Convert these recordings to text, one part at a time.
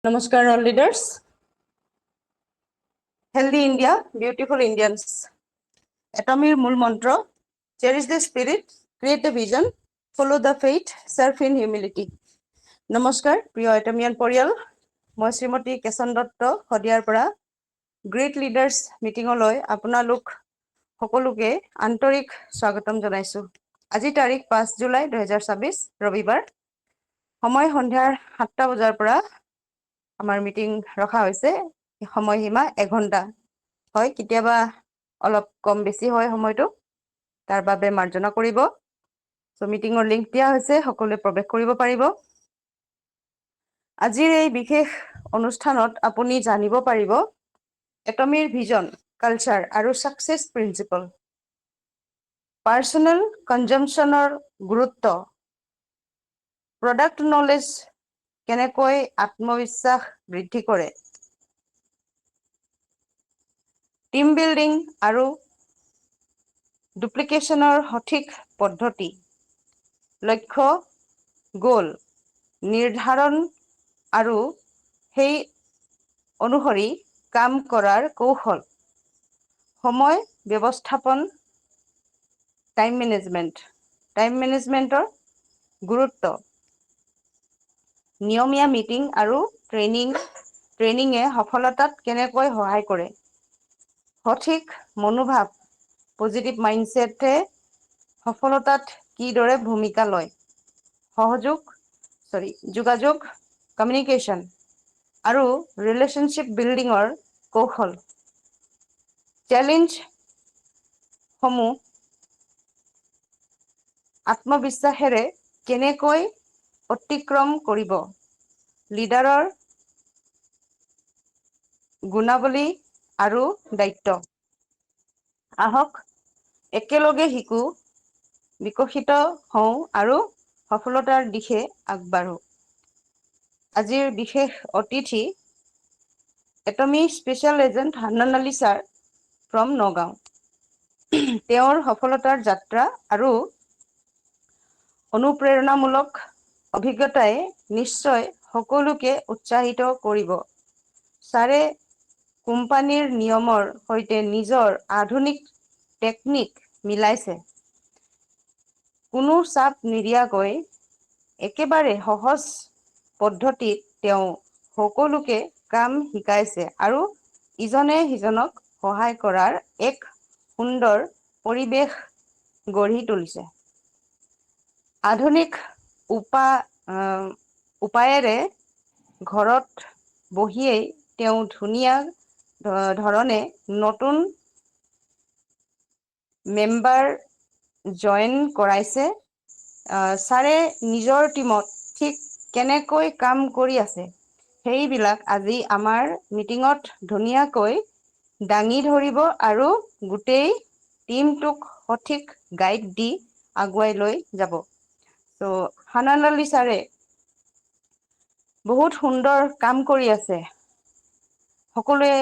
Namaskar, all leaders. Healthy India, beautiful Indians. Atomir Mul Mantra, cherish the spirit, create the vision, follow the faith, serve in humility. Namaskar, প্ৰিয় এটমিয়ান পৰিয়াল। মই শ্ৰীমতী কেশন দত্ত শদিয়াৰ পৰা great leaders মিটিঙলৈ আপোনালোক সকলোকে আন্তৰিক স্বাগতম জনাইছো। আজি তাৰিখ 5 জুলাই 2024 ৰবিবাৰ। সময় সন্ধিয়াৰ 7টা বজাৰ পৰা আমাৰ মিটিং ৰখা হৈছে। সময়সীমা 1 ঘণ্টা হয়, কেতিয়াবা অলপ কম বেছি হয় সময়টো, তাৰ বাবে মাৰ্জনা কৰিব। সো মিটিঙৰ লিংক দিয়া হৈছে, সকলোৱে প্ৰৱেশ কৰিব পাৰিব। আজিৰ এই বিশেষ অনুষ্ঠানত আপুনি জানিব পাৰিব এটমিৰ ভিজন, কালচাৰ আৰু সাকসেছ প্ৰিন্সিপল, পাৰ্সোনেল কনজাম্পচনৰ গুৰুত্ব, প্ৰডাক্ট নলেজ কেনেকৈ আত্মবিশ্বাস বৃদ্ধি কৰে, টিম বিল্ডিং আৰু ডুপ্লিকেশ্যনৰ সঠিক পদ্ধতি, লক্ষ্য গোল নিৰ্ধাৰণ আৰু সেই অনুসৰি কাম কৰাৰ কৌশল, সময় ব্যৱস্থাপন, টাইম মেনেজমেণ্টৰ গুৰুত্ব, নিয়মীয়া মিটিং আৰু ট্ৰেইনিঙে সফলতাত কেনেকৈ সহায় কৰে, সঠিক মনোভাৱ, পজিটিভ মাইণ্ডছেটে সফলতাত কিদৰে ভূমিকা লয়, যোগাযোগ, কমিউনিকেশ্যন আৰু ৰিলেশ্যনশ্বিপ বিল্ডিঙৰ কৌশল, চেলেঞ্জসমূহ আত্মবিশ্বাসেৰে কেনেকৈ অতিক্ৰম কৰিব, লিডাৰৰ গুণাৱলী আৰু দায়িত্ব। আহক একেলগে শিকো, বিকশিত হওঁ আৰু সফলতাৰ দিশে আগবাঢ়ো। আজিৰ বিশেষ অতিথি Atomy special agent Hannan Ali sir from Nagaon. তেওঁৰ সফলতাৰ যাত্ৰা আৰু অনুপ্ৰেৰণামূলক অভিজ্ঞতাই নিশ্চয় সকলোকে উৎসাহিত কৰিব। ছাৰে কোম্পানীৰ নিয়মৰ সৈতে নিজৰ আধুনিক টেকনিক মিলাইছে। কোনো চাপ নিদিয়াকৈ একেবাৰে সহজ পদ্ধতিত তেওঁ সকলোকে কাম শিকাইছে আৰু ইজনে সিজনক সহায় কৰাৰ এক সুন্দৰ পৰিৱেশ গঢ়ি তুলিছে। আধুনিক উপায়েৰে ঘৰত বহিয়েই তেওঁ ধুনীয়া ধৰণে নতুন মেম্বাৰ জইন কৰাইছে। ছাৰে নিজৰ টীমত ঠিক কেনেকৈ কাম কৰি আছে সেইবিলাক আজি আমাৰ মিটিঙত ধুনীয়াকৈ দাঙি ধৰিব আৰু গোটেই টীমটোক সঠিক গাইড দি আগুৱাই লৈ যাব। তো হান্নান আলী ছাৰে বহুত সুন্দৰ কাম কৰি আছে। সকলোৱে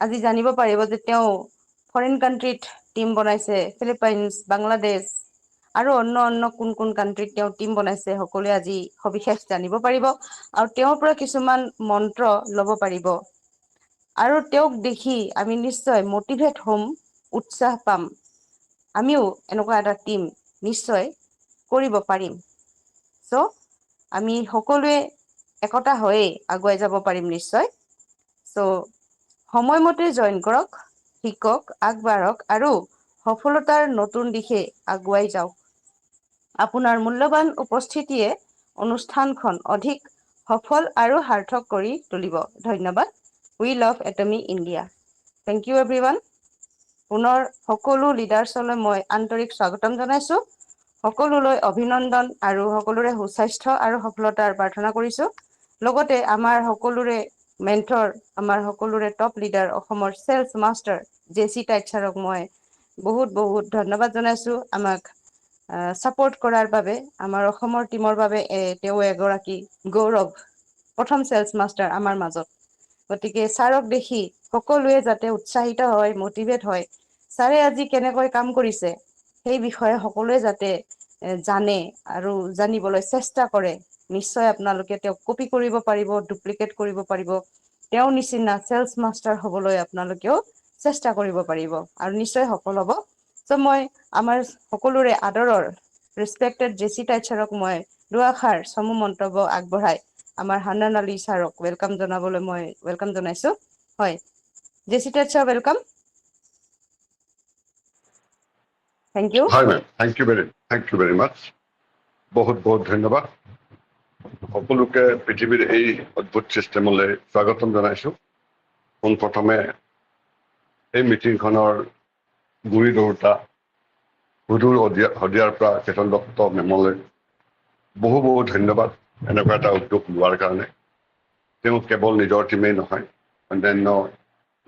আজি জানিব পাৰিব যে তেওঁ ফৰেইন কাণ্ট্ৰিত টিম বনাইছে, ফিলিপাইনছ, বাংলাদেশ আৰু অন্য কোন কাণ্ট্ৰিত তেওঁ টিম বনাইছে, সকলোৱে আজি সবিশেষ জানিব পাৰিব আৰু তেওঁৰ পৰা কিছুমান মন্ত্ৰ ল'ব পাৰিব। আৰু তেওঁক দেখি আমি নিশ্চয় মটিভেট হ'ম, উৎসাহ পাম। আমিও এনেকুৱা এটা টিম নিশ্চয় কৰিব পাৰিম। চ' আমি সকলোৱে একতা হৈয়ে আগুৱাই যাব পাৰিম নিশ্চয়। চ' সময়মতে জইন কৰক, শিকক, আগবাঢ়ক আৰু সফলতাৰ নতুন দিশে আগুৱাই যাওক। আপোনাৰ মূল্যৱান উপস্থিতিয়ে অনুষ্ঠানখন অধিক সফল আৰু সাৰ্থক কৰি তুলিব। ধন্যবাদ। We love Atomy India. Thank you everyone. পুনৰ সকলো লিডাৰ্ছলৈ মই আন্তৰিক স্বাগতম জনাইছোঁ। সকলোলৈ অভিনন্দন আৰু সকলোৰে সুস্বাস্থ্য আৰু সফলতাৰ প্ৰাৰ্থনা কৰিছোঁ। লগতে আমাৰ সকলোৰে মেণ্টৰ, আমাৰ সকলোৰে টপ লিডাৰ, অসমৰ চেলছ মাষ্টাৰ JC টাইট ছাৰক মই বহুত ধন্যবাদ জনাইছোঁ। আমাক ছাপোৰ্ট কৰাৰ বাবে, আমাৰ অসমৰ টীমৰ বাবে তেওঁ এগৰাকী গৌৰৱ, প্ৰথম চেলছ মাষ্টাৰ আমাৰ মাজত। গতিকে ছাৰক দেখি সকলোৱে যাতে উৎসাহিত হয়, মটিভেট হয়। ছাৰে আজি কেনেকৈ কাম কৰিছে সেই বিষয়ে সকলোৱে যাতে জানে আৰু জানিবলৈ চেষ্টা কৰে। নিশ্চয় আপোনালোকে তেওঁক কপি কৰিব পাৰিব, ডুপ্লিকেট কৰিব পাৰিব। তেওঁৰ নিচিনা চেলছ মাষ্টাৰ হ'বলৈ আপোনালোকেও চেষ্টা কৰিব পাৰিব আৰু নিশ্চয় সফল হ'ব। চ' মই আমাৰ সকলোৰে আদৰৰ ৰেচপেক্টেড জেচি টাইট ছাৰক মই দুআষাৰ চমু মন্তব্য আগবঢ়াই আমাৰ হান্নান আলী ছাৰক ৱেলকাম জনাবলৈ মই ৱেলকাম জনাইছো। হয়, জেচি টাইট ছাৰ ৱেলকাম। Thank you. হয় ma'am, thank you very much. বহুত বহুত ধন্যবাদ। সকলোকে পৃথিৱীৰ এই অদ্ভুত চিষ্টেমলৈ স্বাগতম জনাইছো। পোনপ্ৰথমে এই মিটিংখনৰ গুৰি ধৰোঁতা সুদূৰ শদিয়াৰ পৰা চেতন দত্ত মেমলৈ বহু বহু ধন্যবাদ এনেকুৱা এটা উদ্যোগ লোৱাৰ কাৰণে। তেওঁ কেৱল নিজৰ টিমেই নহয়, অন্যান্য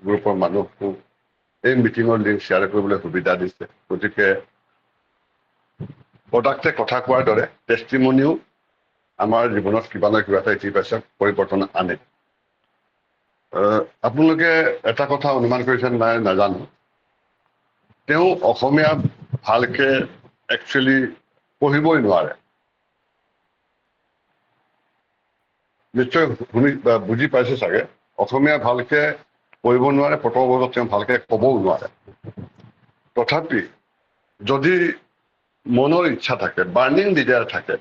গ্ৰুপৰ মানুহকো এই মিটিঙৰ লিংক শ্বেয়াৰ কৰিবলৈ সুবিধা দিছে। গতিকে প্ৰডাক্টে কথা কোৱাৰ দৰে টেষ্টিমনিও আমাৰ জীৱনত কিবা নহয় কিবা এটা ইতিবাচক পৰিৱৰ্তন আনে। আপোনালোকে এটা কথা অনুমান কৰিছে নাই নাজানো, তেওঁ অসমীয়া ভালকে একচুৱেলি পঢ়িবই নোৱাৰে। নিশ্চয় শুনি বুজি পাইছে চাগে। অসমীয়া ভালকে পঢ়িব নোৱাৰে, প্ৰথমত তেওঁ ভালকে ক'বও নোৱাৰে। তথাপি যদি মনৰ ইচ্ছা থাকে, বাৰ্ণিং ডিজায়াৰ থাকে,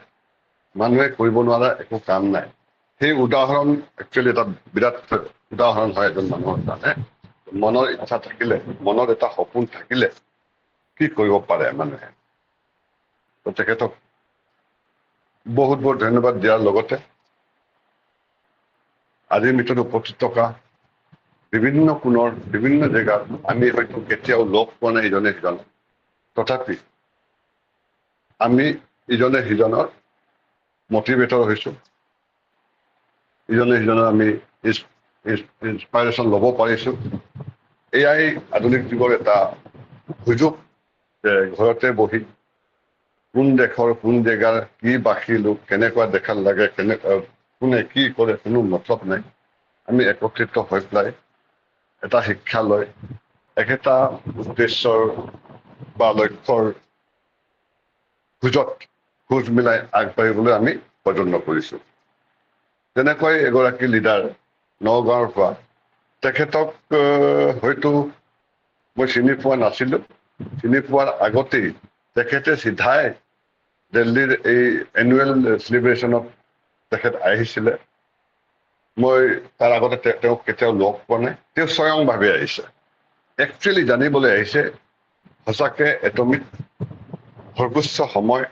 মানুহে কৰিব নোৱাৰা একো কাম নাই। সেই উদাহৰণ একচুৱেলি এটা বিৰাট উদাহৰণ হয় এজন মানুহৰ কাৰণে। মনৰ ইচ্ছা থাকিলে, মনত এটা সপোন থাকিলে কি কৰিব পাৰে মানুহে। তেখেতক বহুত বহুত ধন্যবাদ দিয়াৰ লগতে আজিৰ মিটিঙত উপস্থিত থকা বিভিন্ন কোণৰ বিভিন্ন জেগাত আমি হয়তো কেতিয়াও লগ পোৱা নাই ইজনে সিজনক, তথাপি আমি ইজনে সিজনৰ মটিভেটৰ হৈছো, ইজনে সিজনৰ আমি ইনস্পাইৰেশ্যন ল'ব পাৰিছো। এয়াই আধুনিক যুগৰ এটা সুযোগ যে ঘৰতে বহি কোন দেশৰ কোন জেগাৰ কি ভাষী লোক কেনেকুৱা দেখাত লাগে, কোনে কি কৰে কোনো মতলব নাই। আমি একত্ৰিত হৈ পেলাই এটা শিক্ষা লৈ একেটা উদ্দেশ্যৰ বা লক্ষ্যৰ খোজত খোজ মিলাই আগবাঢ়িবলৈ আমি প্ৰযত্ন কৰিছো। তেনেকৈ এগৰাকী লিডাৰ নগাঁৱৰ পৰা, তেখেতক হয়তো মই চিনি পোৱা নাছিলো। চিনি পোৱাৰ আগতেই তেখেতে চিধাই দিল্লীৰ এই এনুৱেল চেলিব্ৰেশ্যনত তেখেত আহিছিলে। মই তাৰ আগতে তেওঁক কেতিয়াও লগ পোৱা নাই। তেওঁ স্বয়ংভাৱে আহিছে, একচুৱেলি জানিবলৈ আহিছে সঁচাকে এটমিক সৰ্বোচ্চ সময়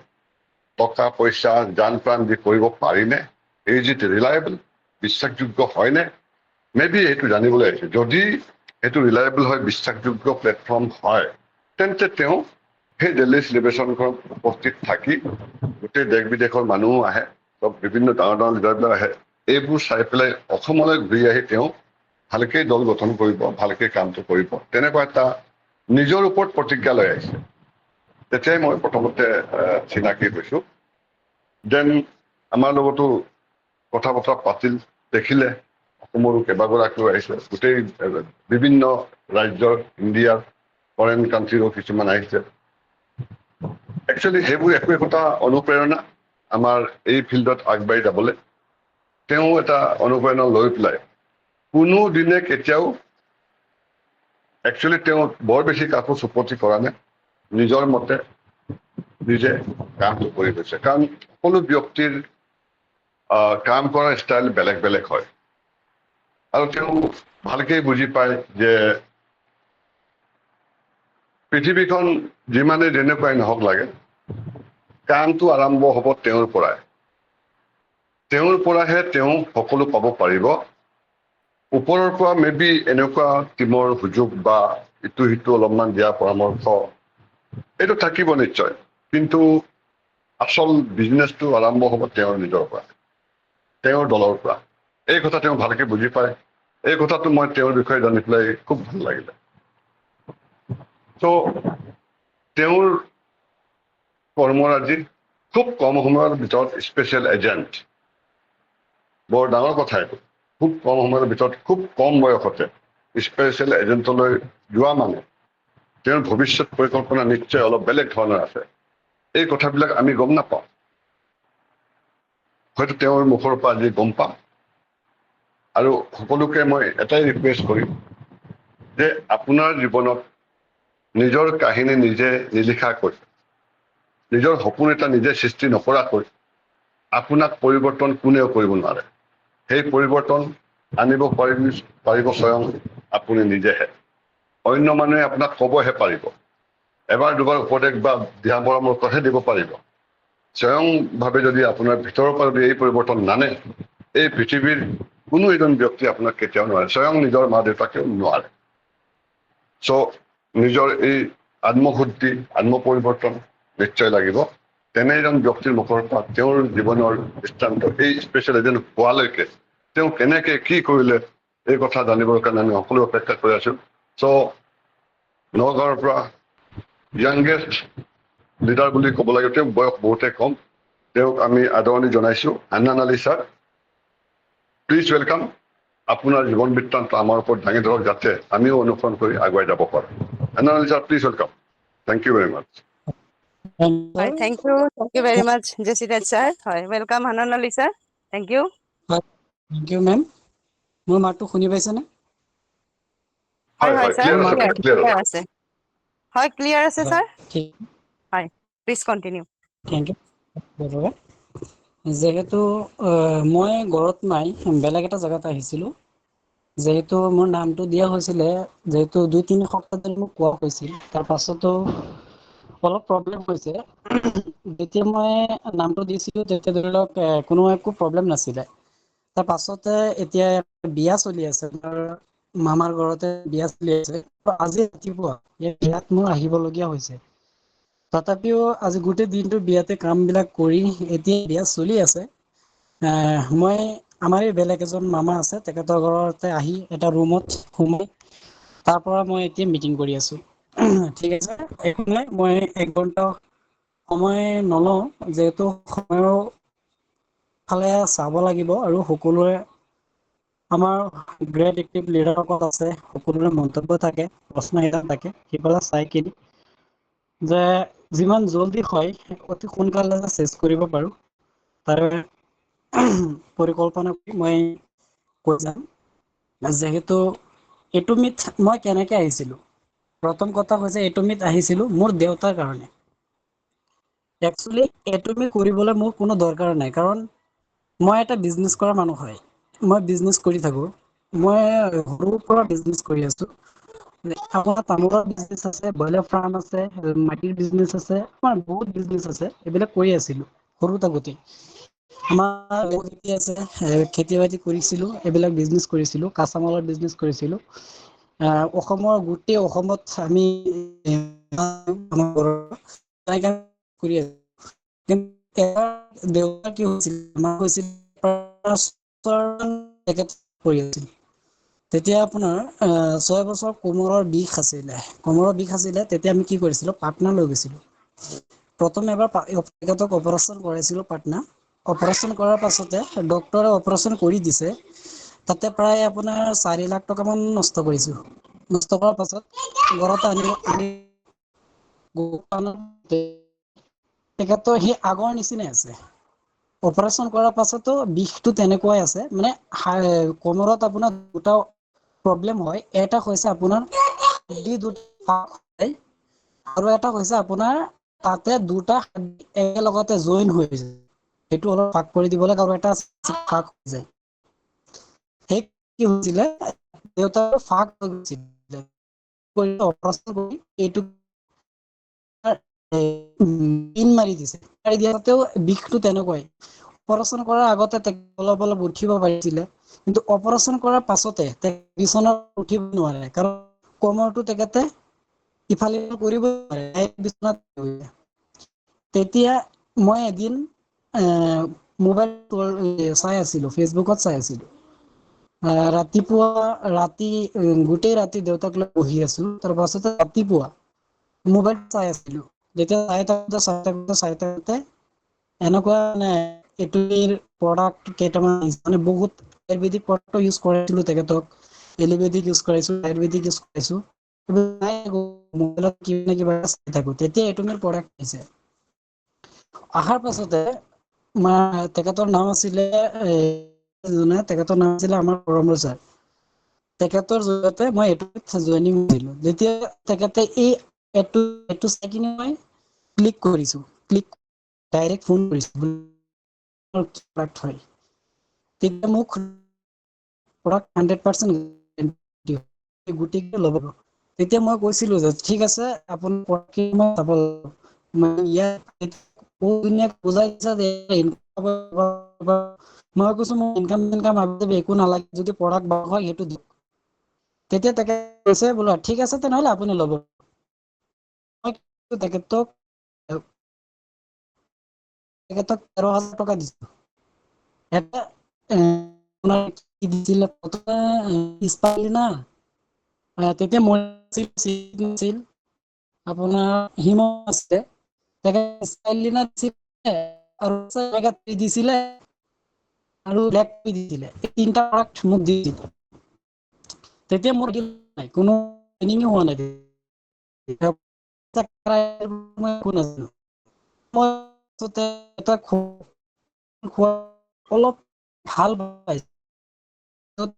টকা পইচা জান প্ৰাণ দি কৰিব পাৰিনে, এই যি ৰিলায়েবল বিশ্বাসযোগ্য হয়নে, মেবি এইটো জানিবলৈ আহিছে। যদি এইটো ৰিলায়েবল হয়, বিশ্বাসযোগ্য প্লেটফৰ্ম হয়, তেন্তে তেওঁ সেই দিল্লী চেলিব্ৰেশ্যনখনত উপস্থিত থাকি গোটেই দেশ বিদেশৰ মানুহো আহে, চব বিভিন্ন ডাঙৰ ডাঙৰ লিডাৰবিলাক আহে, এইবোৰ চাই পেলাই অসমলৈ ঘূৰি আহি তেওঁ ভালকেই দল গঠন কৰিব, ভালকে কামটো কৰিব, তেনেকুৱা এটা নিজৰ ওপৰত প্ৰতিজ্ঞা লৈ আহিছে। তেতিয়াই মই প্ৰথমতে চিনাকি হৈছো। দেন আমাৰ লগতো কথা বতৰা পাতিল, দেখিলে অসমৰো কেইবাগৰাকীও আহিছে, গোটেই বিভিন্ন ৰাজ্যৰ ইণ্ডিয়াৰ ফৰেইন কাণ্ট্ৰিৰো কিছুমান আহিছে। একচুৱেলি সেইবোৰ একো একোটা অনুপ্ৰেৰণা আমাৰ এই ফিল্ডত আগবাঢ়ি যাবলৈ। তেওঁ এটা অনুপ্ৰেৰণা লৈ পেলাই কোনো দিনে কেতিয়াও একচুৱেলি তেওঁ বৰ বেছি কাকো চুপতি কৰা নাই, নিজৰ মতে নিজে কামটো কৰি গৈছে। কাৰণ সকলো ব্যক্তিৰ কাম কৰাৰ ষ্টাইল বেলেগ বেলেগ হয় আৰু তেওঁ ভালকেই বুজি পায় যে পৃথিৱীখন যিমানে যেনেকুৱাই নহওক লাগে, কামটো আৰম্ভ হ'ব তেওঁৰ পৰাই। তেওঁৰ পৰাহে তেওঁ সকলো পাব পাৰিব। ওপৰৰ পৰা মেবি এনেকুৱা টিমৰ সুযোগ বা ইটো সিটো অলপমান দিয়া পৰামৰ্শ এইটো থাকিব নিশ্চয়, কিন্তু আচল বিজনেছটো আৰম্ভ হ'ব তেওঁৰ নিজৰ পৰা, তেওঁৰ দলৰ পৰা। এই কথা তেওঁ ভালকে বুজি পায়। এই কথাটো মই তেওঁৰ বিষয়ে জানি পেলাই খুব ভাল লাগিলে। ত' তেওঁৰ কৰ্মৰাজি খুব কম সময়ৰ ভিতৰত স্পেচিয়েল এজেণ্ট, বৰ ডাঙৰ কথা এইটো। খুব কম সময়ৰ ভিতৰত খুব কম বয়সতে স্পেচিয়েল এজেণ্টলৈ যোৱা মানে তেওঁৰ ভৱিষ্যত পৰিকল্পনা নিশ্চয় অলপ বেলেগ ধৰণৰ আছে। এই কথাবিলাক আমি গম নাপাওঁ। হয়তো তেওঁৰ মুখৰ পৰা আজি গম পাম। আৰু সকলোকে মই এটাই ৰিকুৱেষ্ট কৰিম যে আপোনাৰ জীৱনত নিজৰ কাহিনী নিজে নিলিখাকৈ, নিজৰ সপোন এটা নিজে সৃষ্টি নকৰাকৈ আপোনাক পৰিৱৰ্তন কোনেও কৰিব নোৱাৰে। সেই পৰিৱৰ্তন আনিব পাৰিব স্বয়ং আপুনি নিজেহে। অন্য মানুহে আপোনাক ক'বহে পাৰিব, এবাৰ দুবাৰ উপদেশ বা দিহা পৰামৰ্শহে দিব পাৰিব। স্বয়ংভাৱে যদি আপোনাৰ ভিতৰৰ পৰা যদি এই পৰিৱৰ্তন নানে, এই পৃথিৱীৰ কোনো এজন ব্যক্তি আপোনাক কেতিয়াও নোৱাৰে, স্বয়ং নিজৰ মা দেউতাকেও নোৱাৰে। চ' নিজৰ এই আত্মশুদ্ধি, আত্মপৰিৱৰ্তন নিশ্চয় লাগিব। তেনে এজন ব্যক্তিৰ মুখৰ পৰা তেওঁৰ জীৱনৰ দৃষ্টান্ত, এই স্পেচিয়েল এজেণ্ট হোৱালৈকে তেওঁ কেনেকে কি কৰিলে, এই কথা জানিবৰ কাৰণে আমি সকলো অপেক্ষা কৰি আছো। চ' নগাঁৱৰ পৰা য়াংগেষ্ট লিডাৰ বুলি ক'ব লাগে, তেওঁ বয়স বহুতে কম, তেওঁক আমি আদৰণি জনাইছো। Hannan Ali sir, please welcome. আপোনাৰ জীৱন বৃত্তান্ত আমাৰ ওপৰত দাঙি ধৰক, যাতে আমিও অনুসৰণ কৰি আগুৱাই যাব পাৰোঁ। Hannan Ali sir, please welcome. Thank you very much. হয়, থেংক ইউ ভেৰি মাছ জেচিদাত ছাৰ। হয়, welcome Hannan Ali sir, thank you. Thank you ma'am. মোৰ মাতটো শুনি পাইছেনে? হয় হয় ছাৰ, ক্লিয়াৰ আছে, ক্লিয়াৰ ক্লিয়াৰ আছে। আছে। হয়, ক্লিয়াৰ আছে ছাৰ। ঠিক, হয়, প্লিজ কণ্টিনিউ। Thank U. যিহেতু মই ঘৰত নাই, বেলেগ এটা জেগাত আহিছিলোঁ। যিহেতু মোৰ নামটো দিয়া হৈছিলে, যিহেতু 2-3 সপ্তাহ ধৰি মোক কোৱা হৈছিল, তাৰ পাছতো অলপ প্ৰব্লেম হৈছে। যেতিয়া মই নামটো দিছিলো তেতিয়া ধৰি লওক কোনো একো প্ৰব্লেম নাছিলে। তাৰ পাছতে এতিয়া বিয়া চলি আছে, মোৰ মামাৰ ঘৰতে বিয়া চলি আছে। আজি ৰাতিপুৱা এই বিয়াত মোৰ আহিবলগীয়া হৈছে। তথাপিও আজি গোটেই দিনটো বিয়াতে কাম বিলাক কৰি এতিয়া বিয়া চলি আছে। মই আমাৰ এই বেলেগ এজন মামা আছে, তেখেতৰ ঘৰতে আহি এটা ৰুমত সোমাই তাৰ পৰা মই এতিয়া মিটিং কৰি আছো। ঠিক আছে, একো নাই, মই 1 ঘণ্টা সময় নলওঁ, যিহেতু সময়ৰ ফালে চাব লাগিব আৰু সকলোৰে আমাৰ গ্ৰেট এক্টিভ লিডাৰসকল আছে, সকলোৰে মন্তব্য থাকে, প্ৰশ্ন থাকে, সেইবিলাক চাই কিনি যে যিমান জল্দি হয় অতি সোনকালে চেষ্টা কৰিব পাৰো, তাৰে পৰিকল্পনা মই কৈ যাম। যিহেতু এটুমিত মই কেনেকে আহিছিলো, প্ৰথম কথা হৈছে এটুমিত আহিছিলো মোৰ দেউতাৰ কাৰণে। একচুৱেলি এটুমি কৰিবলৈ মোৰ কোনো দৰকাৰ নাই, কাৰণ মই এটা বিজনেছ কৰা মানুহ হয়, মই বিজনেছ কৰি থাকো। মই সৰুৰ পৰা বিজনেছ কৰি আছো। আমাৰ তামোলৰ বিজনেছ আছে, ব্ৰইলাৰ ফাৰ্ম আছে, মাটিৰ বিজনেছ আছে, আমাৰ বহুত বিজনেছ আছে, এইবিলাক কৰি আছিলো সৰু থাকোতে। আমাৰ আছে, খেতি বাতি কৰিছিলো, এইবিলাক বিজনেছ কৰিছিলো, কাঁচামালৰ বিজনেছ কৰিছিলো। অসমৰ গোটেই অসমত আমি কৰি আছো। দেউতাৰ কি হৈছিল, আমাৰ হৈছিল তেতিয়া আপোনাৰ 6 বছৰ কোমোৰৰ বিষ আছিলে, তেতিয়া আমি কি কৰিছিলো, পাটনা লৈ গৈছিলো। প্ৰথম এবাৰ তেখেতক অপাৰেচন কৰাইছিলো পাটনা। অপাৰেচন কৰাৰ পাছতে ডক্তৰে অপাৰেচন কৰি দিছে, তাতে প্ৰায় আপোনাৰ 4 লাখ টকা মান নষ্ট কৰিছো। নষ্ট কৰাৰ পাছত ঘৰত আনি তেখেতৰ সেই আগৰ নিচিনাই আছে। অপাৰেচন কৰাৰ পাছতো বিষটো তেনেকুৱাই আছে, মানে কমৰত আপোনাৰ দুটা প্ৰব্লেম হয়। এটা হৈছে আপোনাৰ আৰু এটা হৈছে আপোনাৰ তাতে দুটা একেলগতে জইন হৈ যায়, সেইটো অলপ ভাগ কৰি দিব লাগে, আৰু এটা ভাগ হৈ যায়। সেই কি হৈছিলে, দেউতাৰ ফাক হৈ গৈছিলে, এইটো পিন মাৰি দিছে, দিয়াতেও বিষটো তেনেকুৱাই। অপাৰেচন কৰাৰ আগতে অলপ অলপ উঠিব পাৰিছিলে, কিন্তু অপাৰেচন কৰাৰ পাছতে বিচনাত উঠিব নোৱাৰে, কাৰণ কমৰটো তেখেতে ইফালে কৰিব নোৱাৰে। তেতিয়া মই এদিন মোবাইল চাই আছিলো, ফেচবুকত চাই আছিলো। গোটেই ৰাতি দেউতাক লৈ বহি আছো, তাৰ পাছতে ৰাতিপুৱা মোবাইল চাই আছিলো, যেতিয়া চাই থাকোতে এনেকুৱা মানে এটুমিৰ প্ৰডাক্ট কেইটামান মানে বহুত আয়ুৰ্বেদিক প্ৰডাক্ট ইউজ কৰাইছিলো তেখেতক, এল'বেদিক ইউজ কৰাইছো, আয়ুৰ্বেদিক ইউজ কৰাইছো। মোবাইলত কিবা চাই থাকো, তেতিয়া এটুমিৰ প্ৰডাক্ট আহিছে। অহাৰ পাছতে তেখেতৰ নাম আছিলে তেখেতৰ নাম আছিলে আমাৰ পৰমল ছাৰ। তেখেতৰ জৰিয়তে মই এইটো জইনিং কৰিলো। যেতিয়া তেখেতে এইটো চাই কিনে মই ক্লিক কৰিছো, ডাইৰেক্ট ফোন কৰিছো তেতিয়া মোক 100% গোটেইকেইটা ল'ব। তেতিয়া মই কৈছিলো যে ঠিক আছে আপুনি মই কৈছো মোৰ ইনকাম একো নালাগে, যদি প্ৰডাক্ট হয় সেইটো দিয়ক। তেতিয়া তেখেতে কৈছে বোলে ঠিক আছে তেনেহলে আপুনি ল'ব। তেখেতক 13,000 টকা দিছো। এটা কি দিছিলে প্ৰথমে তেতিয়া মই আছিল আপোনাৰ হিম আছে দিছিলে আৰু দিছিলে, এই তিনিটা প্ৰডাক্ট মোক দি দিলে। তেতিয়া মোৰ নাই কোনো ট্ৰেইনিঙো হোৱা নাই। অলপ ভাল পাইছে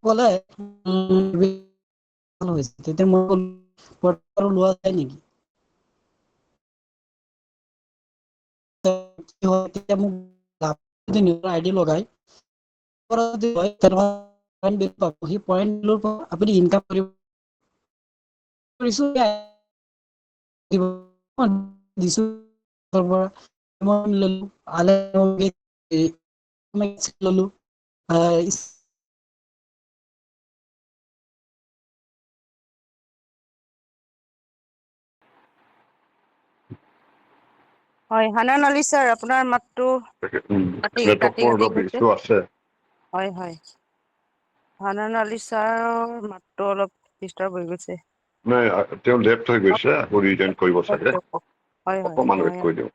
কলে তেতিয়া মই লোৱা যায় নেকি? তেতিয়া মোক নিজৰ আইডি লগাই আপুনি ইনকাম কৰিব ললো হয়, হানান আলী ছাৰ, আপোনাৰ মাতটো কাটি কাটি নেটৱৰ্কৰ কাটি অলপ গৈছে। ইছ্যু আছে। হয় হয়, হানান আলী ছাৰৰ মাতটো অলপ ডিষ্টাৰ্ব হৈ গৈছে। নাই, তেওঁ লেফ্ট হৈ গৈছে, আকৌ ৰিটাৰ্ণ কৰিব চাগে। হয় হয়, অকমান ৱেইট মই কৰি দিওঁ।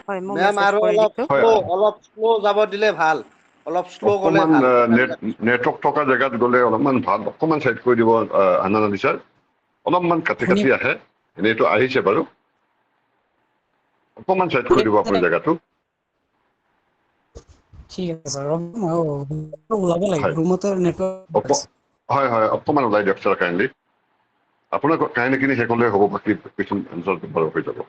হয় মই মেম মেছেজ আৰু কৰি দিছো। হয়, অলপ শ্ল' যাব দিলে ভাল। অলপ শ্ল' গ'লে অকমান ভাল। নেটৱৰ্ক থকা জেগাত গ'লে অলপমান ভাল, অকমান চাইড কৰি দিব হানান আলী ছাৰ। অলপমান কাটি শুনি কাটি আহে, এনেইটো আহিছে বাৰু। অকমান চাইড কৰি দিব আপুনি জেগাটো। ঠিক আছে ছাৰ, মই ওলাব লাগিব, হয় ৰুমতে নেটৱৰ্ক আছে। হয় হয়, অকমান ওলাই দিয়ক ছাৰ কাইণ্ডলি। আপোনাৰ কাহিনীখিনি শেষ হ'লে হ'ব, বাকী কিছু এনচাৰ বাৰু হৈ যাব।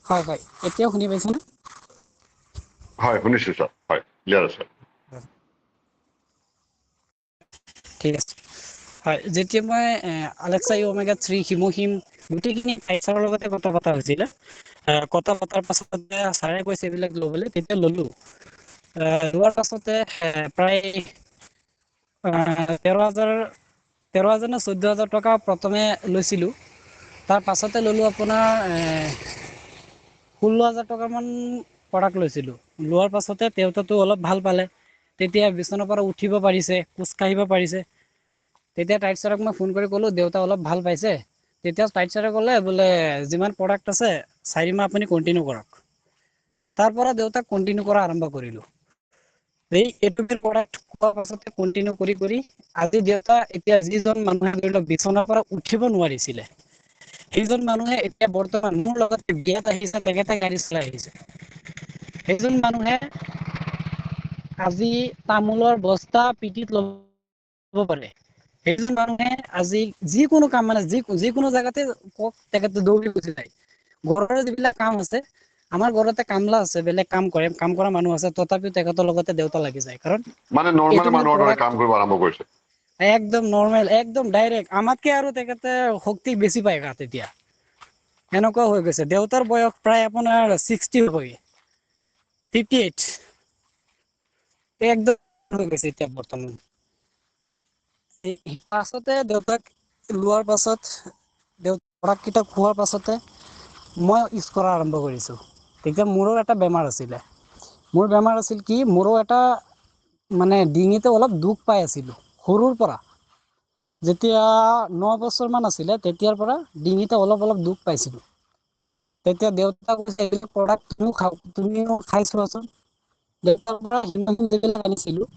হয় হয়, এতিয়াও শুনি পাইছেনে? হয়, শুনিছো ছাৰ, হয়, ক্লিয়াৰ আছে। ঠিক আছে। হয়, যেতিয়া মই আলেক্সা ওমেগা 3 হিম'হিম গোটেইখিনি ছাৰৰ লগতে কথা পতা হৈছিলে। কথা পতাৰ পাছতে ছাৰে কৈছে এইবিলাক ল'বলৈ, তেতিয়া ল'লো। লোৱাৰ পাছতে প্ৰায় 13,000 নে 14,000 টকা প্ৰথমে লৈছিলোঁ। তাৰ পাছতে ল'লো আপোনাৰ 16,000 টকামান প্ৰডাক্ট লৈছিলোঁ। লোৱাৰ পাছতে তেওঁতো অলপ ভাল পালে। তেতিয়া বিচনাৰ পৰা উঠিব পাৰিছে, খোজ কাঢ়িব পাৰিছে। তেতিয়া তাইক ছাৰক মই ফোন কৰি ক'লো দেউতা অলপ ভাল পাইছে। তেতিয়া তাইক ছাৰে ক'লে বোলে যিমান প্ৰডাক্ট আছে 4 মাহ আপুনি কন্টিনিউ কৰক। তাৰ পৰা দেউতাক কন্টিনিউ কৰা আৰম্ভ কৰিলো। এইটো প্ৰডাক্ট খোৱাৰ পাছতে কন্টিনিউ কৰি কৰি আজি দেউতা এতিয়া যিজন মানুহে ধৰি লওক বিচনাৰ পৰা উঠিব নোৱাৰিছিলে, সেইজন মানুহে এতিয়া বৰ্তমান মোৰ লগতে বিয়াত আহিছে, তেখেতে গাড়ী চলাই আহিছে। সেইজন মানুহে আজি তামোলৰ বস্তা পিঠিত ল'ব পাৰে। সেইজন মানুহে আজি যিকোনো কাম মানে যিকোনো জেগাতে কওক, তেখেতে দৌৰি গুচি যায়। ঘৰৰে যিবিলাক কাম আছে, আমাৰ ঘৰতে কামলা আছে, বেলেগ কাম কৰে, কাম কৰা মানুহ আছে, তথাপিও তেখেতৰ লগতে দেউতা লাগি যায়। কাৰণ মানে এইটো নৰ্মেল মানে মানুহৰ দৰে প্ৰডাক্ট কাম কৰিব আৰম্ভ কৰিছে। একদম নৰ্মেল, একদম ডাইৰেক্ট, আমাতকে আৰু তেখেতে শক্তি বেছি পায় গাত এতিয়া। এনেকুৱা হৈ গৈছে। দেউতাৰ বয়স প্ৰায় আপোনাৰ 60 হ'বগে। 58 একদম হৈ গৈছে এতিয়া বৰ্তমান। পাছতে দেউতাক লোৱাৰ পাছত প্ৰডাক্ট কেইটা খোৱাৰ পাছতে মই ইউজ কৰা আৰম্ভ কৰিছোঁ। তেতিয়া মোৰো এটা বেমাৰ আছিলে। মোৰ বেমাৰ আছিল কি, মোৰো এটা মানে ডিঙিতে অলপ দুখ পাই আছিলোঁ সৰুৰ পৰা। যেতিয়া 9 বছৰ মান আছিলে, তেতিয়াৰ পৰা ডিঙিতে অলপ অলপ দুখ পাইছিলো। তেতিয়া দেউতাক কৈছে এইটো প্ৰডাক্ট তুমিও খাই চোৱাচোন। দেউতাৰ পৰা সিমানখিনি যিবিলাক আনিছিলোঁ,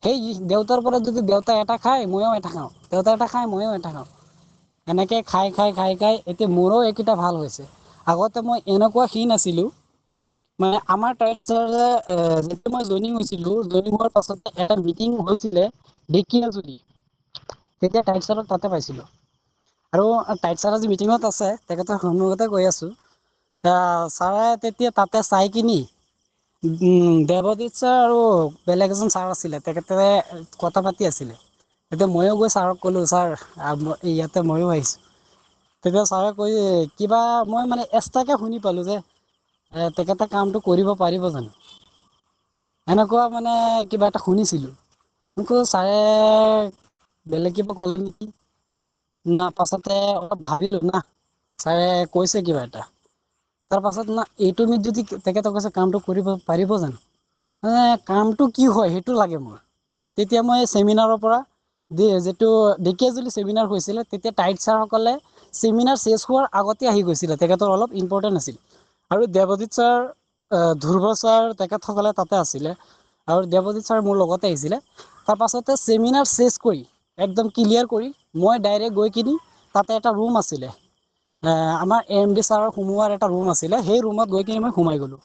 সেই দেউতাৰ পৰা যদি দেউতা এটা খায় ময়ো এটা খাওঁ, দেউতা এটা খায় ময়ো এটা খাওঁ, এনেকে খাই খাই খাই খাই এতিয়া মোৰো এইকেইটা ভাল হৈছে। আগতে মই এনেকুৱা ক্ষীণ আছিলোঁ, মানে আমাৰ টাইচাৰে যেতিয়া মই জইনিং হৈছিলোঁ, জইনিং হোৱাৰ পাছত এটা মিটিং হৈছিলে ঢেকীয়াজুলি, তেতিয়া টাইচাৰক তাতে পাইছিলোঁ। আৰু টাইচাৰ আজি মিটিঙত আছে, তেখেতৰ সন্মুখতে কৈ আছোঁ, ছাৰে তেতিয়া তাতে চাই কিনি দেৱজিৎ ছাৰ আৰু বেলেগ এজন ছাৰ আছিলে, তেখেতে কথা পাতি আছিলে। তেতিয়া ময়ো গৈ ছাৰক ক'লোঁ, ছাৰ ইয়াতে ময়ো আহিছোঁ। তেতিয়া ছাৰে কৈ কিবা মই মানে এক্সট্ৰাকে শুনি পালোঁ যে তেখেতে কামটো কৰিব পাৰিব জানো, এনেকুৱা মানে কিবা এটা শুনিছিলোঁ। কিন্তু ছাৰে বেলেগ কিবা ক'লে নেকি না, পাছতে অলপ ভাবিলোঁ না ছাৰে কৈছে কিবা এটা, তাৰ পাছত না এইটো যদি তেখেতে কৈছে কামটো কৰিব পাৰিব জানো, কামটো কি হয় সেইটো লাগে মোৰ। তেতিয়া মই চেমিনাৰৰ পৰা যিটো ঢেকীয়াজুলি চেমিনাৰ হৈছিলে, তেতিয়া টাইট ছাৰসকলে চেমিনাৰ শেষ হোৱাৰ আগতে আহি গৈছিলে, তেখেতৰ অলপ ইম্পৰ্টেণ্ট আছিল। আৰু দেৱজিৎ ছাৰ, ধ্ৰুৱ ছাৰ তেখেতসকলে তাতে আছিলে, আৰু দেৱজিৎ ছাৰ মোৰ লগতে আহিছিলে। তাৰ পাছতে চেমিনাৰ চেছ কৰি একদম ক্লিয়াৰ কৰি মই ডাইৰেক্ট গৈ কিনি তাতে এটা ৰুম আছিলে, আমাৰ এম ডি ছাৰৰ সোমোৱাৰ এটা ৰুম আছিলে, সেই ৰুমত গৈ কিনি মই সোমাই গ'লোঁ।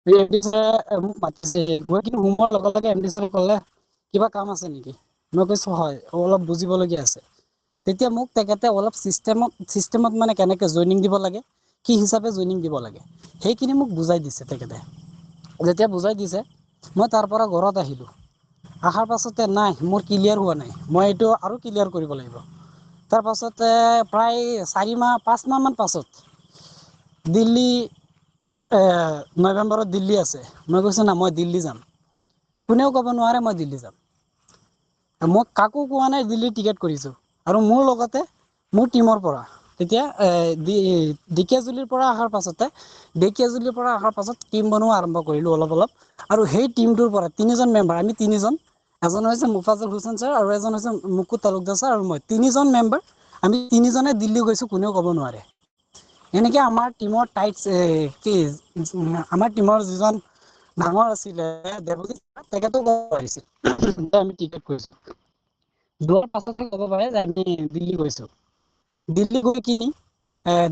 এম ডি ছাৰে মোক মাতিছে, গৈ কিনি সোমোৱাৰ লগে লগে এম ডি ছাৰে ক'লে কিবা কাম আছে নেকি? মই কৈছোঁ হয়, অলপ বুজিবলগীয়া আছে। তেতিয়া মোক তেখেতে অলপ চিষ্টেমত মানে কেনেকৈ জইনিং দিব লাগে, কি হিচাপে জইনিং দিব লাগে, সেইখিনি মোক বুজাই দিছে তেখেতে। যেতিয়া বুজাই দিছে, মই তাৰ পৰা ঘৰত আহিলোঁ। অহাৰ পাছতে নাই মোৰ ক্লিয়াৰ হোৱা নাই, মই এইটো আৰু ক্লিয়াৰ কৰিব লাগিব। তাৰ পাছতে প্ৰায় 4-5 মাহ মান পাছত দিল্লী, নৱেম্বৰত দিল্লী আছে, মই কৈছোঁ না মই দিল্লী যাম। কোনেও ক'ব নোৱাৰে মই দিল্লী যাম। মই কাকো কোৱা নাই দিল্লীৰ টিকেট কৰিছোঁ, আৰু মোৰ লগতে মোৰ টিমৰ পৰা তেতিয়া ঢেকীয়াজুলিৰ পৰা অহাৰ পাছত টিম বনোৱা আৰম্ভ কৰিলোঁ অলপ অলপ। আৰু সেই টিমটোৰ পৰা 3জন মেম্বাৰ, আমি 3জন, এজন হৈছে মোফাজল হুছেইন ছাৰ, আৰু এজন হৈছে মুকু তালুকদাৰ ছাৰ, আৰু মই, 3জন মেম্বাৰ আমি 3জনে দিল্লী গৈছোঁ, কোনেও ক'ব নোৱাৰে। এনেকে আমাৰ টিমৰ আমাৰ টিমৰ যিজন ডাঙৰ আছিলে দেৱজিৎ, তেখেতো ক'ব পাৰিছিল যে আমি টিকেট কৰিছোঁ। যোৱাৰ পাছতে ক'ব পাৰে যে আমি দিল্লী গৈছোঁ। দিল্লী গৈ কি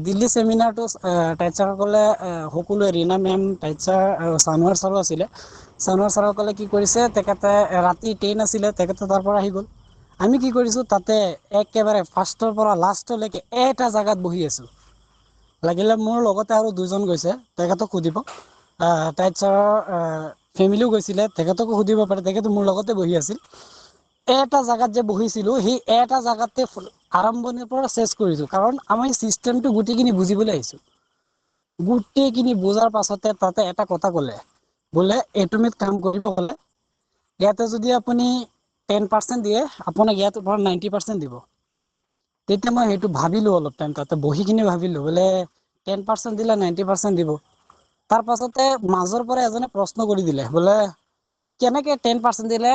দিল্লী চেমিনাৰটো টাইট ছাৰসকলে সকলোৱে, ৰীনা মেম, টাইট ছাৰ আৰু চানোৱাৰ ছাৰো আছিলে, চানোৱাৰ ছাৰসকলে কি কৰিছে, তেখেতে ৰাতি ট্ৰেইন আছিলে, তেখেতে তাৰ পৰা আহি গ'ল। আমি কি কৰিছোঁ, তাতে একেবাৰে ফাৰ্ষ্টৰ পৰা লাষ্টলৈকে এটা জেগাত বহি আছোঁ। লাগিলে মোৰ লগতে আৰু 2জন গৈছে, তেখেতক সুধিব, টাইট ছাৰৰ ফেমিলিও গৈছিলে, তেখেতকো সুধিব পাৰে, তেখেতো মোৰ লগতে বহি আছিল। এটা জেগাত যে বহিছিলোঁ, সেই এটা জেগাতে আৰম্ভণিৰ পৰা চেছ কৰিছোঁ, কাৰণ আমি চিষ্টেমটো গোটেইখিনি বুজিবলৈ আহিছোঁ। গোটেইখিনি বুজাৰ পাছতে তাতে এটা কথা ক'লে, বোলে এইটোমিত কাম কৰিব হ'লে ইয়াতে যদি আপুনি 10% দিয়ে, আপোনাক ইয়াতে পৰা 90% দিব। তেতিয়া মই সেইটো ভাবিলোঁ, অলপ টাইম তাতে বহি কিনি ভাবিলোঁ, বোলে 10% দিলে 90% দিব। তাৰ পাছতে মাজৰ পৰা এজনে প্ৰশ্ন কৰি দিলে, বোলে কেনেকে 10% দিলে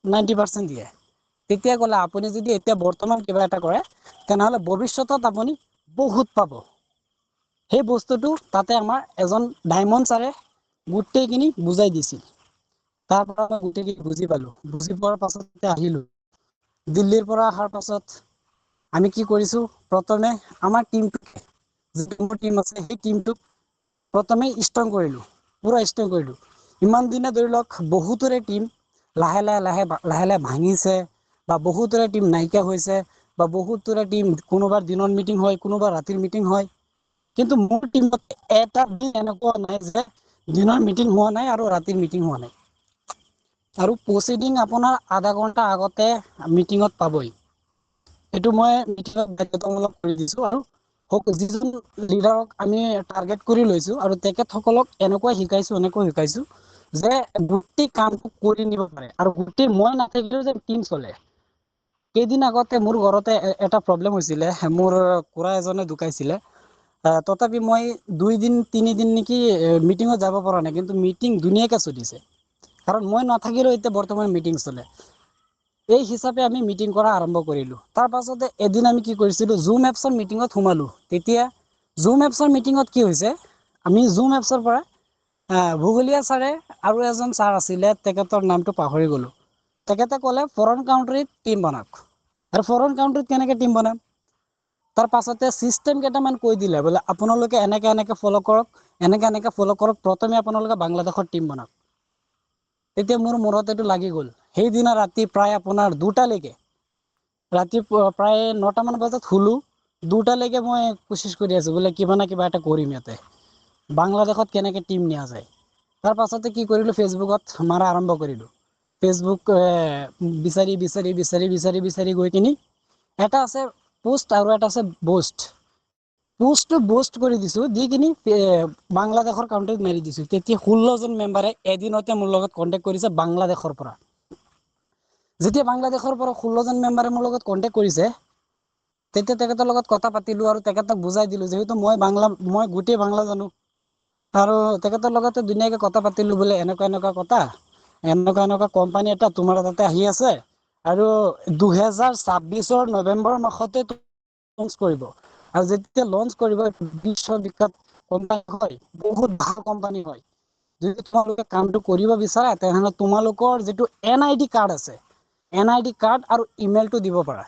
90% দিয়ে? তেতিয়া ক'লে, আপুনি যদি এতিয়া বৰ্তমান কিবা এটা কৰে, তেনেহ'লে ভৱিষ্যতত আপুনি বহুত পাব। সেই বস্তুটো তাতে আমাৰ এজন ডায়মণ্ড ছাৰে গোটেইখিনি বুজাই দিছিল। তাৰ পৰা মই গোটেইখিনি বুজি পালোঁ, বুজি পোৱাৰ পাছত আহিলোঁ। দিল্লীৰ পৰা অহাৰ পাছত আমি কি কৰিছোঁ, প্ৰথমে আমাৰ টিমটোক, যিটো মোৰ টিম আছে, সেই টিমটোক প্ৰথমে ষ্ট্ৰং কৰিলোঁ, পুৰা ষ্ট্ৰং কৰিলোঁ। ইমান দিনে ধৰি লওক বহুতৰে টিম লাহে লাহে ভাঙিছে, বা বহুতৰে টিম নাইকিয়া হৈছে, বা বহুতৰে টিম কোনোবাৰ দিনৰ মিটিং হয়, কোনোবাৰ ৰাতিৰ মিটিং হয়। কিন্তু মোৰ টিমত এটা দিন এনেকুৱা নাই যে দিনৰ মিটিং হোৱা নাই আৰু ৰাতিৰ মিটিং হোৱা নাই। আৰু প্ৰচিডিং আপোনাৰ আধা ঘণ্টা আগতে মিটিঙত পাবই। এইটো মই মিটিঙত বাধ্যতামূলক কৰি দিছোঁ, আৰু যিজন লিডাৰক আমি টাৰ্গেট কৰি লৈছোঁ, আৰু তেখেতসকলক এনেকুৱা শিকাইছোঁ যে গোটেই কামটো কৰি নিব পাৰে, আৰু গোটেই মই নাথাকিলেও যে টিম চলে। কেইদিন আগতে মোৰ ঘৰতে এটা প্ৰব্লেম হৈছিলে, মোৰ খুৰা এজনে ঢুকাইছিলে। তথাপি মই 2-3 দিন নেকি মিটিঙত যাব পৰা নাই, কিন্তু মিটিং ধুনীয়াকে চলিছে, কাৰণ মই নাথাকিলেও এতিয়া বৰ্তমান মিটিং চলে। এই হিচাপে আমি মিটিং কৰা আৰম্ভ কৰিলোঁ। তাৰ পাছতে এদিন আমি কি কৰিছিলোঁ, জুম এপছৰ মিটিঙত সোমালোঁ। তেতিয়া জুম এপছৰ মিটিঙত কি হৈছে, আমি জুম এপছৰ পৰা ভূগোলীয়া ছাৰে আৰু এজন ছাৰ আছিলে, তেখেতৰ নামটো পাহৰি গ'লো। তেখেতে ক'লে ফৰেন কাউণ্ট্ৰিত টিম বনাওক। আৰু ফৰেন কাউণ্ট্ৰিত কেনেকৈ টিম বনাম? তাৰ পাছতে ছিষ্টেম কেইটামান কৈ দিলে, বোলে আপোনালোকে এনেকে ফ'ল' কৰক, এনেকে ফ'ল' কৰক, প্ৰথমে আপোনালোকে বাংলাদেশৰ টিম বনাওক। তেতিয়া মোৰ মূৰত এইটো লাগি গ'ল। সেইদিনা ৰাতি প্ৰায় আপোনাৰ 2টালৈকে, ৰাতি প্ৰায় 9টামান বজাত শুলো, 2টালৈকে মই কোচিছ কৰি আছোঁ, বোলে কিবা না কিবা এটা কৰিম ইয়াতে, বাংলাদেশত কেনেকৈ টিম নিয়া যায়। তাৰ পাছতে কি কৰিলোঁ, ফেচবুকত মাৰা আৰম্ভ কৰিলোঁ। ফেচবুক বিচাৰি গৈ কিনি এটা আছে পোষ্ট আৰু এটা আছে বুষ্ট। পোষ্টটো বুষ্ট কৰি দিছোঁ, দি কিনি বাংলাদেশৰ কাউণ্ট্ৰিত মাৰি দিছোঁ। তেতিয়া 16জন মেম্বাৰে এদিনতে মোৰ লগত কণ্টেক্ট কৰিছে বাংলাদেশৰ পৰা। যেতিয়া বাংলাদেশৰ পৰা 16জন মেম্বাৰে মোৰ লগত কণ্টেক্ট কৰিছে, তেতিয়া তেখেতৰ লগত কথা পাতিলোঁ আৰু তেখেতক বুজাই দিলোঁ, যিহেতু মই গোটেই বাংলা জানো। আৰু তেখেতৰ লগতে ধুনীয়াকৈ কথা পাতিলোঁ, বোলে এনেকুৱা কথা, এনেকুৱা কোম্পানী এটা তোমাৰ তাতে আহি আছে, আৰু 2026ৰ নৱেম্বৰ মাহতে লঞ্চ কৰিব। আৰু যেতিয়া লঞ্চ কৰিব, বিশ্ববিখ্যাত কোম্পানী হয়, বহুত ভাল কোম্পানী হয়। যদি তোমালোকে কামটো কৰিব বিচাৰা, তেনেহ'লে তোমালোকৰ যিটো NID কাৰ্ড আছে, NID কাৰ্ড আৰু ইমেইলটো দিব পাৰা।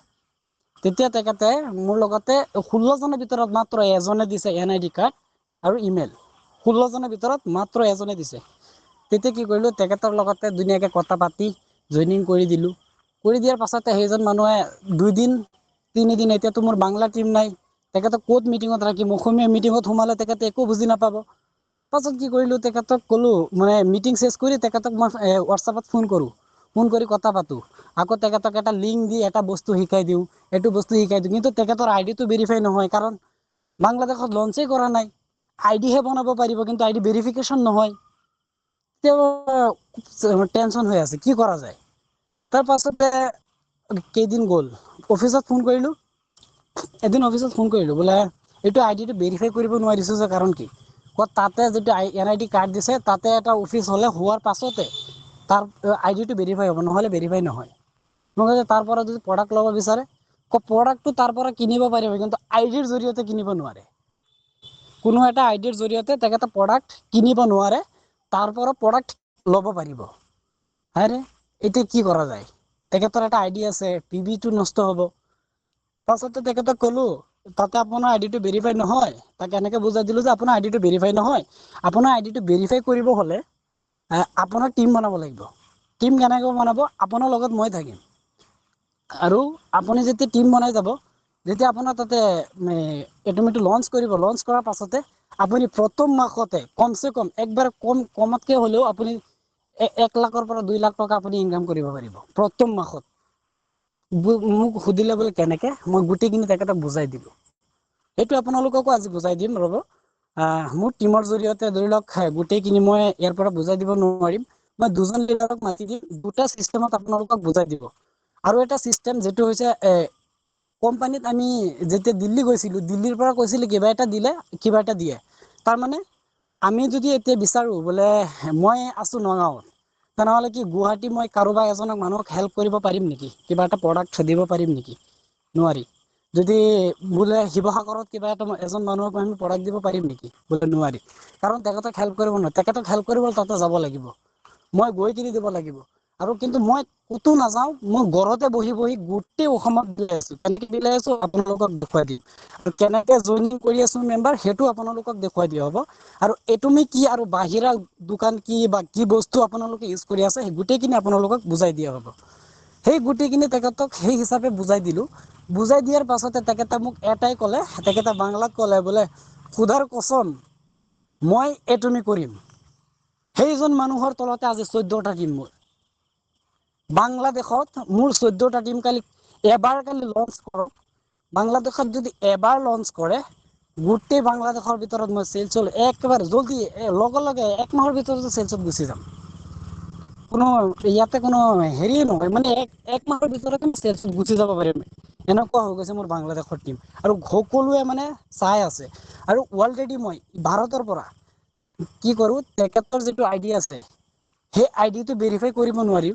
তেতিয়া তেখেতে মোৰ লগতে 16জনৰ ভিতৰত মাত্ৰ এজনে দিছে NID কাৰ্ড আৰু ইমেইল। 16জনৰ ভিতৰত মাত্ৰ এজনে দিছে। তেতিয়া কি কৰিলোঁ, তেখেতৰ লগতে ধুনীয়াকৈ কথা পাতি জইনিং কৰি দিলোঁ। কৰি দিয়াৰ পাছতে সেইজন মানুহে 2 দিন 3 দিন, এতিয়াতো মোৰ বাংলা টিম নাই, তেখেতক ক'ত মিটিঙত ৰাখিম, অসমীয়া মিটিঙত সোমালে তেখেতে একো বুজি নাপাব। পাছত কি কৰিলোঁ, তেখেতক ক'লোঁ, মানে মিটিং চেছ কৰি তেখেতক মই হোৱাটছআপত ফোন কৰোঁ, ফোন কৰি কথা পাতোঁ। আকৌ তেখেতক এটা লিংক দি এটা বস্তু শিকাই দিওঁ, এইটো বস্তু শিকাই দিওঁ। কিন্তু তেখেতৰ আইডিটো ভেৰিফাই নহয়, কাৰণ বাংলাদেশত লঞ্চেই কৰা নাই। আইডিহে বনাব পাৰিব, কিন্তু আইডি ভেৰিফিকেশ্যন নহয়। তেওঁ টেনচন হৈ আছে, কি কৰা যায়। তাৰ পাছতে কেইদিন গ'ল, অফিচত ফোন কৰিলোঁ। এদিন অফিচত ফোন কৰিলোঁ, বোলে এইটো আইডিটো ভেৰিফাই কৰিব নোৱাৰিছোঁ যে, কাৰণ কি? তাতে যিটো NID কাৰ্ড দিছে, তাতে এটা অফিচ হ'লে, হোৱাৰ পাছতে তাৰ আইডিটো ভেৰিফাই হ'ব, নহ'লে ভেৰিফাই নহয়। তাৰ পৰা যদি প্ৰডাক্ট ল'ব বিচাৰে, প্ৰডাক্টটো তাৰ পৰা কিনিব পাৰিব, কিন্তু আইডিৰ জৰিয়তে কিনিব নোৱাৰে। কোনো এটা আইডিৰ জৰিয়তে তেখেতে প্ৰডাক্ট কিনিব নোৱাৰে, তাৰ পৰা প্ৰডাক্ট ল'ব পাৰিব। হাৰে, এতিয়া কি কৰা যায়? তেখেতৰ এটা আইডি আছে, PBটো নষ্ট হ'ব। পাছতে তেখেতক ক'লো, তাতে আপোনাৰ আইডিটো ভেৰিফাই নহয়। তাক এনেকে বুজাই দিলোঁ যে আপোনাৰ আইডিটো ভেৰিফাই নহয়। আপোনাৰ আইডিটো ভেৰিফাই কৰিব হ'লে আপোনাৰ টিম বনাব লাগিব। টিম কেনেকৈ বনাব? আপোনাৰ লগত মই থাকিম। আৰু আপুনি যেতিয়া টিম বনাই যাব, যেতিয়া আপোনাৰ তাতে এইটো লঞ্চ কৰিব, লঞ্চ কৰাৰ পাছতে আপুনি প্ৰথম মাহতে কমচে কম একবাৰ কমতকে হ'লেও আপুনি 1 লাখৰ পৰা 2 লাখ টকা আপুনি ইনকাম কৰিব পাৰিব প্ৰথম মাহত। মোক সুধিলে বোলে কেনেকে, মই গোটেইখিনি তেখেতক বুজাই দিলোঁ। সেইটো আপোনালোককো আজি বুজাই দিম, ৰ'ব। মোৰ টিমৰ জৰিয়তে ধৰি লওক, গোটেইখিনি মই ইয়াৰ পৰা বুজাই দিব নোৱাৰিম। মই 2জন লিডাৰক মাতি দিম, 2টা চিষ্টেমত আপোনালোকক বুজাই দিব। আৰু এটা চিষ্টেম যিটো হৈছে, কোম্পানীত আমি যেতিয়া দিল্লী গৈছিলোঁ, দিল্লীৰ পৰা কৈছিলে কিবা এটা দিলে, কিবা এটা দিয়ে। তাৰমানে আমি যদি এতিয়া বিচাৰোঁ, বোলে মই আছোঁ নগাঁৱত, তেনেহ'লে কি গুৱাহাটী মই কাৰোবাৰ এজনক মানুহক হেল্প কৰিব পাৰিম নেকি? কিবা এটা প্ৰডাক্ট দিব পাৰিম নেকি? নোৱাৰি। যদি বোলে শিৱসাগৰত কিবা এটা এজন মানুহক আমি প্ৰডাক্ট দিব পাৰিম নেকি? বোলে নোৱাৰি। কাৰণ তেখেতক হেল্প কৰিব নোৱাৰে, তেখেতক হেল্প কৰিব তাতে যাব লাগিব। মই গৈ কিনি দিব লাগিব। আৰু কিন্তু মই ক'তো নাযাওঁ, মই ঘৰতে বহি গোটেই অসমত বিলাই আছোঁ। কেনেকে বিলাই আছোঁ আপোনালোকক দেখুৱাই দিম। আৰু কেনেকে জইনিং কৰি আছোঁ মেম্বাৰ, সেইটো আপোনালোকক দেখুৱাই দিয়া হ'ব। আৰু এইটোমি কি, আৰু বাহিৰা দোকান কি, বা কি বস্তু আপোনালোকে ইউজ কৰি আছে, সেই গোটেইখিনি আপোনালোকক বুজাই দিয়া হ'ব। সেই গোটেইখিনি তেখেতক সেই হিচাপে বুজাই দিলোঁ। বুজাই দিয়াৰ পাছতে তেখেতে মোক এটাই ক'লে, তেখেতে বাংলাত ক'লে, বোলে খুদাৰ কচম মই এইটোমি কৰিম। সেইজন মানুহৰ তলতে আজি 14টা টিম মোৰ। বাংলাদেশত মোৰ 14টা টিম এবাৰ কালি লঞ্চ কৰক। বাংলাদেশত যদি এবাৰ লঞ্চ কৰে, গোটেই বাংলাদেশৰ ভিতৰত মই চেলচৰ একেবাৰে জল্দি, লগে 1 মাহৰ ভিতৰতে চেলচত গুচি যাম। ইয়াতে কোনো হেৰিয়ে নহয়, মানে 1 মাহৰ ভিতৰতে চেলচত গুচি যাব পাৰিম। এনেকুৱা হৈ গৈছে মোৰ বাংলাদেশৰ টিম। আৰু সকলোৱে মানে চাই আছে। আৰু অলৰেডি মই ভাৰতৰ পৰা কি কৰোঁ, তেখেতৰ যিটো আইডি আছে, সেই আইডিটো ভেৰিফাই কৰিব নোৱাৰি।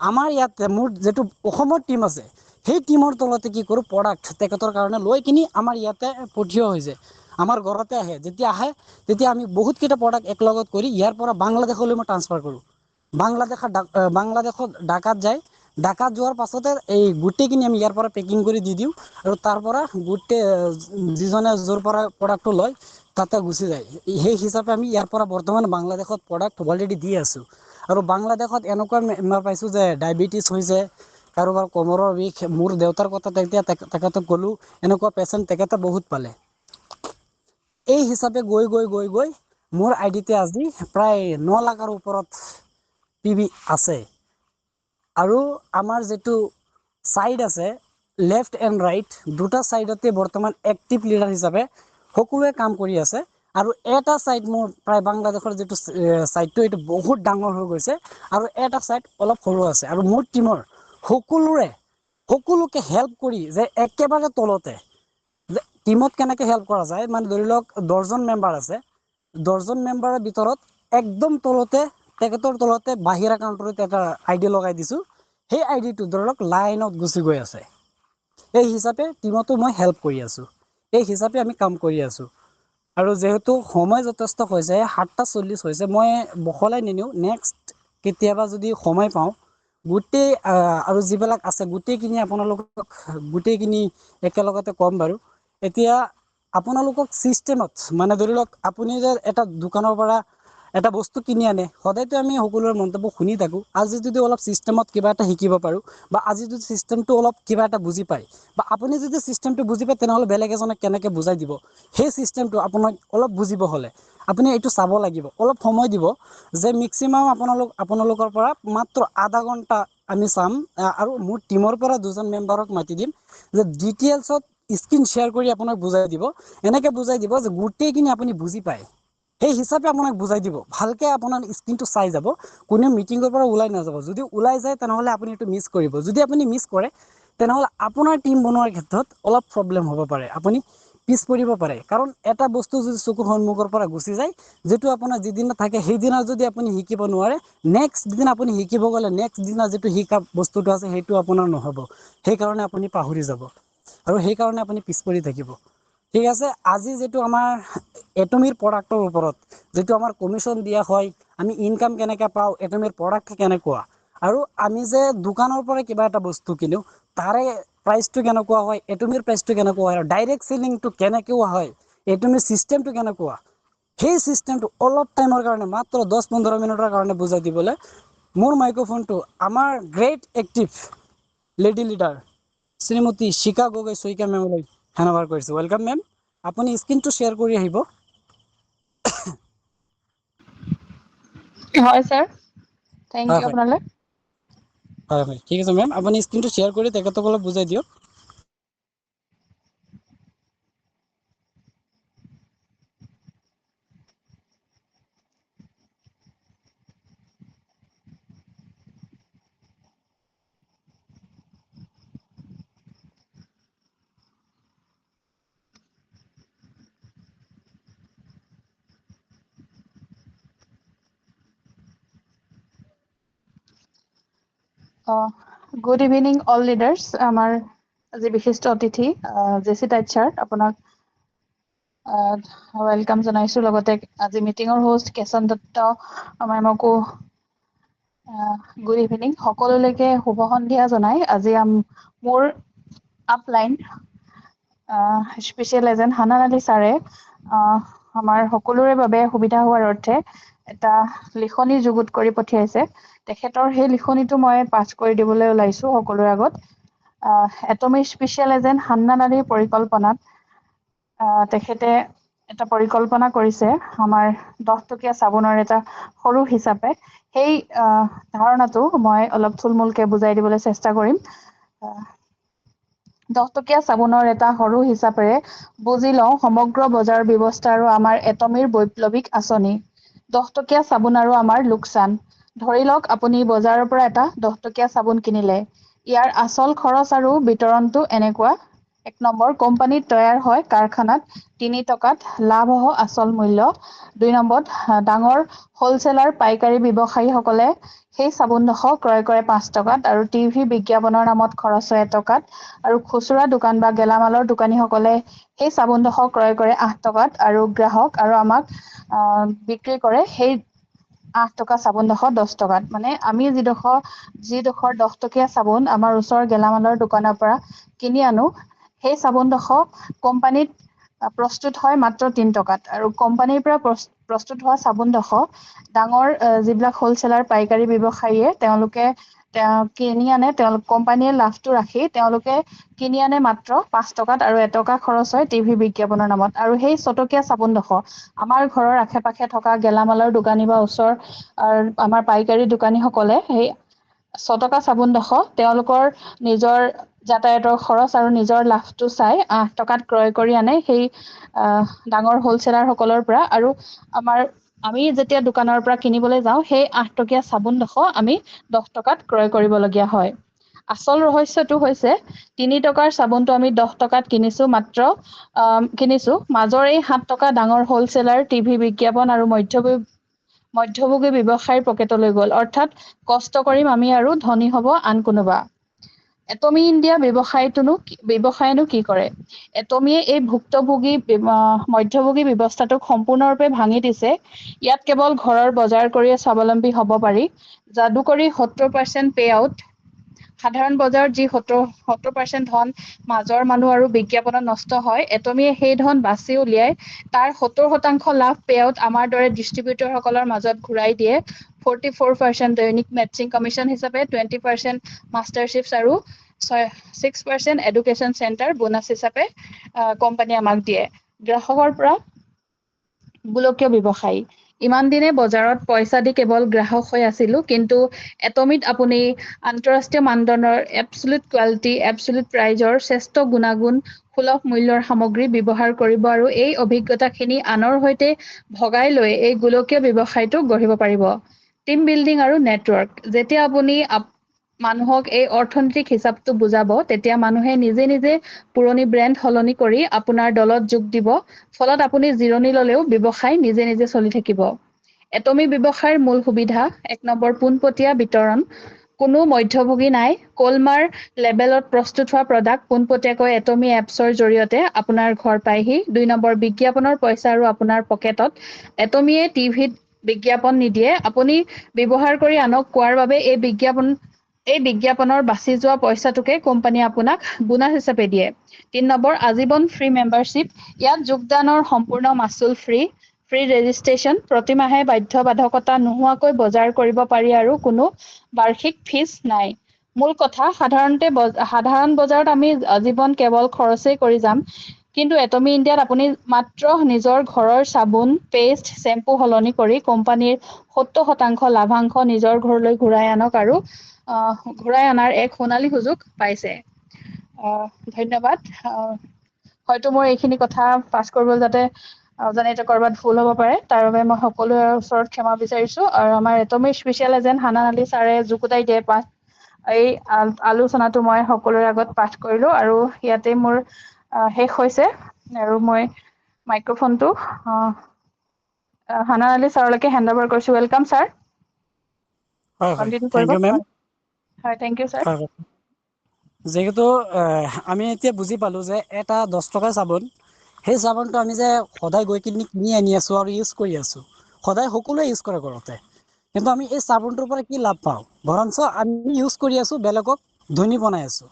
আমাৰ ইয়াতে মোৰ যিটো অসমৰ টিম আছে, সেই টিমৰ তলতে কি কৰোঁ, প্ৰডাক্ট তেখেতৰ কাৰণে লৈ কিনি আমাৰ ইয়াতে পঠিওৱা হৈছে। আমাৰ ঘৰতে আহে, যেতিয়া আহে তেতিয়া আমি বহুতকেইটা প্ৰডাক্ট একলগত কৰি ইয়াৰ পৰা বাংলাদেশলৈ মই ট্ৰান্সফাৰ কৰোঁ। বাংলাদেশত ঢাকাত যায়, ঢাকাত যোৱাৰ পাছতে এই গোটেইখিনি আমি ইয়াৰ পৰা পেকিং কৰি দি দিওঁ আৰু তাৰ পৰা গোটেই যিজনে য'ৰ পৰা প্ৰডাক্টটো লয় তাতে গুচি যায়। সেই হিচাপে আমি ইয়াৰ পৰা বৰ্তমান বাংলাদেশত প্ৰডাক্ট অলৰেডি দি আছোঁ। আৰু বাংলাদেশত এনেকুৱা বেমাৰ পাইছোঁ যে ডায়েবেটিছ হৈছে, কাৰোবাৰ কোমৰৰ বিষ, মোৰ দেউতাৰ কথা তেতিয়া তেখেতক ক'লোঁ, এনেকুৱা পেচেণ্ট তেখেতে বহুত পালে। এই হিচাপে গৈ মোৰ আইডিতে আজি প্ৰায় 9 লাখৰ ওপৰত PV আছে। আৰু আমাৰ যিটো ছাইড আছে লেফ্ট এণ্ড ৰাইট দুটা ছাইডতে বৰ্তমান এক্টিভ লিডাৰ হিচাপে সকলোৱে কাম কৰি আছে। আৰু এটা ছাইড মোৰ প্ৰায় বাংলাদেশৰ যিটো ছাইডটো এইটো বহুত ডাঙৰ হৈ গৈছে আৰু এটা ছাইড অলপ সৰু আছে। আৰু মোৰ টীমৰ সকলোকে হেল্প কৰি যে একেবাৰে তলতে যে টীমত কেনেকৈ হেল্প কৰা যায়, মানে ধৰি লওক 10জন মেম্বাৰ আছে, 10জন মেম্বাৰৰ ভিতৰত একদম তলতে তেখেতৰ তলতে বাহিৰা কাউণ্টাৰত এটা ID লগাই দিছোঁ। সেই আইডিটো ধৰক লাইনত গুচি গৈ আছে। এই হিচাপে টীমতো মই হেল্প কৰি আছোঁ। এই হিচাপে আমি কাম কৰি আছোঁ। আৰু যিহেতু সময় যথেষ্ট হৈছে, 7:40 হৈছে, মই বহলাই নিনিওঁ, নেক্সট কেতিয়াবা যদি সময় পাওঁ গোটেই আৰু যিবিলাক আছে গোটেইখিনি আপোনালোকক গোটেইখিনি একেলগতে ক'ম বাৰু। এতিয়া আপোনালোকক চিষ্টেমত, মানে ধৰি লওক আপুনি যে এটা দোকানৰ পৰা এটা বস্তু কিনি আনে, সদায়তো আমি সকলোৰে মন্তব্য শুনি থাকোঁ। আজি যদি অলপ চিষ্টেমত কিবা এটা শিকিব পাৰোঁ, বা আজি যদি চিষ্টেমটো অলপ কিবা এটা বুজি পায়, বা আপুনি যদি চিষ্টেমটো বুজি পায় তেনেহ'লে বেলেগ এজনে কেনেকৈ বুজাই দিব, সেই চিষ্টেমটো আপোনাক অলপ বুজিব হ'লে আপুনি এইটো চাব লাগিব, অলপ সময় দিব। যে মেক্সিমাম আপোনালোকৰ পৰা মাত্ৰ আধা ঘণ্টা আমি চাম, আৰু মোৰ টীমৰ পৰা 2জন মেম্বাৰক মাতি দিম যে ডিটেইলছত স্ক্ৰীন শ্বেয়াৰ কৰি আপোনাক বুজাই দিব। এনেকৈ বুজাই দিব যে গোটেইখিনি আপুনি বুজি পায়, সেই হিচাপে আপোনাক বুজাই দিব। ভালকৈ আপোনাৰ স্ক্ৰীনটো চাই যাব, কোনেও মিটিঙৰ পৰা ওলাই নাযাব। যদি ওলাই যায় তেনেহ'লে আপুনি এইটো মিছ কৰিব। যদি আপুনি মিছ কৰে তেনেহ'লে আপোনাৰ টীম বনোৱাৰ ক্ষেত্ৰত অলপ প্ৰব্লেম হ'ব পাৰে, আপুনি পিছ পৰিব পাৰে। কাৰণ এটা বস্তু যদি চকুৰ সন্মুখৰ পৰা গুচি যায়, যিটো আপোনাৰ যিদিনা থাকে সেইদিনা যদি আপুনি শিকিব নোৱাৰে, নেক্সট দিনা আপুনি শিকিব গ'লে নেক্সট দিনা যিটো শিকা বস্তুটো আছে সেইটো আপোনাৰ নহ'ব। সেইকাৰণে আপুনি পাহৰি যাব আৰু সেইকাৰণে আপুনি পিছ পৰি থাকিব। ঠিক আছে, আজি যিটো আমাৰ এটমিৰ প্ৰডাক্টৰ ওপৰত যিটো আমাৰ কমিশ্যন দিয়া হয়, আমি ইনকাম কেনেকৈ পাওঁ, এটমিৰ প্ৰডাক্ট কেনেকুৱা, আৰু আমি যে দোকানৰ পৰা কিবা এটা বস্তু কিনো তাৰে প্ৰাইচটো কেনেকুৱা হয়, এটমিৰ প্ৰাইচটো কেনেকুৱা হয়, ডাইৰেক্ট চেলিংটো কেনেকুৱা হয়, এটমিৰ চিষ্টেমটো কেনেকুৱা, সেই চিষ্টেমটো অলপ টাইমৰ কাৰণে মাত্ৰ 10-15 মিনিটৰ কাৰণে বুজাই দিবলৈ মোৰ মাইক্ৰফোনটো আমাৰ গ্ৰেট এক্টিভ লেডি লিডাৰ শ্ৰীমতী শিখা গগৈ শইকীয়া মেমলৈ হেণ্ডঅভাৰ কৰিছোঁ। ৱেলকাম মেম, আপুনি স্ক্ৰীনটো শ্বেয়াৰ কৰি আহিব। হয় ছাৰ, থেংক হয় ইউ হয় আপোনালৈ। হয় ঠিক আছে মেম, আপুনি স্ক্ৰীনটো শ্বেয়াৰ কৰি তেখেতক অলপ বুজাই দিয়ক। Good evening all leaders. আমাৰ আজি বিশিষ্ট অতিথি জেচি টাইট ছাৰ, আপোনাক ৱেলকাম জনাইছোঁ। লগতে আজি মিটিঙৰ হোষ্ট কেশন দত্ত মেমকো গুড ইভিনিং। সকলোলৈকে শুভ সন্ধিয়া জনাই আজি মোৰ upline special agent Hanan Ali ছাৰে আমাৰ সকলোৰে বাবে সুবিধা হোৱাৰ অৰ্থে এটা লিখনি যুগুত কৰি পঠিয়াইছে। তেখেতৰ সেই লিখনিটো মই পাঠ কৰি দিবলৈ ওলাইছোঁ সকলোৰে আগত। এটমিক স্পেচিয়েল এজেণ্ট হান্নান আলীৰ পৰিকল্পনাত তেখেতে এটা পৰিকল্পনা কৰিছে আমাৰ 10 টকীয়া চাবোনৰ এটা সৰু হিচাপে। সেই ধাৰণাটো মই অলপ থুলমূলকৈ বুজাই দিবলৈ চেষ্টা কৰিম। 10 টকীয়া চাবোনৰ এটা সৰু হিচাপেৰে বুজি লওঁ সমগ্ৰ বজাৰ ব্যৱস্থা আৰু আমাৰ এটমিৰ বৈপ্লৱিক আঁচনি। 10 টকীয়া চাবোন আৰু আমাৰ লোকচান। ধৰি লওক আপুনি বজাৰৰ পৰা এটা 10 টকীয়া চাবোন কিনিলে। ইয়াৰ আচল খৰচ আৰু বিতৰণটো 1 নম্বৰ, কোম্পানীত তৈয়াৰ হয় কাৰখানাত 3 টকাত, লাভ আচল মূল্য। 2 নম্বৰত, ডাঙৰ হ'লচেলাৰ পাইকাৰী ব্যৱসায়ীসকলে সেই চাবোনডোখৰ ক্ৰয় কৰে 5 টকাত আৰু টিভি বিজ্ঞাপনৰ নামত খৰচ হয় 1 টকাত আৰু খুচুৰা দোকান বা গেলামালৰ দোকানীসকলে সেই চাবোনডোখৰ ক্ৰয় কৰে 8 টকাত আৰু গ্ৰাহক আৰু আমাক বিক্ৰী কৰে সেই 8 টকা চাবোনডোখৰ 10 টকাত। মানে আমি যিডোখৰ 10 টকীয়া চাবোন আমাৰ ওচৰৰ গেলামালৰ দোকানৰ পৰা কিনি আনো, সেই চাবোনডোখৰ কোম্পানীত প্ৰস্তুত হয় মাত্ৰ 3 টকাত আৰু কোম্পানীৰ পৰা প্ৰস্তুত হোৱা চাবোনডোখৰ ডাঙৰ যিবিলাক হ'লচেলাৰ পাইকাৰী ব্যৱসায়ীয়ে তেওঁলোকে কিনি আনে, কোম্পানীয়ে লাভটো ৰাখি তেওঁলোকে কিনি আনে মাত্ৰ 5 টকাত আৰু 1 টকা খৰচ হয় টিভি বিজ্ঞাপনৰ নামত আৰু সেই ছটকীয়া চাবোনডোখৰ আমাৰ ঘৰৰ আশে-পাশে থকা গেলামালৰ দোকানী বা আমাৰ পাইকাৰী দোকানীসকলে সেই 6 টকা চাবোনডোখৰ তেওঁলোকৰ নিজৰ যাতায়াতৰ খৰচ আৰু নিজৰ লাভটো চাই 8 টকাত ক্ৰয় কৰি আনে সেই ডাঙৰ হ'লচেলাৰ সকলৰ পৰা আৰু আমি যেতিয়া দোকানৰ পৰা কিনিবলৈ যাওঁ সেই 8 টকীয়া চাবোনডোখৰ আমি 10 টকাত ক্ৰয় কৰিবলগীয়া হয়। আচল ৰহস্যটো হৈছে 3 টকাৰ চাবোনটো আমি 10 টকাত কিনিছো, মাজৰ এই 7 টকা ডাঙৰ হ'লচেলাৰ টিভি বিজ্ঞাপন আৰু মধ্যভোগী ব্যৱসায়ীৰ পকেটলৈ গ'ল, অৰ্থাৎ কষ্ট কৰিম আমি আৰু ধনী হ'ব আন কোনোবা। এটমি ইণ্ডিয়া ব্যৱসায়েনো কি কৰে? এটমিয়ে এই মধ্যভোগী ব্যৱস্থাটোক সম্পূৰ্ণৰূপে ভাঙি দিছে। ইয়াত কেৱল ঘৰৰ বজাৰ কৰিয়ে স্বাৱলম্বী হ'ব পাৰি। যাদুকৰী 70% পে আউট, সাধাৰণ বজাৰত যি 70% ধন মাজৰ মানুহ আৰু বিজ্ঞাপনত নষ্ট হয়, এটমিয়ে সেই ধন বাছি উলিয়াই তাৰ 70% লাভ পে আউট আমাৰ দৰে ডিষ্ট্ৰিবিউটৰ সকলৰ মাজত ঘূৰাই দিয়ে। 44% দৈনিক মেটচিং কমিশ্যন হিচাপে, 20% মাষ্টাৰশ্বিপছ আৰু 6% এডুকেশ্যন চেণ্টাৰ বোনাছ হিচাপে কোম্পানীয়ে আমাক দিয়ে। গ্ৰাহকৰ পৰা গোলকীয় ব্যৱসায়ী, ইমান দিনে বজাৰত পইচা দি কেৱল গ্ৰাহক হৈ আছিলো, কিন্তু এটমিত আপুনি আন্তঃৰাষ্ট্ৰীয় মানদণ্ডৰ এবচলিউট কোৱালিটি, এবচলিউট প্ৰাইজৰ শ্ৰেষ্ঠ গুণাগুণ সুলভ মূল্যৰ সামগ্ৰী ব্যৱহাৰ কৰিব আৰু এই অভিজ্ঞতাখিনি আনৰ সৈতে ভগাই লৈ এই গোলকীয় ব্যৱসায়টোক গঢ়িব পাৰিব। টিম বিল্ডিং আৰু নেটৱৰ্ক, যেতিয়া আপুনি মানুহক এই অৰ্থনৈতিক হিচাপটো বুজাব, তেতিয়া মানুহে নিজে নিজে পুৰণি ব্ৰেণ্ড সলনি কৰি আপোনাৰ দলত যোগ দিব। ফলত আপুনি জিৰণি ল'লেও ব্যৱসায় নিজে নিজে চলি থাকিব। এটমি ব্যৱসায়ৰ মূল সুবিধা, 1 নম্বৰ পোনপটীয়া বিতৰণ। কোনো মধ্যভোগী নাই, কলমাৰ লেবেলত প্ৰস্তুত হোৱা প্ৰডাক্ট পোনপটীয়াকৈ এটমি এপছৰ জৰিয়তে আপোনাৰ ঘৰ পাইহি। 2 নম্বৰ বিজ্ঞাপনৰ পইচা আৰু আপোনাৰ পকেটত। এটমিয়ে টিভিত বিজ্ঞাপন নিদিয়ে, আপুনি ব্যৱহাৰ কৰি আনক কোৱাৰ বাবে এই বিজ্ঞাপনৰ বাচি যোৱা পইচাটোকে কোম্পানীয়ে আপোনাক বোনাছ হিচাপে দিয়ে। 3 নম্বৰ আজীৱন ফ্ৰী মেম্বাৰশ্বিপ, ইয়াত যোগদানৰ সম্পূৰ্ণ মাচুল ফ্ৰী। ফ্ৰী ৰেজিষ্ট্ৰেশ্যন, প্ৰতিমাহে বাধ্যবাধকতা নোহোৱাকৈ বজাৰ কৰিব পাৰি আৰু কোনো বাৰ্ষিক ফিজ নাই। মূল কথা, সাধাৰণ বজাৰত আমি আজীৱন কেৱল খৰচেই কৰি যাম। কিন্তু এটমি ইণ্ডিয়াত আপুনি মাত্ৰ নিজৰ ঘৰৰ চাবোন, পেষ্ট, চেম্পু সলনি কৰি কোম্পানীৰ 70% লাভাংশ নিজৰ ঘৰলৈ ঘূৰাই আনক আৰু ঘূৰাই অনাৰ এক সোণালী সুযোগ পাইছে। ধন্যবাদ। হয়তো মোৰ এইখিনি কথা পাছ কৰিবলৈ যাতে অজানিতে ক'ৰবাত ভুল হ'ব পাৰে, তাৰ বাবে মই সকলোৰে ওচৰত ক্ষমা বিচাৰিছো আৰু আমাৰ এটমিৰ স্পেচিয়েল এজেণ্ট হানান আলি ছাৰে যুগুতাই দিয়ে পাঠ, এই আলোচনাটো মই সকলোৰে আগত পাঠ কৰিলো আৰু ইয়াতে মোৰ শেষ হৈছে আৰু মই মাইক্ৰফোনটো হানান আলি ছাৰলৈকে হেণ্ড অভাৰ কৰিছো। Welcome sir. হয় হয়, কণ্টিনিউ থেংক কৰিব। You ma'am. হয়, থেংক ইউ ছাৰ। হয়, যিহেতু আমি এতিয়া বুজি পালো যে এটা 10 টকাৰ চাবোন, সেই চাবোনটো আমি যে সদায় গৈ কিনি আনি আছো আৰু ইউজ কৰি আছো, সদায় সকলোৱে ইউজ কৰে ঘৰতে, কিন্তু আমি এই চাবোনটোৰ পৰা কি লাভ পাওঁ? বৰঞ্চ আমি ইউজ কৰি আছো, বেলেগক ধনী বনাই আছো।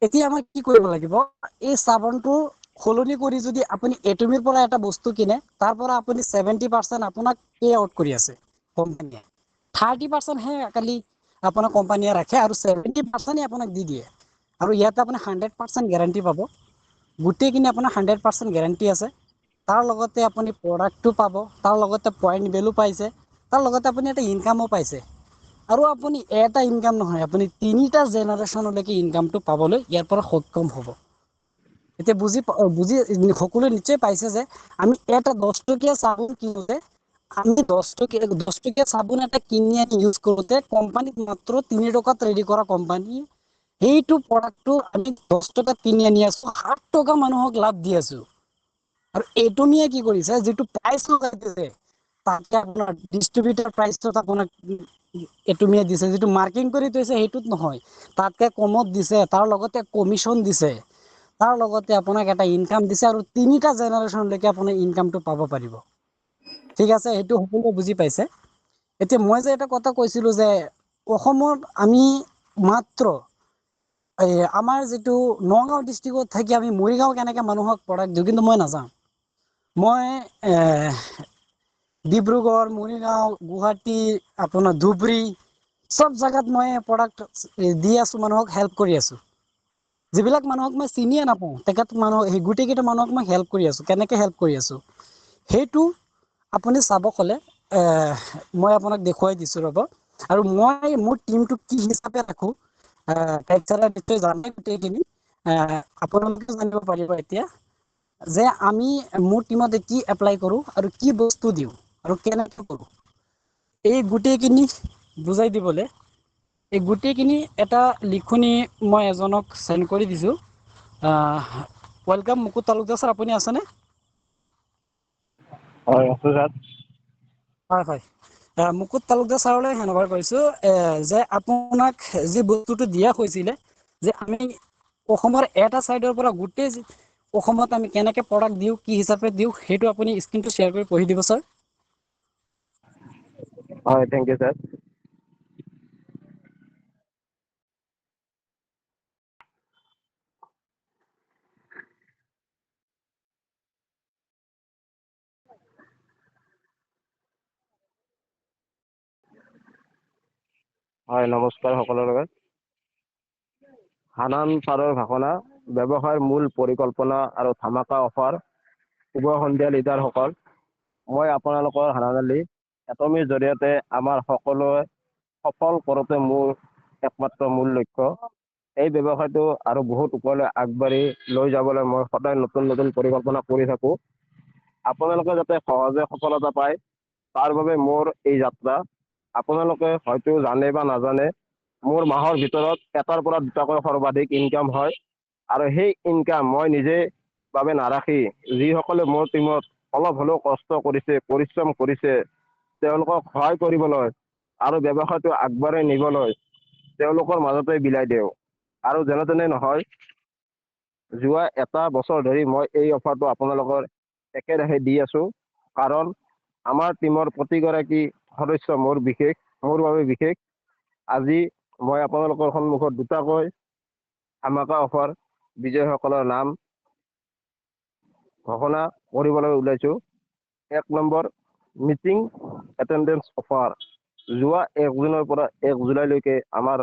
এতিয়া আমাৰ কি কৰিব লাগিব? এই চাবোনটো সলনি কৰি যদি আপুনি এটমিৰ পৰা এটা বস্তু কিনে, তাৰ পৰা আপুনি 70% আপোনাক পে আউট কৰি আছে কোম্পানীয়ে। 30% হে খালি আপোনাৰ কোম্পানীয়ে ৰাখে আৰু 70% আপোনাক দি দিয়ে। আৰু ইয়াতে আপুনি 100% গেৰাণ্টি পাব। গোটেইখিনি আপোনাৰ 100% গেৰাণ্টি আছে। তাৰ লগতে আপুনি প্ৰডাক্টটো পাব, তাৰ লগতে পইণ্ট ভেলু পাইছে, তাৰ লগতে আপুনি এটা ইনকামো পাইছে। আৰু আপুনি এটা ইনকাম নহয়, আপুনি 3টা জেনেৰেশ্যনলৈকে ইনকামটো পাবলৈ ইয়াৰ পৰা সক্ষম হ'ব। এতিয়া বুজি সকলোৱে নিশ্চয় পাইছে যে আমি এটা 10 টকীয়া চাবোন কিনোতে, আমি 10 টকীয়া চাবোন এটা কিনি আনি ইউজ কৰোতে কোম্পানীত মাত্ৰ 3 টকাত ৰেডি কৰা কোম্পানী সেইটো প্ৰডাক্টটো আমি 10 টকাত কিনি আনি আছো, 7 টকা মানুহক লাভ দি আছো। আৰু এটমিয়ে কি কৰিছে, যিটো প্ৰাইচ লগাই দিছে তাতকে আপোনাৰ ডিষ্ট্ৰিবিউটাৰ প্ৰাইচত আপোনাক এটমিয়ে দিছে, যিটো মাৰ্কিং কৰি থৈছে সেইটোত নহয়, তাতকে কমত দিছে, তাৰ লগতে কমিশ্যন দিছে, তাৰ লগতে আপোনাক এটা ইনকাম দিছে, আৰু 3টা জেনেৰেশ্যনলৈকে আপুনি ইনকামটো পাব পাৰিব। ঠিক আছে, সেইটো সকলোৱে বুজি পাইছে। এতিয়া মই যে এটা কথা কৈছিলো যে অসমত আমি মাত্ৰ আমাৰ যিটো নগাঁও ডিষ্ট্ৰিক্টত থাকি আমি মৰিগাঁও কেনেকে মানুহক প্ৰডাক্ট দিওঁ, কিন্তু মই নাযাওঁ। মই ডিব্ৰুগড়, মৰিগাঁও, গুৱাহাটী, আপোনাৰ ধুবুৰী চব জাগাত মই প্ৰডাক্ট দি আছো, মানুহক হেল্প কৰি আছো। যিবিলাক মানুহক মই চিনিয়ে নাপাওঁ, তেখেত মানুহ সেই গোটেই কেইটা মানুহক মই হেল্প কৰি আছো। কেনেকে হেল্প কৰি আছো সেইটো আপুনি চাব ক'লে মই আপোনাক দেখুৱাই দিছো ৰ'ব। আৰু মই মোৰ টিমটো কি হিচাপে ৰাখো, নিশ্চয় জানে গোটেইখিনি, আপোনালোকে জানিব পাৰিব এতিয়া যে আমি মোৰ টিমতে কি এপ্লাই কৰো আৰু কি বস্তু দিওঁ আৰু কেনেকে কৰো। এই গোটেইখিনি বুজাই দিবলে এই গোটেইখিনি এটা লিখনি মই এজনক চেণ্ড কৰি দিছো। ৱেলকাম মুকুট তালুকদাৰ ছাৰ, আপুনি আছেনে? হয়, আছো ছাৰ। হয় হয়, মুকুট তালুকদাৰ ছাৰলৈ হেণ্ডঅভাৰ কৰিছো যে আপোনাক যি বস্তুটো দিয়া হৈছিলে, যে আমি অসমৰ এটা চাইডৰ পৰা গোটেই অসমত আমি কেনেকে প্ৰডাক্ট দিওঁ, কি হিচাপে দিওঁ, সেইটো আপুনি স্ক্ৰীনটো শ্বেয়াৰ কৰি পঢ়ি দিব ছাৰ। হয়, থেংক ইউ ছাৰ। হয়, নমস্কাৰ সকলোৰে। হানান ছাৰৰ ভাষণা, ব্যৱসায়ৰ মূল পৰিকল্পনা আৰু ধামাকা অফাৰ। শুভ সন্ধিয়া লিডাৰসকল, মই আপোনালোকৰ হানান আলী। এটমিৰ জৰিয়তে আমাৰ সকলোৱে সফল কৰোঁতে মোৰ একমাত্ৰ মূল লক্ষ্য। এই ব্যৱসায়টো আৰু বহুত ওপৰলৈ আগবাঢ়ি লৈ যাবলৈ মই সদায় নতুন নতুন পৰিকল্পনা কৰি থাকো। আপোনালোকে যাতে সহজে সফলতা পায়, তাৰ বাবে মোৰ এই যাত্ৰা। আপোনালোকে হয়তো জানে বা নাজানে, মোৰ মাহৰ ভিতৰত 1টাৰ পৰা 2টাকৈ সৰ্বাধিক ইনকাম হয়। আৰু সেই ইনকাম মই নিজে বাবে নাৰাখি, যিসকলে মোৰ টিমত অলপ হ'লেও কষ্ট কৰিছে, পৰিশ্ৰম কৰিছে, তেওঁলোকক সহায় কৰিবলৈ আৰু ব্যৱসায়টো আগবাঢ়াই নিবলৈ তেওঁলোকৰ মাজতে বিলাই দিওঁ। আৰু যেনে তেনে নহয়, যোৱা 1 বছৰ ধৰি মই এই অফাৰটো আপোনালোকৰ একেৰাহে দি আছো। কাৰণ আমাৰ টিমৰ প্ৰতিগৰাকী সদস্য মোৰ বাবে বিশেষ। আজি মই আপোনালোকৰ সন্মুখত 2টাকৈ ধামাকা অফাৰ বিজয়ীসকলৰ নাম ঘোষণা কৰিবলৈ ওলাইছো। 1 নম্বৰ, মিটিং এটেণ্ডেন্স অফাৰ। যোৱা 1 জুনৰ পৰা 1 জুলাইলৈকে আমাৰ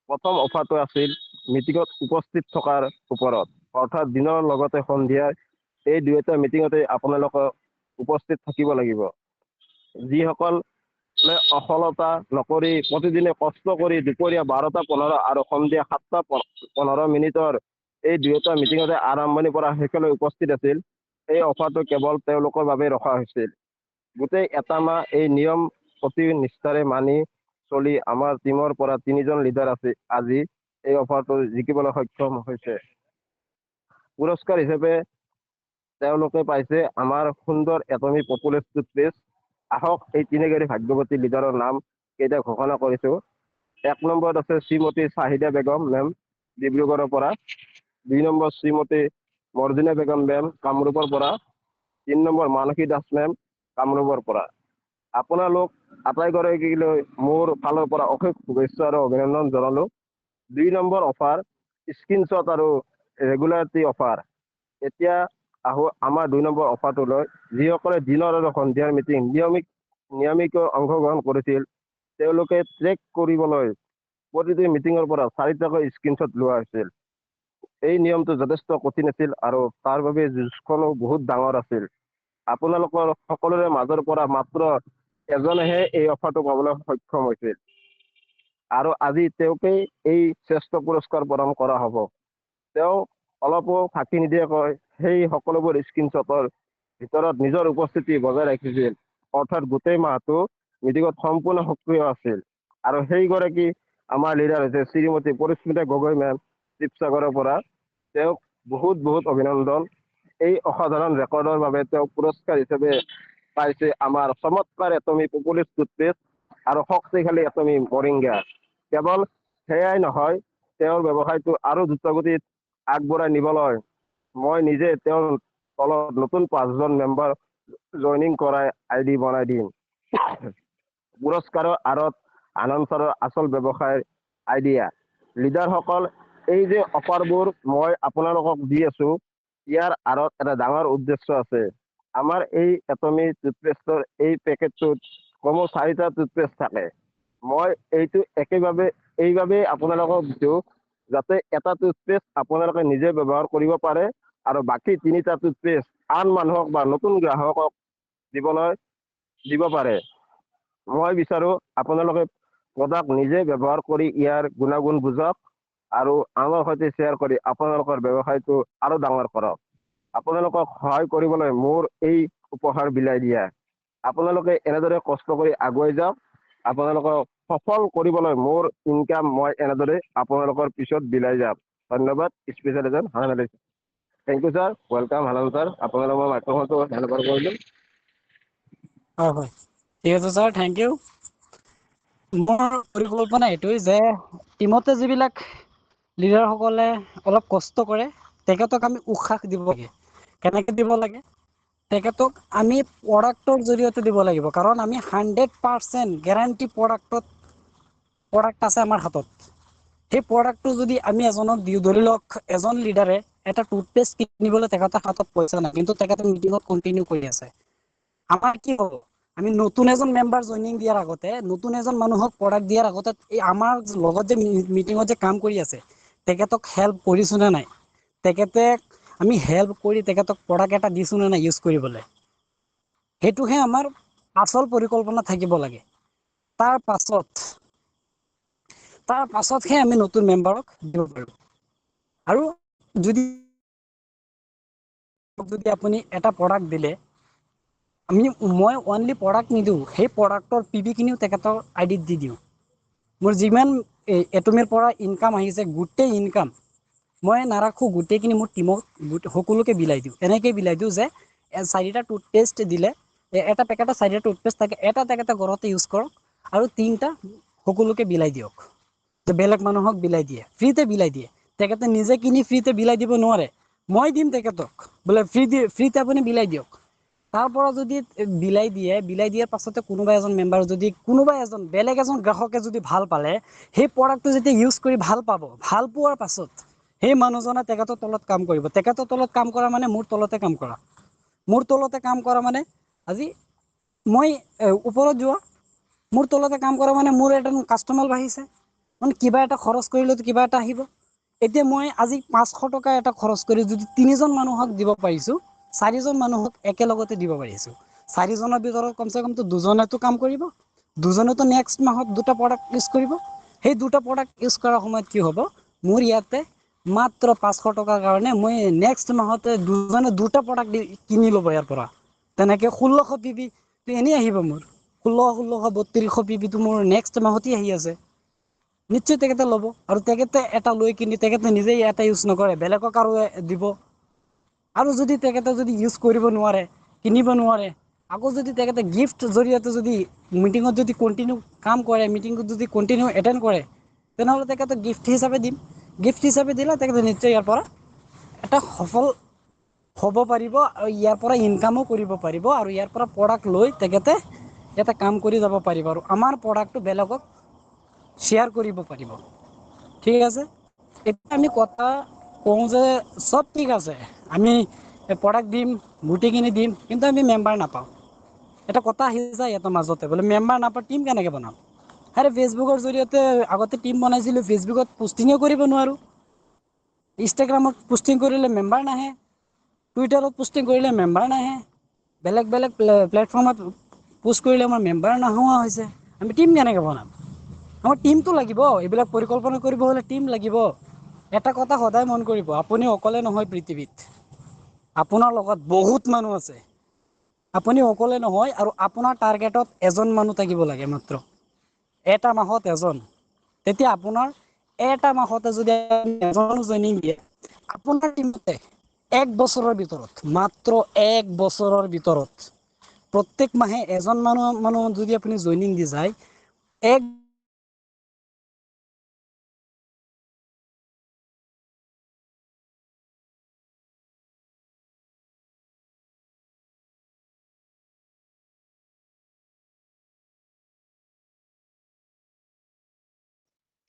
প্ৰথম অফাৰটো আছিল মিটিঙত উপস্থিত থকাৰ ওপৰত, অৰ্থাৎ দিনৰ লগতে সন্ধিয়াৰ এই 2টা মিটিঙতে আপোনালোকক উপস্থিত থাকিব লাগিব। যিসকল অসফলতা নকৰি প্ৰতিদিনে কষ্ট কৰি দুপৰীয়া 12:15 আৰু সন্ধিয়া 7:15 এই 2টা মিটিঙতে আৰম্ভণিৰ পৰা শেষলৈ উপস্থিত আছিল, এই অফাৰটো কেৱল তেওঁলোকৰ বাবে ৰখা হৈছিল। গোটেই 1 মাহ এই নিয়ম অতি নিষ্ঠাৰে মানি চলি আমাৰ টিমৰ পৰা 3জন লিডাৰ আছে আজি এই অফাৰটো জিকিবলৈ সক্ষম হৈছে। পুৰস্কাৰ হিচাপে তেওঁলোকে পাইছে আমাৰ সুন্দৰ এটমি পপুলাৰ টুথপেষ্ট। আহক এই 3গৰাকী ভাগ্যৱতী লিডাৰৰ নাম কেইটা ঘোষণা কৰিছো। 1 নম্বৰত আছে শ্ৰীমতী চাহিদা বেগম মেম, ডিব্ৰুগড়ৰ পৰা। 2 নম্বৰ শ্ৰীমতী মৰ্জিনা বেগম মেম, কামৰূপৰ পৰা। 3 নম্বৰ মানসী দাস মেম, কামৰূপৰ পৰা। আপোনালোক আটাইগৰাকীলৈ মোৰ ফালৰ পৰা অশেষ শুভেচ্ছা আৰু অভিনন্দন জনালো। 2 নম্বৰ অফাৰ, স্ক্ৰীনশ্বট আৰু ৰেগুলাৰিটি অফাৰ। এতিয়া আহো আমাৰ 2 নম্বৰ অফাৰটোলৈ। যিসকলে দিনৰ আৰু সন্ধিয়াৰ মিটিং নিয়মিতকৈ অংশগ্ৰহণ কৰিছিল, তেওঁলোকে ট্ৰেক কৰিবলৈ প্ৰতিটো মিটিঙৰ পৰা 4টাকৈ স্ক্ৰীনশ্বট লোৱা হৈছিল। এই নিয়মটো যথেষ্ট কঠিন আছিল আৰু তাৰ বাবে যুঁজখনো বহুত ডাঙৰ আছিল। আপোনালোকৰ সকলোৰে মাজৰ পৰা মাত্ৰ এজনেহে এই অফাৰটো পাবলৈ সক্ষম হৈছিল, আৰু আজি তেওঁকেই এই শ্ৰেষ্ঠ পুৰস্কাৰ প্ৰদান কৰা হ'ব। তেওঁ অলপো ফাঁকি নিদিয়াকৈ সেই সকলোবোৰ স্ক্ৰীনশ্বটৰ ভিতৰত নিজৰ উপস্থিতি বজাই ৰাখিছিল, অৰ্থাৎ গোটেই মাহটো মিটিঙত সম্পূৰ্ণ সক্ৰিয় আছিল। আৰু সেইগৰাকী আমাৰ লিডাৰ হৈছে শ্ৰীমতী পৰিস্মিতা গগৈ মেম শিৱসাগৰৰ পৰা। তেওঁক বহুত বহুত অভিনন্দন। এই অসাধাৰণ ৰেকৰ্ডৰ বাবে তেওঁক পুৰস্কাৰ হিচাপে পাইছে আমাৰ চমৎকাৰ এটমি পপুলিছ টুথপেষ্ট আৰু শক্তিশালী এটমি মৰিংগা। কেৱল সেয়াই নহয়, তেওঁৰ ব্যৱসায়টো আৰু দ্ৰুতগতিত আগবঢ়াই নিবলৈ মই নিজে তেওঁৰ তলত নতুন 5জন মেম্বাৰ জইনিং কৰাই ID বনাই দিম। পুৰস্কাৰৰ আঁৰত আনন্দ ছাৰৰ আচল ব্যৱসায়ৰ আইডিয়া। লিডাৰসকল, এই যে অফাৰবোৰ মই আপোনালোকক দি আছো, ইয়াৰ আঁৰত এটা ডাঙৰ উদ্দেশ্য আছে। আমাৰ এই এটমি টুথপেষ্টৰ এই পেকেটটোত কমেও 4টা টুথপেষ্ট থাকে। মই এইটো এইবাবেই আপোনালোকক দিছোঁ যাতে এটা টুথপেষ্ট আপোনালোকে নিজে ব্যৱহাৰ কৰিব পাৰে আৰু বাকী 3টা টুথপেষ্ট আন মানুহক বা নতুন গ্ৰাহকক দিব পাৰে। মই বিচাৰো আপোনালোকে প্ৰডাক্ট নিজে ব্যৱহাৰ কৰি ইয়াৰ গুণাগুণ বুজক আৰু আনৰ সৈতে শ্বেয়াৰ কৰি আপোনালোকৰ ব্যৱসায়টো আৰু ডাঙৰ কৰক। আপোনালোকক সহায় কৰিবলৈ মোৰ এই উপহাৰ বিলাই দিয়া। আপোনালোকে এনেদৰে কষ্ট কৰি আগুৱাই যাওক। আপোনালোকক সফল কৰিবলৈ মোৰ ইনকাম মই এনেদৰে আপোনালোকৰ পিছত বিলাই যাম। ধন্যবাদ। Special agent Hanan Ali. Thank you sir, welcome Hanan sir. আপোনালোকৰ মই মাইক্ৰফোনটো হেণ্ড অভাৰ কৰিলোঁ। হয় হয়, ঠিক আছে ছাৰ, থেংক ইউ। মোৰ পৰিকল্পনা এইটোৱেই যে টিমতে যিবিলাক লিডাৰসকলে অলপ কষ্ট কৰে তেখেতক আমি উৎসাহ দিব লাগে। কেনেকৈ দিব লাগে? তেখেতক আমি প্ৰডাক্টৰ জৰিয়তে দিব লাগিব, কাৰণ আমি 100% গেৰাণ্টি প্ৰডাক্ট আছে আমাৰ হাতত। সেই প্ৰডাক্টটো যদি আমি এজনক দিওঁ, ধৰি লওক এজন লিডাৰে এটা টুথপেষ্ট কিনিবলৈ তেখেতৰ হাতত পইচা নাই, কিন্তু তেখেতে মিটিঙত কণ্টিনিউ কৰি আছে। আমাৰ কি হ'ব? আমি নতুন এজন মেম্বাৰ জইনিং দিয়াৰ আগতে, নতুন এজন মানুহক প্ৰডাক্ট দিয়াৰ আগতে এই আমাৰ লগত যে মিটিঙত যে কাম কৰি আছে তেখেতক হেল্প কৰিছোঁ নে নাই, তেখেতে আমি হেল্প কৰি তেখেতক প্ৰডাক্ট এটা দিছোঁ নে নাই ইউজ কৰিবলৈ, সেইটোহে আমাৰ আচল পৰিকল্পনা থাকিব লাগে। তাৰ পাছতহে আমি নতুন মেম্বাৰক দিব পাৰোঁ। আৰু যদি আপুনি এটা প্ৰডাক্ট দিলে, মই অনলি প্ৰডাক্ট নিদিওঁ, সেই প্ৰডাক্টৰ PV খিনিও তেখেতৰ আইডিত দি দিওঁ। মোৰ যিমান এটমিৰ পৰা ইনকাম আহিছে, গোটেই ইনকাম মই নাৰাখোঁ, গোটেইখিনি মোৰ টিমক সকলোকে বিলাই দিওঁ। এনেকৈ বিলাই দিওঁ যে 4টা টুথপেষ্ট দিলে, এটা পেকেটত 4টা টুথপেষ্ট থাকে, এটা তেখেতে ঘৰতে ইউজ কৰক আৰু 3টা সকলোকে বিলাই দিয়ক। বেলেগ মানুহক বিলাই দিয়ে, ফ্ৰীতে বিলাই দিয়ে। তেখেতে নিজে কিনি ফ্ৰীতে বিলাই দিব নোৱাৰে, মই দিম তেখেতক, বোলে ফ্ৰীতে আপুনি বিলাই দিয়ক। তাৰ পৰা যদি বিলাই দিয়াৰ পাছতে কোনোবা এজন মেম্বাৰ যদি বেলেগ এজন গ্ৰাহকে যদি ভাল পালে, সেই প্ৰডাক্টটো যেতিয়া ইউজ কৰি ভাল পাব, ভাল পোৱাৰ পাছত সেই মানুহজনে তেখেতৰ তলত কাম কৰিব। তেখেতৰ তলত কাম কৰা মানে মোৰ তলতে কাম কৰা। মোৰ তলতে কাম কৰা মানে আজি মই ওপৰত যোৱা, মোৰ তলতে কাম কৰা মানে মোৰ এটা কাষ্টমাৰ বাঢ়িছে, মানে কিবা এটা খৰচ কৰিলেতো কিবা এটা আহিব। এতিয়া মই আজি 500 টকা এটা খৰচ কৰি যদি 3জন মানুহক দিব পাৰিছোঁ, 4জন মানুহক একেলগতে দিব পাৰিছোঁ। 4জনৰ ভিতৰত কমচে কমটো 2জনেতো কাম কৰিব, 2জনেতো নেক্সট মাহত 2টা প্ৰডাক্ট ইউজ কৰিব। সেই 2টা প্ৰডাক্ট ইউজ কৰাৰ সময়ত কি হ'ব, মোৰ ইয়াতে মাত্ৰ 500 টকাৰ কাৰণে মই নেক্সট মাহতে 2জনে 2টা প্ৰডাক্ট কিনি ল'ব ইয়াৰ পৰা। তেনেকে 1600 PV এনেই আহিব মোৰ। 1600, 3200 PV মোৰ নেক্সট মাহতে আহি আছে। নিশ্চয় তেখেতে ল'ব, আৰু তেখেতে এটা লৈ কিনি তেখেতে নিজেই এটা ইউজ নকৰে, বেলেগক আৰু দিব। আৰু যদি তেখেতে ইউজ কৰিব নোৱাৰে, কিনিব নোৱাৰে, আকৌ যদি তেখেতে গিফ্ট জৰিয়তে যদি মিটিঙত যদি কণ্টিনিউ কাম কৰে, মিটিঙত যদি কণ্টিনিউ এটেণ্ড কৰে, তেনেহ'লে তেখেতক গিফ্ট হিচাপে দিম। গিফ্ট হিচাপে দিলে তেখেতে নিশ্চয় ইয়াৰ পৰা এটা সফল হ'ব পাৰিব, আৰু ইয়াৰ পৰা ইনকামো কৰিব পাৰিব, আৰু ইয়াৰ পৰা প্ৰডাক্ট লৈ তেখেতে এটা কাম কৰি যাব পাৰিব, আৰু আমাৰ প্ৰডাক্টটো বেলেগক শ্বেয়াৰ কৰিব পাৰিব। ঠিক আছে, এতিয়া আমি কথা কওঁ যে চব ঠিক আছে, আমি প্ৰডাক্ট দিম, গোটেইখিনি দিম, কিন্তু আমি মেম্বাৰ নাপাওঁ। এটা কথা আহি যায় ইয়াতে মাজতে, বোলে মেম্বাৰ নাপাওঁ, টিম কেনেকৈ বনাম? আৰে ফেচবুকৰ জৰিয়তে আগতে টিম বনাইছিলোঁ, ফেচবুকত পোষ্টিঙো কৰিব নোৱাৰোঁ, ইনষ্টাগ্ৰামত পোষ্টিং কৰিলে মেম্বাৰ নাহে, টুইটাৰত পোষ্টিং কৰিলে মেম্বাৰ নাহে, বেলেগ প্লেটফৰ্মত পোষ্ট কৰিলে আমাৰ মেম্বাৰ নোহোৱা হৈছে। আমি টিম কেনেকৈ বনাম? আমাৰ টিমটো লাগিব, এইবিলাক পৰিকল্পনা কৰিব হ'লে টিম লাগিব। এটা কথা সদায় মন কৰিব, আপুনি অকলে নহয় পৃথিৱীত, আপোনাৰ লগত বহুত মানুহ আছে। আপুনি অকলে নহয়, আৰু আপোনাৰ টাৰ্গেটত এজন মানুহ থাকিব লাগে মাত্ৰ, এটা মাহত এজন। তেতিয়া আপোনাৰ এটা মাহতে যদি এজন জইনিং দিয়ে, আপোনাৰ টিমতে 1 বছৰৰ ভিতৰত, মাত্ৰ 1 বছৰৰ ভিতৰত প্ৰত্যেক মাহে এজন মানুহ যদি আপুনি জইনিং দি যায়, এক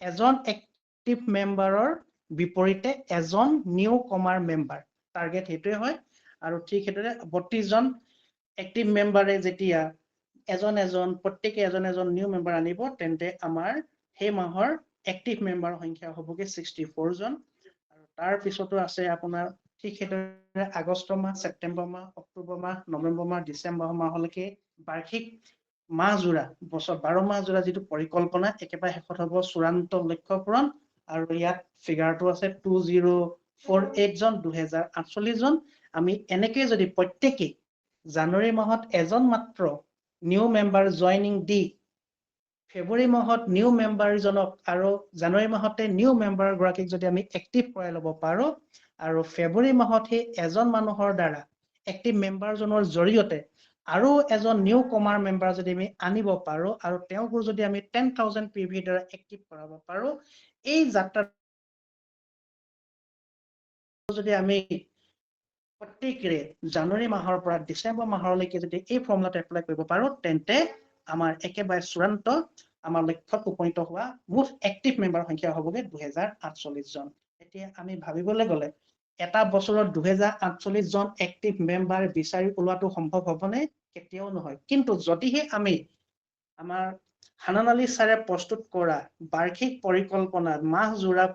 এজন এক্টিভ মেম্বাৰৰ বিপৰীতে এজন নিউ কমাৰ মেম্বাৰ, টাৰ্গেট সেইটোৱে হয়। আৰু ঠিক সেইদৰে 32 জন এক্টিভ মেম্বাৰে যেতিয়া প্ৰত্যেকে এজন নিউ মেম্বাৰ আনিব, তেন্তে আমাৰ সেই মাহৰ এক্টিভ মেম্বাৰৰ সংখ্যা হ'বগে 64 জন। আৰু তাৰ পিছতো আছে আপোনাৰ ঠিক সেইদৰে আগষ্ট মাহ, ছেপ্টেম্বৰ মাহ, অক্টোবৰ মাহ, নৱেম্বৰ মাহ, ডিচেম্বৰ মাহলৈকে বাৰ্ষিক মাহজোৰা, বছৰ 12 মাহ জোৰা যিটো পৰিকল্পনা, একেবাৰে শেষত হ'ব চূড়ান্ত লক্ষ্য পূৰণ। আৰু ইয়াত ফিগাৰটো আছে 2048 জন, 2048 জন। আমি এনেকৈ যদি প্ৰত্যেকেই জানুৱাৰী মাহত এজন মাত্ৰ নিউ মেম্বাৰ জইনিং দি, ফেব্ৰুৱাৰী মাহত নিউ মেম্বাৰজনক আৰু জানুৱাৰী মাহতে নিউ মেম্বাৰ গৰাকীক যদি আমি এক্টিভ কৰাই ল'ব পাৰো, আৰু ফেব্ৰুৱাৰী মাহত সেই এজন মানুহৰ দ্বাৰা এক্টিভ মেম্বাৰজনৰ জৰিয়তে আৰু এজন নিউ কমাৰ মেম্বাৰ যদি আমি আনিব পাৰো, আৰু তেওঁকো যদি আমি 10,000 PV দ্বাৰা এক্টিভ কৰাব পাৰো, এই যাত্ৰা যদি আমি প্ৰত্যেকৰে জানুৱাৰী মাহৰ পৰা ডিচেম্বৰ মাহলৈকে যদি এই ফৰ্মুলাটো এপ্লাই কৰিব পাৰো, তেন্তে আমাৰ একেবাৰে চূড়ান্ত আমাৰ লক্ষ্যত উপনীত হোৱা মুঠ এক্টিভ মেম্বাৰৰ সংখ্যা হ'বগে 2048 জন। এতিয়া আমি ভাবিবলৈ গ'লে এটা বছৰত 2048 জন এক্টিভ মেম্বাৰ বিচাৰি ওলোৱাটো সম্ভৱ হ'বনে? কেতিয়াও নহয়। কিন্তু যদিহে আমি আমাৰ হানান আলী ছাৰে প্ৰস্তুত কৰা বাৰ্ষিক পৰিকল্পনা মাহজোৰা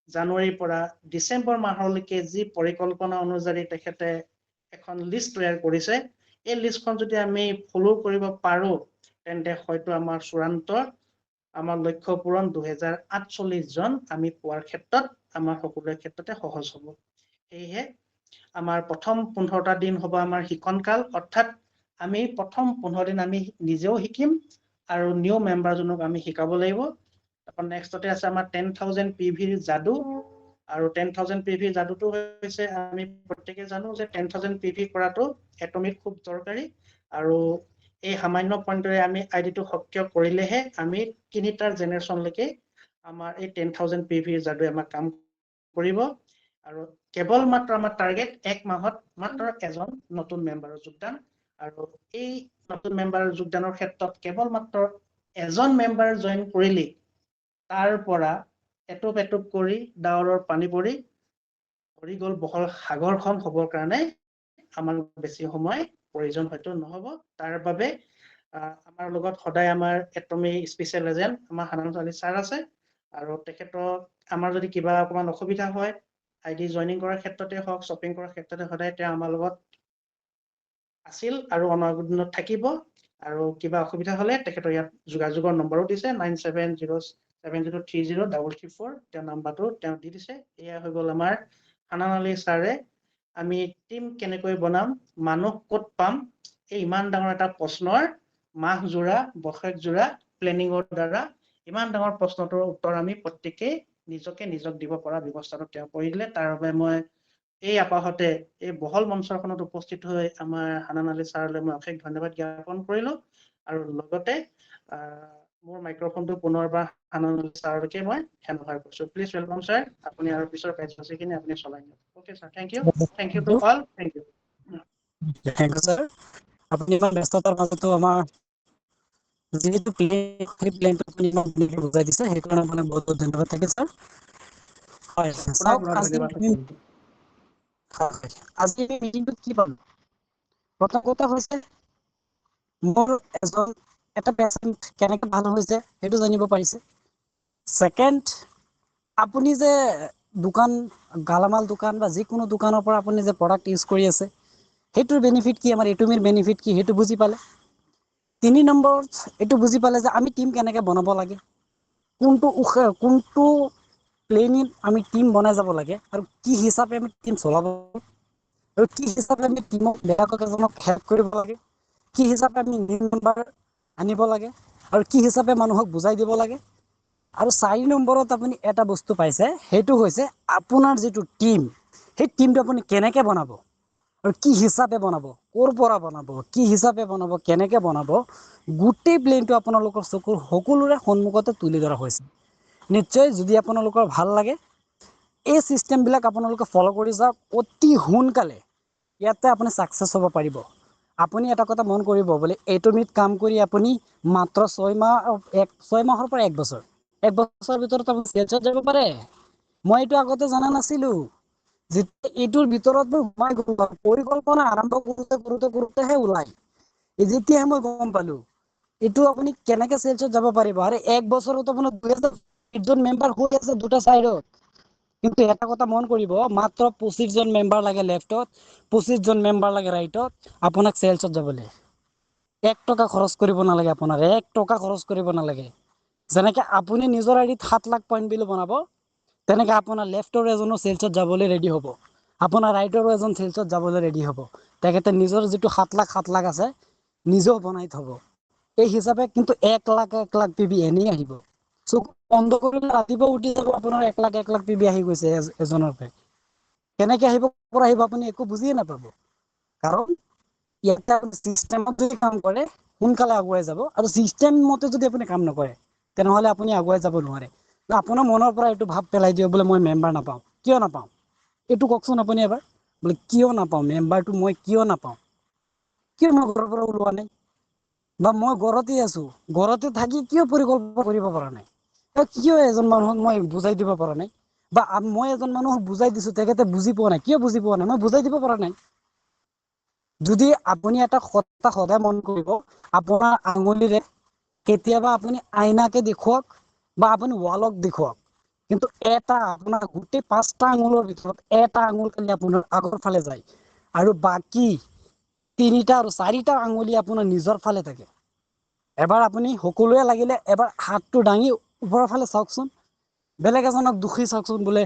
জানুৱাৰীৰ পৰা ডিচেম্বৰ মাহলৈকে যি পৰিকল্পনা অনুযায়ী তেখেতে এখন লিষ্ট তৈয়াৰ কৰিছে, এই লিষ্টখন যদি আমি ফলো কৰিব পাৰো, তেন্তে হয়তো আমাৰ চূড়ান্ত আমাৰ লক্ষ্য পূৰণ 2048 জন আমি পোৱাৰ ক্ষেত্ৰত আমাৰ সকলোৰে ক্ষেত্ৰতে সহজ হ'ব। সেয়েহে আমাৰ প্ৰথম 15টা দিন হ'ব আমাৰ শিকন কাল, অৰ্থাৎ আমি প্ৰথম 15 দিন আমি নিজেও শিকিম আৰু নিউ মেম্বাৰজনক আমি শিকাব লাগিব। তাৰপৰা নেক্সটতে আছে আমাৰ 10,000 PVৰ যাদু, আৰু 10,000 PV যাদুটো হৈছে, আমি প্ৰত্যেকে জানো যে 10,000 PV কৰাটো এটমিক খুব দৰকাৰী, আৰু এই সামান্য পইণ্টৰে আমি আইডিটো সক্ৰিয় কৰিলেহে আমি 3টা জেনেৰেশ্যনলৈকে আমাৰ এই 10,000 PVৰ যাদুৱে আমাক কাম কৰিব। আৰু কেৱল মাত্ৰ আমাৰ টাৰ্গেট 1 মাহত মাত্ৰ এজন নতুন মেম্বাৰৰ যোগদান, আৰু এই নতুন মেম্বাৰ যোগদানৰ ক্ষেত্ৰত কেৱল মাত্ৰ এজন মেম্বাৰ জইন কৰিলেই তাৰ পৰা এটুপ এটুপ কৰি ডাৱৰৰ পানী পৰি ভৰি গ'ল বহল সাগৰখন হ'বৰ কাৰণে আমাৰ বেছি সময় প্ৰয়োজন হয়তো নহ'ব। তাৰ বাবে আমাৰ লগত সদায় আমাৰ এটমি স্পেচিয়েল এজেণ্ট আমাৰ হানান আলী ছাৰ আছে, আৰু তেখেতক আমাৰ যদি কিবা অকণমান অসুবিধা হয়, আইডি জইনিং কৰাৰ ক্ষেত্ৰতে হওক, শ্বপিং কৰাৰ ক্ষেত্ৰতে, সদায় তেওঁ আমাৰ লগত আছিল আৰু অনাগত দিনত থাকিব। আৰু কিবা অসুবিধা হ'লে তেখেতৰ ইয়াত যোগাযোগৰ নম্বৰো দিছে, 9707030334, তেওঁ নাম্বাৰটো তেওঁ দি দিছে। এয়া হৈ গ'ল আমাৰ হানান আলী ছাৰে আমি টিম কেনেকৈ বনাম, মানুহ ক'ত পাম, এই ইমান ডাঙৰ এটা প্ৰশ্নৰ মাহজোৰা, বছৰেকজোৰা প্লেনিঙৰ দ্বাৰা ইমান ডাঙৰ প্ৰশ্নটোৰ উত্তৰ আমি প্ৰত্যেকেই নিজক দিব পৰা ব্যৱস্থাটো তেওঁ কৰি দিলে। তাৰ বাবে মই এই আপাহতে এই বহল মঞ্চখনত উপস্থিত হৈ আমাৰ হানান আলী ছাৰলৈ মই অশেষ ধন্যবাদ জ্ঞাপন কৰিলো, আৰু লগতে মোৰ মাইক্ৰফোনটো পুনৰবাৰ হানান আলী ছাৰলৈকে মই হেণ্ডঅভাৰ কৰিছো। প্লিজ ৱেলকাম ছাৰ, আপুনি আৰু পিছৰ কাৰ্যসূচীখিনি আপুনি চলাই নিয়ক। Okay sir, thank you to all, thank you. Thank you sir. আপুনি ইমান ব্যস্ততাৰ মাজতো আমাৰ যিহেতু প্লেনটো বুজাই দিছে, সেইকাৰণে মানে বহুত বহুত ধন্যবাদ থাকিল ছাৰ। হয়, চাওক আজি আজি মিটিংটোত কি পালো, প্ৰথম কথা হৈছে মোৰ এটা পেচেণ্ট কেনেকে ভাল হৈছে সেইটো জানিব পাৰিছে। ছেকেণ্ড, আপুনি যে দোকান, গালামাল দোকান বা যিকোনো দোকানৰ পৰা আপুনি যে প্ৰডাক্ট ইউজ কৰি আছে, সেইটোৰ বেনিফিট কি, আমাৰ এটমিৰ বেনিফিট কি, সেইটো বুজি পালে। 3 নম্বৰ, এইটো বুজি পালে যে আমি টিম কেনেকে বনাব লাগে, কোনটো প্লেনিং আমি টিম বনাই যাব লাগে, আৰু কি হিচাপে আমি টিম চলাব লাগে, আৰু কি হিচাপে আমি টিমক বেলেগক হেল্প কৰিব লাগে, কি হিচাপে আমি নিউ মেম্বাৰ আনিব লাগে, আৰু কি হিচাপে মানুহক বুজাই দিব লাগে, আৰু 4 নম্বৰত আপুনি এটা বস্তু পাইছে, সেইটো হৈছে আপোনাৰ যিটো টিম, সেই টিমটো আপুনি কেনেকে বনাব আৰু কি হিচাপে বনাব, ক'ৰ পৰা বনাব, কি হিচাপে বনাব, কেনেকে বনাব, গোটেই প্লেনটো আপোনালোকৰ চকুৰ সকলোৰে সন্মুখতে তুলি ধৰা হৈছে। নিশ্চয় যদি আপোনালোকৰ ভাল লাগে, এই চিষ্টেমবিলাক আপোনালোকে ফ'ল' কৰি যাওক, অতি সোনকালে ইয়াতে আপুনি ছাকচেছ হ'ব পাৰিব। আপুনি এটা কথা মন কৰিব, বোলে এইটো মিনিট কাম কৰি আপুনি মাত্ৰ 6 মাহৰ পৰা 1 বছৰ, 1 বছৰৰ ভিতৰত আপুনি চেলছত যাব পাৰে। মই এইটো আগতে জনা নাছিলো। যেতিয়া এইটোৰ ভিতৰত মই সোমাই গ'লো, পৰিকল্পনা আৰম্ভ কৰোঁতেহে ওলাই, যেতিয়াহে মই গম পালো এইটো আপুনি কেনেকে চেলছত যাব পাৰিব। আৰু 1 বছৰত আপোনাৰ 2000 মেম্বাৰ হৈ আছে দুটা চাইডত। কিন্তু এটা কথা মন কৰিব, মাত্ৰ 25 জন মেম্বাৰ লাগে লেফটত, 25 জন মেম্বাৰ লাগে ৰাইটত, আপোনাক চেলছত যাবলৈ 1 টকা খৰচ কৰিব নালাগে। আপোনাৰ 1 টকা খৰচ কৰিব নালাগে। যেনেকে আপুনি নিজৰ আইডিত 7 লাখ পইণ্ট বিল বনাব, তেনেকে আপোনাৰ লেফটৰ এজনো চেলছত যাবলৈ ৰেডি হ'ব, আপোনাৰ ৰাইটৰো এজন চেলছত যাবলৈ ৰেডি হ'ব। তেখেতে নিজৰ যিটো 7 লাখ আছে নিজেও বনাই থব। এই হিচাপে কিন্তু 1 লাখ পিবি এনেই আহিব। চকু বন্ধ কৰিলে ৰাতিপুৱা উঠি যাব আপোনাৰ 1 লাখ পিবি আহি গৈছে এজনৰ পৰা। কেনেকে আহিব, ক'ৰ আহিব, আপুনি একো বুজিয়ে নাপাব। কাৰণ ইয়াতে চিষ্টেমত যদি কাম কৰে সোনকালে আগুৱাই যাব, আৰু চিষ্টেম মতে যদি আপুনি কাম নকৰে তেনেহলে আপুনি আগুৱাই যাব নোৱাৰে। আপোনাৰ মনৰ পৰা এইটো ভাৱ পেলাই দিয়ক, বোলে মই মেম্বাৰ নাপাওঁ। কিয় নাপাওঁ এইটো কওকচোন আপুনি এবাৰ। বোলে কিয় নাপাওঁ মেম্বাৰটো, মই কিয় নাপাওঁ, কিয় মই ঘৰৰ পৰা ওলোৱা নাই, বা মই ঘৰতে আছো, ঘৰতে থাকি কিয় পৰিকল্পনা কৰিব পৰা নাই, কিয় এজন মানুহক মই বুজাই দিব পৰা নাই, বা মই এজন মানুহক বুজাই দিছো তেখেতে বুজি পোৱা নাই, কিয় বুজি পোৱা নাই, মই বুজাই দিব পৰা নাই। যদি আপুনি এটা কথা সদায় মন কৰিব, আপোনাৰ আঙুলিৰে কেতিয়াবা আপুনি আইনাকে দেখুৱাওক বা আপুনি ৱালক দেখুৱাওক, কিন্তু এটা আপোনাৰ গোটেই 5টা আঙুলৰ ভিতৰত এটা আঙুল খালি আপোনাৰ আগৰ ফালে যায়, আৰু বাকী 3টা আৰু 4টা আঙুলি আপোনাৰ নিজৰ ফালে থাকে। এবাৰ আপুনি সকলোৱে লাগিলে এবাৰ হাতটো দাঙি ওপৰৰ ফালে চাওকচোন, বেলেগ এজনক দুখী চাওকচোন, বোলে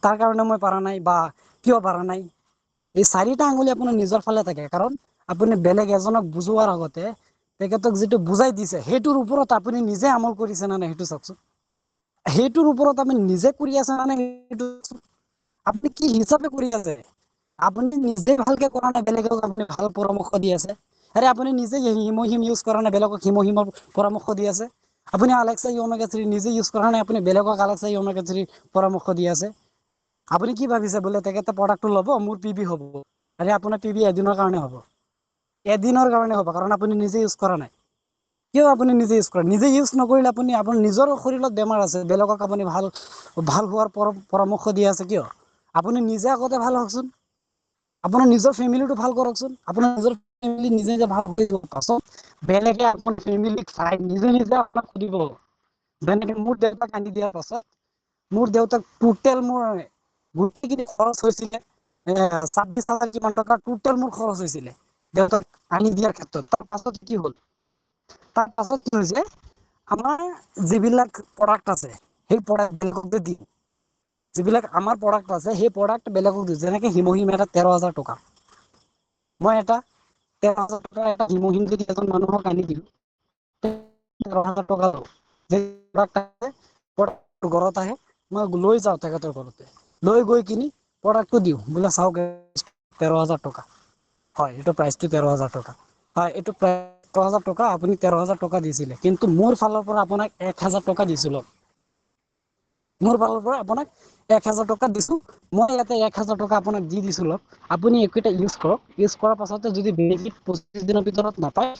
তাৰ কাৰণে মই পাৰা নাই, বা কিয় পাৰা নাই। এই 4টা আঙুলি আপোনাৰ নিজৰ ফালে থাকে, কাৰণ আপুনি বেলেগ এজনক বুজোৱাৰ আগতে তেখেতক যিটো বুজাই দিছে সেইটোৰ ওপৰত আপুনি নিজে আমল কৰিছে নে নাই সেইটো চাওকচোন। সেইটোৰ ওপৰত আপুনি নিজে কৰি আছে নে নাই সেইটো চাওকচোন। আপুনি কি হিচাপে কৰি আছে, আপুনি নিজে ভালকে কৰা নাই, বেলেগক আপুনি ভাল পৰামৰ্শ দি আছে। আৰে আপুনি নিজে হিমহিম ইউজ কৰা নাই, বেলেগক হিমহিমৰ পৰামৰ্শ দি আছে। আপুনি আলেক্সা ওমেগা 3 নিজে ইউজ কৰা নাই, আপুনি বেলেগক আলেক্সা ওমেগা 3 পৰামৰ্শ দি আছে। আপুনি কি ভাবিছে, বোলে তেখেতে প্ৰডাক্টটো ল'ব, মোৰ পিবি হ'ব। আৰে আপোনাৰ পিবি এদিনৰ কাৰণে হ'ব, এদিনৰ কাৰণে হ'ব, কাৰণ আপুনি নিজে ইউজ কৰা নাই। কিয় আপুনি নিজে ইউজ কৰে, নিজে ইউজ নকৰিলে আপুনি আপোনাৰ নিজৰ শৰীৰত বেমাৰ আছে, বেলেগক আপুনি ভাল হোৱাৰ পৰামৰ্শ দি আছে কিয়? আপুনি নিজে আগতে ভাল হওকচোন, আপোনাৰ নিজৰ ফেমিলিটো ভাল কৰকচোন। আপোনাৰ নিজৰ ফেমিলি নিজে ভাল পাছত বেলেগে আপোনাৰ ফেমিলিক চাই নিজে আপোনাক সুধিব। যেনেকে মোৰ দেউতাক আনি দিয়াৰ পাছত, মোৰ দেউতাক টোটেল মোৰ গোটেইখিনি খৰচ হৈছিলে 26,000 কিমান টকা টোটেল মোৰ খৰচ হৈছিলে দেউতাক আনি দিয়াৰ ক্ষেত্ৰত। তাৰ পাছত কি হ'ল, তাৰ পাছত কি হৈছে, আমাৰ যিবিলাক প্ৰডাক্ট আছে সেই প্ৰডাক্ট বেলেগক দিওঁ, যিবিলাক আমাৰ প্ৰডাক্ট আছে সেই প্ৰডাক্ট বেলেগক দিওঁ। যেনেকে হিমহিম এটা 13,000 টকা, মই এটা 13,000 টকাৰ এটা হিমহিম যদি এজন মানুহক আনি দিওঁ, 13,000 টকা লওঁ। ঘৰত আহে, মই লৈ যাওঁ তেখেতৰ ঘৰতে, লৈ গৈ কিনি প্ৰডাক্টটো দিওঁ, বোলে চাওক 13,000 টকা হয়, এইটো প্ৰাইচটো 13,000 টকা হয়, এইটো 13,000 টকা, আপুনি 13,000 টকা দিছিলে, কিন্তু মোৰ ফালৰ পৰা আপোনাক 1,000 টকা দিছিলো। মোৰ ফালৰ পৰা আপোনাক 1,000 টকা দিছো, মই ইয়াতে 1,000 টকা আপোনাক দি দিছো। আপুনি এইকেইটা ইউজ কৰক, ইউজ কৰাৰ পাছতে যদি বেনিফিট 25 দিনৰ ভিতৰত নাপায়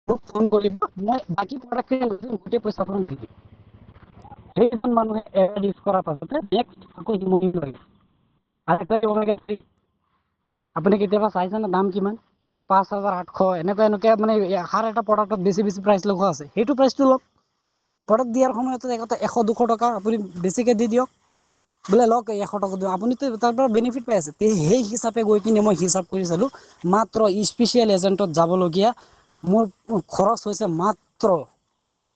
মোক ফোন কৰিব, মই বাকী প্ৰডাক্টখিনি গোটেই পইচা আপোনাক দি দিম। সেইজন মানুহে এড ইউজ কৰাৰ পাছতে নেক্সট আকৌ হিমহিম লাগিব। আপুনি কেতিয়াবা চাইছেনে দাম কিমান? 5,800 এনেকুৱা মানে হৰ এটা প্ৰডাক্টত বেছি প্ৰাইচ লগোৱা আছে। সেইটো প্ৰাইচটো লওক, প্ৰডাক্ট দিয়াৰ সময়তে 100-200 টকা আপুনি বেছিকে দি দিয়ক, বোলে লওক 100 টকা দিওঁ, আপুনিতো তাৰ পৰা বেনিফিট পাই আছে। সেই হিচাপে গৈ কিনে মই হিচাপ কৰি চালো, মাত্ৰ স্পেচিয়েল এজেণ্টত যাবলগীয়া মোৰ খৰচ হৈছে মাত্ৰ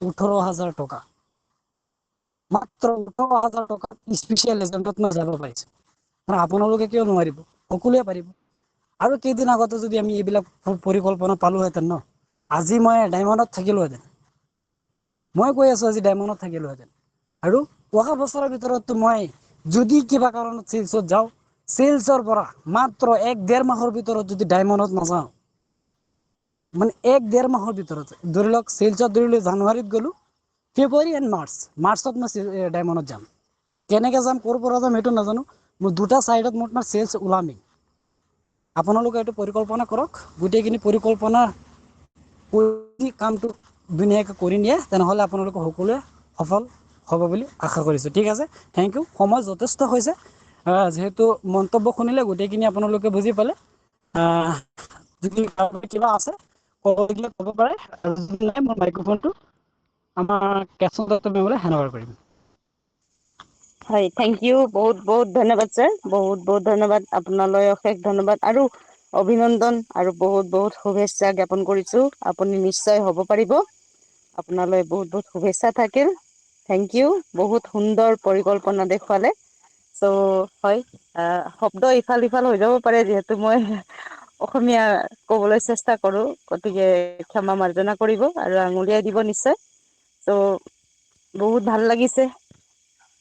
18,000 টকা। মাত্ৰ 18,000 টকা স্পেচিয়েল এজেণ্টত মই যাব পাৰিছো। আপোনালোকে কিয় নোৱাৰিব, সকলোৱে পাৰিব। আৰু কেইদিন আগতে যদি আমি এইবিলাক পৰিকল্পনা পালোহেঁতেন ন, আজি মই ডায়মণ্ডত থাকিলোহেঁতেন। মই কৈ আছো আজি ডায়মণ্ডত থাকিলোহেঁতেন। আৰু অহা বছৰৰ ভিতৰততো মই যদি কিবা কাৰণত চেলছত যাওঁ, চেলছৰ পৰা মাত্ৰ 1-1.5 মাহৰ ভিতৰত যদি ডায়মণ্ডত নাযাওঁ, মানে 1-1.5 মাহৰ ভিতৰত, ধৰি লওক চেলছত ধৰিলে জানুৱাৰীত গ'লো, ফেব্ৰুৱাৰী এণ্ড মাৰ্চত মই ডায়মণ্ডত যাম। কেনেকৈ যাম, ক'ৰ পৰা যাম সেইটো নাজানো, মই দুটা ছাইডত মোৰ চেলছ ওলামেই। আপোনালোকে এইটো পৰিকল্পনা কৰক, গোটেইখিনি পৰিকল্পনা কৰি কামটো ধুনীয়াকৈ কৰি নিয়ে, তেনেহ'লে আপোনালোকে সকলোৱে সফল হ'ব বুলি আশা কৰিছোঁ। ঠিক আছে, থেংক ইউ। সময় যথেষ্ট হৈছে, যিহেতু মন্তব্য শুনিলে গোটেইখিনি আপোনালোকে বুজি পালে। যদি কিবা আছে ক'ব পাৰে, আৰু যদি নাই মই মাইক্ৰফোনটো আমাৰ কেশৱ দত্ত মেমলৈ হেণ্ড অভাৰ কৰিম। হয়, থেংক ইউ, বহুত বহুত ধন্যবাদ ছাৰ, বহুত বহুত ধন্যবাদ আপোনালৈ, অশেষ ধন্যবাদ আৰু অভিনন্দন আৰু বহুত বহুত শুভেচ্ছা জ্ঞাপন কৰিছোঁ। আপুনি নিশ্চয় হ'ব পাৰিব। আপোনালৈ বহুত বহুত শুভেচ্ছা থাকিল। থেংক ইউ, বহুত সুন্দৰ পৰিকল্পনা দেখুৱালে। চ' হয়, শব্দ ইফাল সিফাল হৈ যাব পাৰে, যিহেতু মই অসমীয়া ক'বলৈ চেষ্টা কৰোঁ, গতিকে ক্ষমা মাৰ্জনা কৰিব আৰু আঙুলিয়াই দিব নিশ্চয়। চ' বহুত ভাল লাগিছে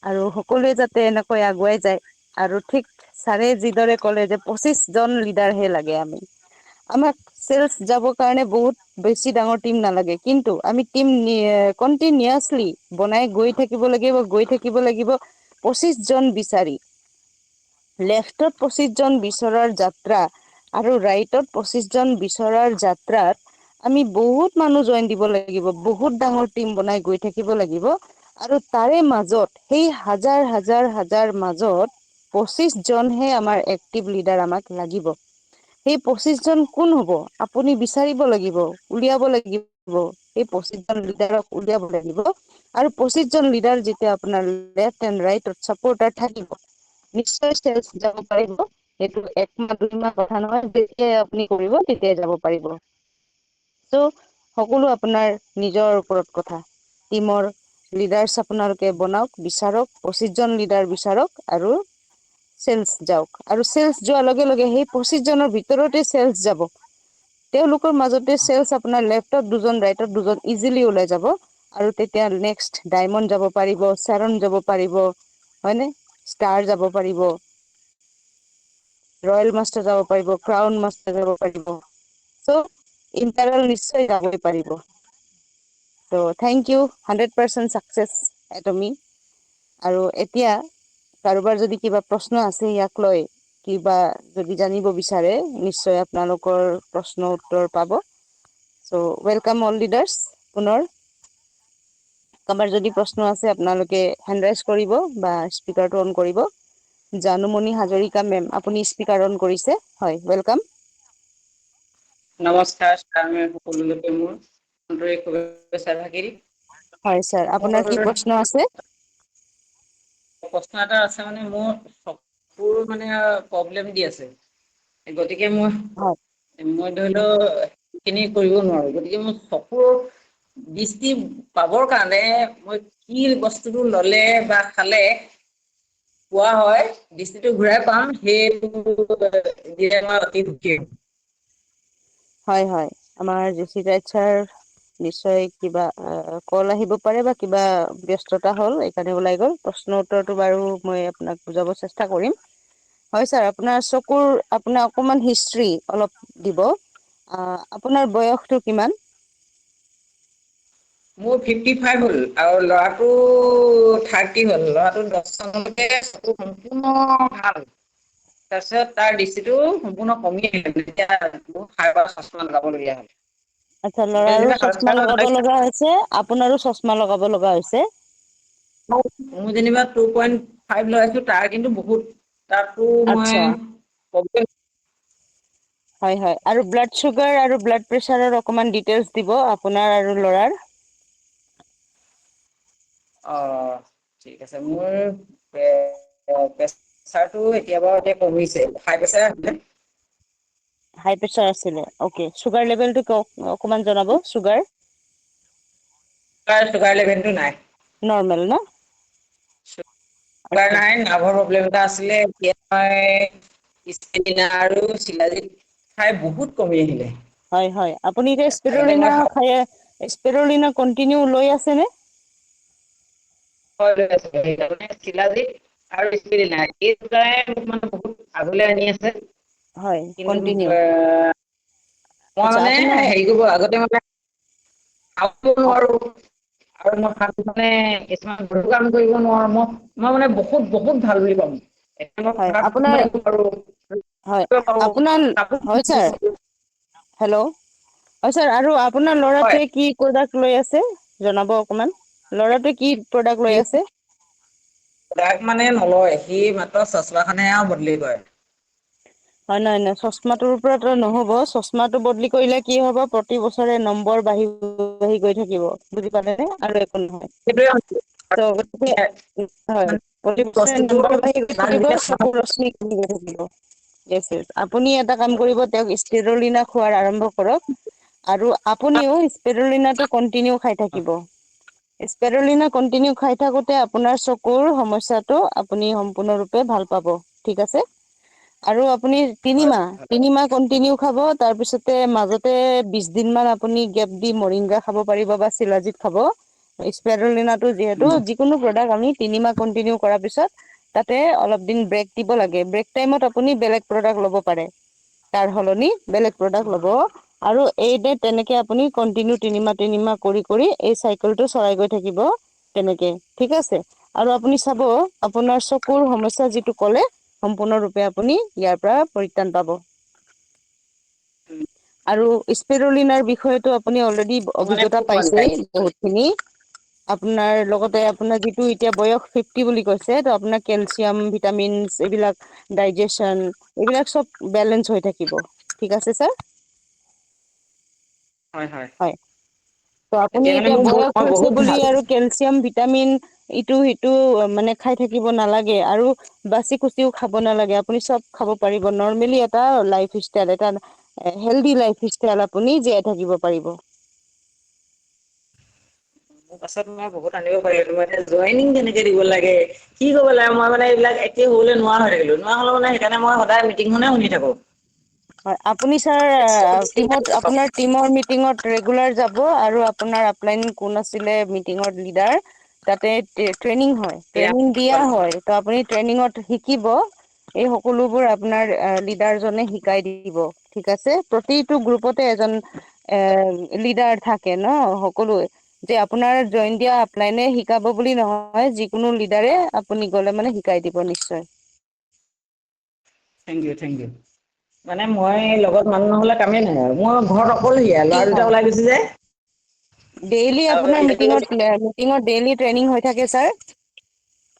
আৰু সকলোৱে যাতে এনেকৈ আগুৱাই যায়। আৰু ঠিক ছাৰে যিদৰে ক'লে যে 25জন লিডাৰহে লাগে আমাক চেলছ যাবৰ কাৰণে বহুত বেছি ডাঙৰ টিম নালাগে, কিন্তু আমি টিম কণ্টিনিউয়াছলি বনাই গৈ থাকিব লাগিব 25জন বিচাৰি। লেফ্টত 25জন বিচৰাৰ যাত্ৰা আৰু ৰাইটত 25জন বিচৰাৰ যাত্ৰাত আমি বহুত মানুহ জইন দিব লাগিব, বহুত ডাঙৰ টিম বনাই গৈ থাকিব লাগিব। আৰু তাৰে মাজত, সেই হাজাৰ হাজাৰ হাজাৰ মাজত 25জনহে আমাৰ এক্টিভ লিডাৰ আমাক লাগিব। সেই 25জন কোন হ'ব? আপুনি বিচাৰিব লাগিব, উলিয়াব লাগিব। সেই 25জন লিডাৰক উলিয়াব লাগিব। আৰু 25জন লিডাৰ যেতিয়া আপোনাৰ লেফ্ট এণ্ড ৰাইটত ছাপৰ্টাৰ থাকিব, নিশ্চয় চেলছ যাব পাৰিব। সেইটো 1 মাহ 2 মাহ কথা নহয়, যেতিয়াই আপুনি কৰিব তেতিয়াই যাব পাৰিব। চ' সকলো আপোনাৰ নিজৰ ওপৰত কথা। টিমৰ লিডাৰ্ছ আপোনালোকে বনাওক, বিচাৰক, 25জন লিডাৰ বিচাৰক আৰু চেলছ যাওক। আৰু চেলছ যোৱাৰ লগে লগে সেই 25জনৰ ভিতৰতে চেলছ যাব। তেওঁলোকৰ মাজতে চেলছ আপোনাৰ লেফ্টত 2জন, ৰাইটত 2জন ইজিলি ওলাই যাব। আৰু তেতিয়া নেক্সট ডায়মণ্ড যাব পাৰিব, চাৰন যাব পাৰিব, হয়নে? ষ্টাৰ যাব পাৰিব, ৰয়েল মাষ্টাৰ যাব পাৰিব, ক্ৰাউন মাষ্টাৰ যাব পাৰিব। চ' ইম্পেৰিয়েল নিশ্চয় যাবই পাৰিব। ত' থেংক ইউ, 100% ছাকচেছ এটমি। আৰু এতিয়া কাৰোবাৰ যদি কিবা প্ৰশ্ন আছে ইয়াক লৈ, কিবা যদি জানিব বিচাৰে, নিশ্চয় আপোনালোকৰ প্ৰশ্ন উত্তৰ পাব। চ' ৱেলকাম অল লিডাৰ্ছ। পুনৰ কাৰোবাৰ যদি প্ৰশ্ন আছে আপোনালোকে হেণ্ড ৰাইজ কৰিব বা স্পীকাৰটো অন কৰিব। জানুমণি হাজৰিকা মেম, আপুনি স্পীকাৰ অন কৰিছে, হয়, ৱেলকাম। নমস্কাৰ ছাৰ, সকলোলৈকে মোৰ আন্তৰিক শুভেচ্ছা থাকিল। হয় ছাৰ, আপোনাৰ কি মোৰ প্ৰশ্ন আছে? প্ৰশ্ন এটা আছে, মানে মোৰ চকুৰ মানে প্ৰব্লেম দি আছে। গতিকে হয় মই ধৰি লও সেইখিনি কৰিব নোৱাৰো। গতিকে মই চকুৰ দৃষ্টি পাবৰ কাৰণে মই কি বস্তুটো ললে বা খালে পোৱা হয়, দৃষ্টিটো ঘূৰাই পাম, সেইটো দিলে মই অতি সুখী হ'ম। হয় হয়, আমাৰ যোশীৰাজ ছাৰ নিশ্চয় কিবা কল আহিব পাৰে বা কিবা ব্যস্ততা হ'ল, এইকাৰণে ওলাই গ'ল। প্ৰশ্ন উত্তৰটো বাৰু মই আপোনাক বুজাব চেষ্টা কৰিম। হয় ছাৰ, আপোনাৰ চকুৰ আপোনাৰ অকমান হিষ্ট্ৰী অলপ দিব। আপোনাৰ বয়সটো কিমান? মোৰ 55 হ'ল আৰু ল'ৰাটো 30 হ'ল। ল'ৰাটো 10 চনলৈকে চকু সম্পূৰ্ণ ভাল। তাৰপিছত তাৰ দৃষ্টিটো সম্পূৰ্ণ কমি আহিলে, এতিয়া বহুত হাই পাৱাৰৰ চশমা লগাবলগীয়া হ'ল। আচ্ছা, মই ল'ৰাৰো যেনিবা চশমা লগাব সাধাৰণ লগা হৈছে, আপোনাৰো চশমা লগাব লগা হৈছে। মোৰ যেনিবা 2.5 লৈ আছো, তাৰ কিন্তু বহুত। তাতো আচ্ছা মই হয় হয়, আৰু ব্লাড চুগাৰ আৰু ব্লাড প্ৰেছাৰৰ অকমান ডিটেইলছ দিব, আপোনাৰ আৰু ল'ৰাৰ। ঠিক আছে। মোৰ প্ৰেচাৰটো এতিয়া কমিছে, হাই প্ৰেচাৰ আছিলে। হাই প্ৰেচাৰ আছিলে, অকে। চুগাৰ লেভেলটো কওক, অকমান জনাব, চুগাৰ। চুগাৰ লেভেলটো নাই। নৰ্মেল ন? চুগাৰ নাই, নাৰ্ভৰ প্ৰব্লেম এটা আছিলে, এতিয়া মই স্টেমিনা আৰু চিলাজিন খাই বহুত কমি আহিলে। হয় হয়, আপুনি এতিয়া আগতে মই স্পিৰুলিনা কন্টিনিউ লৈ আছে নে? হয় লৈ আছো মানে শিলাজিৎ আৰু স্পিৰুলিনা এই দুটাই মোক মানে বহুত আগলৈ আনি আছে। হয়, কিন্তু কন্টিনিউ। মই আচ্ছা মানে আপোনাৰ হেৰি কৰিব আগতে মানে খাব নোৱাৰো আৰু মই ভাত মানে কিছুমান গধুৰ কাম কৰিব নোৱাৰো। মই মানে বহুত ভাল বুলি কম। এতিয়া মই হয় পথাৰত আপোনাৰ মাৰিব পাৰো, হয় পাৰো আপোনাৰ হয় ছাৰ কাপোৰ হেল্ল' হয় ছাৰ আৰু আপোনাৰ হয় ল'ৰাটোৱে কি প্ৰডাক্ট লৈ আছে জনাব অকমান। ল'ৰাটোৱে কি প্ৰডাক্ট লৈ আছে? প্ৰডাক্ট মানে নলয়, সি মাত্ৰ চশমাখনেহে বদলি কৰে। হয় নহয় চশমাটোৰ পৰা নহ'ব, চশমাটো বদলি কৰিলে কি হ'ব প্ৰতি বছৰে নম্বৰ বাঢ়ি গৈ থাকিব বুজি পালেনে আৰু একো নহয়। সেইটোৱে হৈছে ত' গতিকে হয় মানে প্ৰতি বছৰে বস্তুটো নম্বৰ বাঢ়ি গৈ ইমান থাকিব, ধুনীয়া চকুৰ ৰশ্মি কমি গৈ থাকিব। য়েছ য়েছ আপুনি এটা কাম কৰিব তেওঁক স্পিৰুলিনা খোৱাৰ আৰম্ভ কৰক আৰু আপুনিও স্পিৰুলিনাটো কন্টিনিউ খাই থাকিব। স্পিৰুলিনা কন্টিনিউ খাই থাকোতে আপোনাৰ চকুৰ সমস্যাটো আপুনি সম্পূৰ্ণৰূপে ভাল পাব ঠিক আছে। আৰু আপুনি তিনিমাহ কন্টিনিউ খাব, তাৰপিছতে মাজতে 20 দিন মান আপুনি গেপ দি মৰিংগা খাব পাৰিব বা চিলাজিৎ খাব। স্পিৰুলিনাটো যিহেতু যিকোনো প্ৰডাক্ট আমি 3 মাহ কন্টিনিউ কৰাৰ পিছত তাতে অলপ দিন ব্ৰেক দিব লাগে। ব্ৰেক টাইমত আপুনি বেলেগ প্ৰডাক্ট ল'ব পাৰে, তাৰ সলনি বেলেগ প্ৰডাক্ট ল'ব। আৰু এই তেনেকে আপুনি কন্টিনিউ 3 মাহ কৰি এই চাইকেলটো চলাই গৈ থাকিব। তেনেকে ঠিক আছে আৰু আপুনি চাব আপোনাৰ চকুৰ সমস্যা যিটো ক'লে সম্পূৰ্ণৰূপে আপুনি ইয়াৰ পৰা পৰিত্ৰাণ পাব। আৰু স্পিৰুলিনাৰ বিষয়টো আপুনি অলৰেডি মানে অভিজ্ঞতা পোৱা নাই পাইছেই বহুতখিনি। আপোনাৰ লগতে আপোনাৰ যিটো এতিয়া বয়স 50 বুলি কৈছে ত আপোনাৰ কেলচিয়াম ভিটামিনচ এইবিলাক ডাইজেচন এইবিলাক চব বেলেঞ্চ হৈ থাকিব ঠিক আছে ছাৰ। হয় ত আপুনি মানে এতিয়া মোৰ বয়স মই হৈছে বহুত বুলি ভাল আৰু কেলচিয়াম ভিটামিন ইটো সিটো মানে খাই থাকিব নালাগে আৰু বাচি কুচিও খাব নালাগে, আপুনি চব খাব পাৰিব নৰ্মেলি এটা লাইফ ষ্টাইল এটা হেল্ডি লাইফ ষ্টাইল আপুনি জীয়াই থাকিব পাৰিব। মোৰ পাছত মই বহুত আনিব পাৰিলো মানে জইনিং কেনেকে দিব লাগে কি কৰিব লাগে মই মানে এইবিলাক একেই হ'বলৈ নোৱাৰা হৈ থাকিলো, নোৱাৰা হ'লো মানে সেইকাৰণে মই সদায় মিটিংখনে শুনি থাকো। হয় আপুনি ছাৰ টিমত আপোনাৰ টিমৰ মিটিঙত ৰেগুলাৰ যাব আৰু আপোনাৰ আপলাইন কোন আছিলে মিটিঙৰ লিডাৰ তাতে ট্ৰেইনিং হয়, ট্ৰেইনিং দিয়া হয় ত আপুনি ট্ৰেইনিঙত শিকিব এই সকলোবোৰ আপোনাৰ লিডাৰজনে শিকাই দিব ঠিক আছে। প্ৰতিটো গ্ৰুপতে এজন লিডাৰ থাকে ন সকলোৱে যে আপোনাৰ জইন দিয়া আপলাইনে শিকাব বুলি নহয়, যিকোনো লিডাৰে আপুনি গলে মানে শিকাই দিব নিশ্চয়। থেংক ইউ মানে মই লগত মানুহ নহ'লে কামেই নাই আৰু মই ঘৰত অকলশৰীয়া ল'ৰা দুটা ওলাই গৈছে যে। ডেইলি আৰু আপোনাৰ সেইটো মিটিঙত ডেইলি ট্ৰেইনিং হৈ থাকে ছাৰ।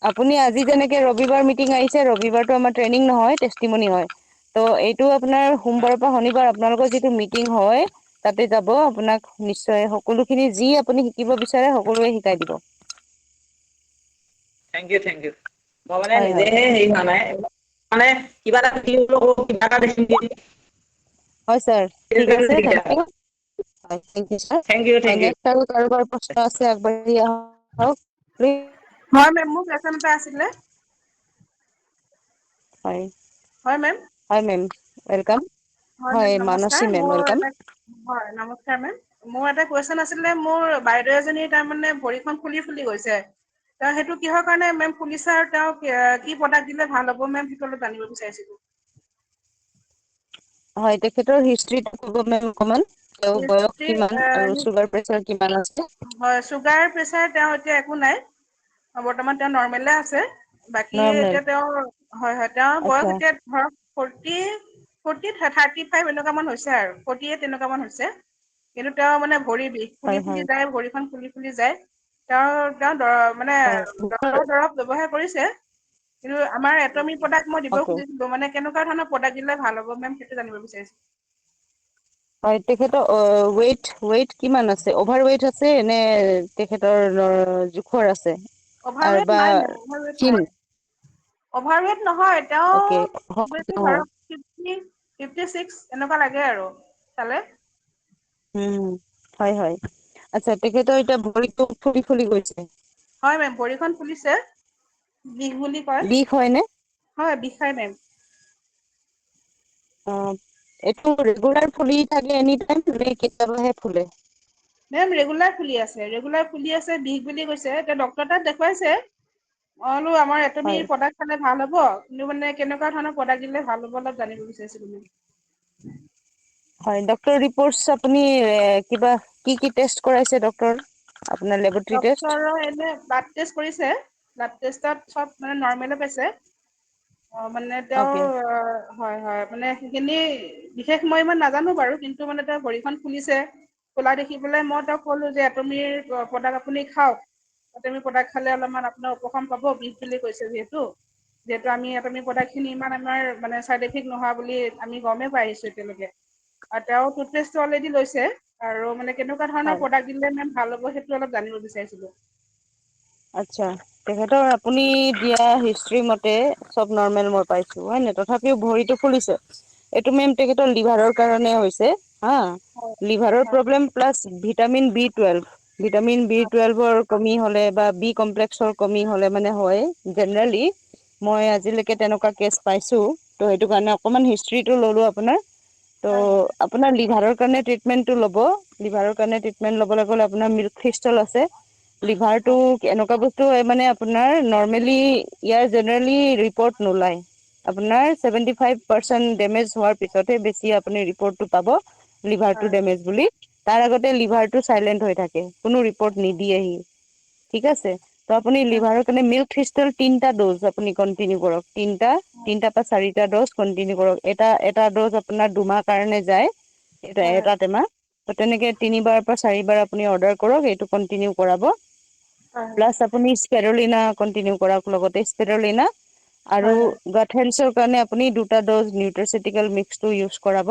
আপুনি আজি যেনেকে ৰবিবাৰ মিটিং আহিছে ৰবিবাৰটো আমাৰ ট্ৰেইনিং নহয় টেষ্টিমনি হয়। ত' এইটো আপোনাৰ সোমবাৰৰ পৰা শনিবাৰ আপোনালোকৰ যিটো মিটিং হয় তাতে যাব আপোনাক নিশ্চয় সকলোখিনি যি আপুনি শিকিব বিচাৰে সকলোৱে শিকাই দিব। থেংক ইউ মই মানে হয় হয় নিজেহে হেৰি হোৱা নাই মানে কিবা এটা কিবা এটা দেখি হয় ছাৰ ঠিক সেইটো আছে দিগদাৰ থেংক ইউ। হয় thank you sir thank you next আৰু কাৰোবাৰ প্ৰশ্ন আছে আগবাঢ়ি আহক। হয় মেম মোৰ কুৱেশ্যন এটা আছিলে। হয় হয় মেম। হয় মেম ৱেলকাম। মেম হয় নমস্কাৰ মানসী মেম মোৰ ৱেলকাম। এটা হয় নমস্কাৰ মেম। মোৰ এটা কুৱেশ্যন আছিলে মোৰ বাইদেউ এজনী তাৰমানে ভৰিখন ফুলি গৈছে। সেইটো কিহৰ কাৰণে মেম ফুলিছে আৰু তেওঁক কি প্ৰডাক্ট দিলে ভাল হ'ব মেম সেইটো অলপ জানিব বিচাৰিছিলো। হয় তেখেতৰ হিষ্ট্ৰীটো ক'ব মেম অকমান। তেওঁৰ বয়স হিষ্ট্ৰী কিমান আৰু চুগাৰ প্ৰেচাৰ কিমান আছে? হয় চুগাৰ প্ৰেচাৰ তেওঁ এতিয়া একো নাই বৰ্তমান তেওঁ নৰ্মেলে আছে। বাকী নৰ্মেল এতিয়া তেওঁৰ হয় তেওঁৰ আচ্ছা বয়স এতিয়া ধৰক 35 এনেকুৱা মান হৈছে আৰু 48 তেনেকুৱা মান হৈছে। কিন্তু তেওঁ মানে ভৰি বিষ হয় ফুলি হয় যায় ভৰিখন ফুলি যায়। তেওঁ মানে হয় ডক্তৰৰ দৰৱ ব্যৱহাৰ কৰিছে। কিন্তু আমাৰ এটমি প্ৰডাক্ট মই দিব অকে খুজিছিলো মানে কেনেকুৱা ধৰণৰ প্ৰডাক্ট দিলে ভাল হ'ব মেম সেইটো জানিব বিচাৰিছো। হয় তেখেতৰ ৱেইট কিমান আছে অভাৰ ৱেইট আছে নে তেখেতৰ জোখৰ আছে? আৰু অভাৰৱেট বা নাই মেম অভাৰৱেট ক্ষীণ নাই। অভাৰৱেট নহয় অকে তেওঁ বেছি নহয় ধৰক 56 এনেকুৱা লাগে আৰু চালে। হয় আচ্ছা তেখেতৰ এতিয়া ভৰিটো ফুলি গৈছে। হয় মেম ভৰিখন ফুলিছে বিষ বুলি কয় বিষ হয় নে? হয় বিষাই মেম। এইটো ৰেগুলাৰ ফুলি থাকে এনি টাইম নে কেতিয়াবাহে ফুলে? মেম ৰেগুলাৰ ফুলি আছে, বিষ বুলি কৈছে। এতিয়া ডক্তৰ তাত দেখুৱাইছে। মই বোলো আমাৰ হয় এটমিৰ প্ৰডাক্ট খালে ভাল হ'ব, কিন্তু মানে কেনেকুৱা ধৰণৰ প্ৰডাক্ট দিলে ভাল হ'ব অলপ জানিব বিচাৰিছিলো মেম। হয়, ডক্তৰ ৰিপৰ্টচ আপুনি কিবা কি টেষ্ট কৰাইছে ডক্তৰ? আপোনাৰ লেবৰেটৰী টেষ্ট? ডক্তৰৰ এনে ব্লাড টেষ্ট কৰিছে, ব্লাড টেষ্টত চব মানে নৰ্মেলে পাইছে। মানে অকে তেওঁৰ হয়, মানে সেইখিনি বিশেষ মই ইমান নাজানো বাৰু, কিন্তু মানে তেওঁ ভৰিখন ফুলিছে। ফুলা দেখি পেলাই মই তেওঁক ক'লো যে এটমিৰ প্ৰডাক্ট আপুনি খাওক। এটমিৰ প্ৰডাক্ট খালে অলপমান আপোনাৰ উপশম পাব, বিষ বুলি কৈছে যিহেতু আমি এটমিৰ প্ৰডাক্টখিনি ইমান আমাৰ মানে চাইড এফেক্ট নোহোৱা বুলি আমি গমেই পাই আহিছো এতিয়ালৈকে। আৰু তেওঁ টুথপেষ্টটো অলৰেডি লৈছে, আৰু মানে কেনেকুৱা ধৰণৰ হয় প্ৰডাক্ট দিলে মেম ভাল হ'ব সেইটো অলপ জানিব বিচাৰিছিলো। আচ্ছা, তেখেতৰ আপুনি দিয়া হিষ্ট্ৰী মতে চব নৰ্মেল মই পাইছো হয় নে, তথাপিও ভৰিটো ফুলিছে। এইটো মেম তেখেতৰ লিভাৰৰ কাৰণে হৈছে হা, হয় লিভাৰৰ হয় problem plus vitamin B12, vitamin B12ৰ কমি হ'লে বা বি কমপ্লেক্সৰ কমি হ'লে মানে হয় জেনেৰেলি। মই আজিলৈকে তেনেকুৱা কেচ পাইছো, ত' সেইটো কাৰণে অকমান হিষ্ট্ৰীটো ললো আপোনাৰ। ত' হয় আপোনাৰ লিভাৰৰ কাৰণে ট্ৰিটমেন্টটো ল'ব, লিভাৰৰ কাৰণে ট্ৰিটমেন্ট ল'বলৈ গ'লে আপোনাৰ মিল্কফিষ্টল আছে। লিভাৰটো এনেকুৱা বস্তু মানে আপোনাৰ নৰ্মেলি ইয়াৰ জেনেৰেলি ৰিপৰ্ট নোলায়। আপোনাৰ 75% ডেমেজ হোৱাৰ পিছতহে বেছি আপুনি ৰিপৰ্টটো পাব। লিভাৰটো হয় ডেমেজ বুলি, তাৰ আগতে লিভাৰটো চাইলেণ্ট হৈ থাকে, কোনো ৰিপৰ্ট নিদিয়েহি। ঠিক আছে, ত' আপুনি হয় লিভাৰৰ কাৰণে মিল্কফিষ্টৰ 3টা ড'জ আপুনি কন্টিনিউ কৰক, তিনটা বা 4টা ড'জ কন্টিনিউ কৰক, এটা ড'জ আপোনাৰ 2 মাহ কাৰণে যায়। হয় এটা টেমা, ত' তেনেকে 3বাৰ পৰা 4বাৰ আপুনি অৰ্ডাৰ কৰক, এইটো কন্টিনিউ কৰাব। হয় প্লাছ আপুনি স্পেৰলিনা কন্টিনিউ কৰক, লগতে স্পেৰলিনা আৰু হয় হেল্থৰ কাৰণে আপুনি 2টা ড'জ নিউট্ৰাচিউটিকেল মিক্সটো ইউজ কৰাব।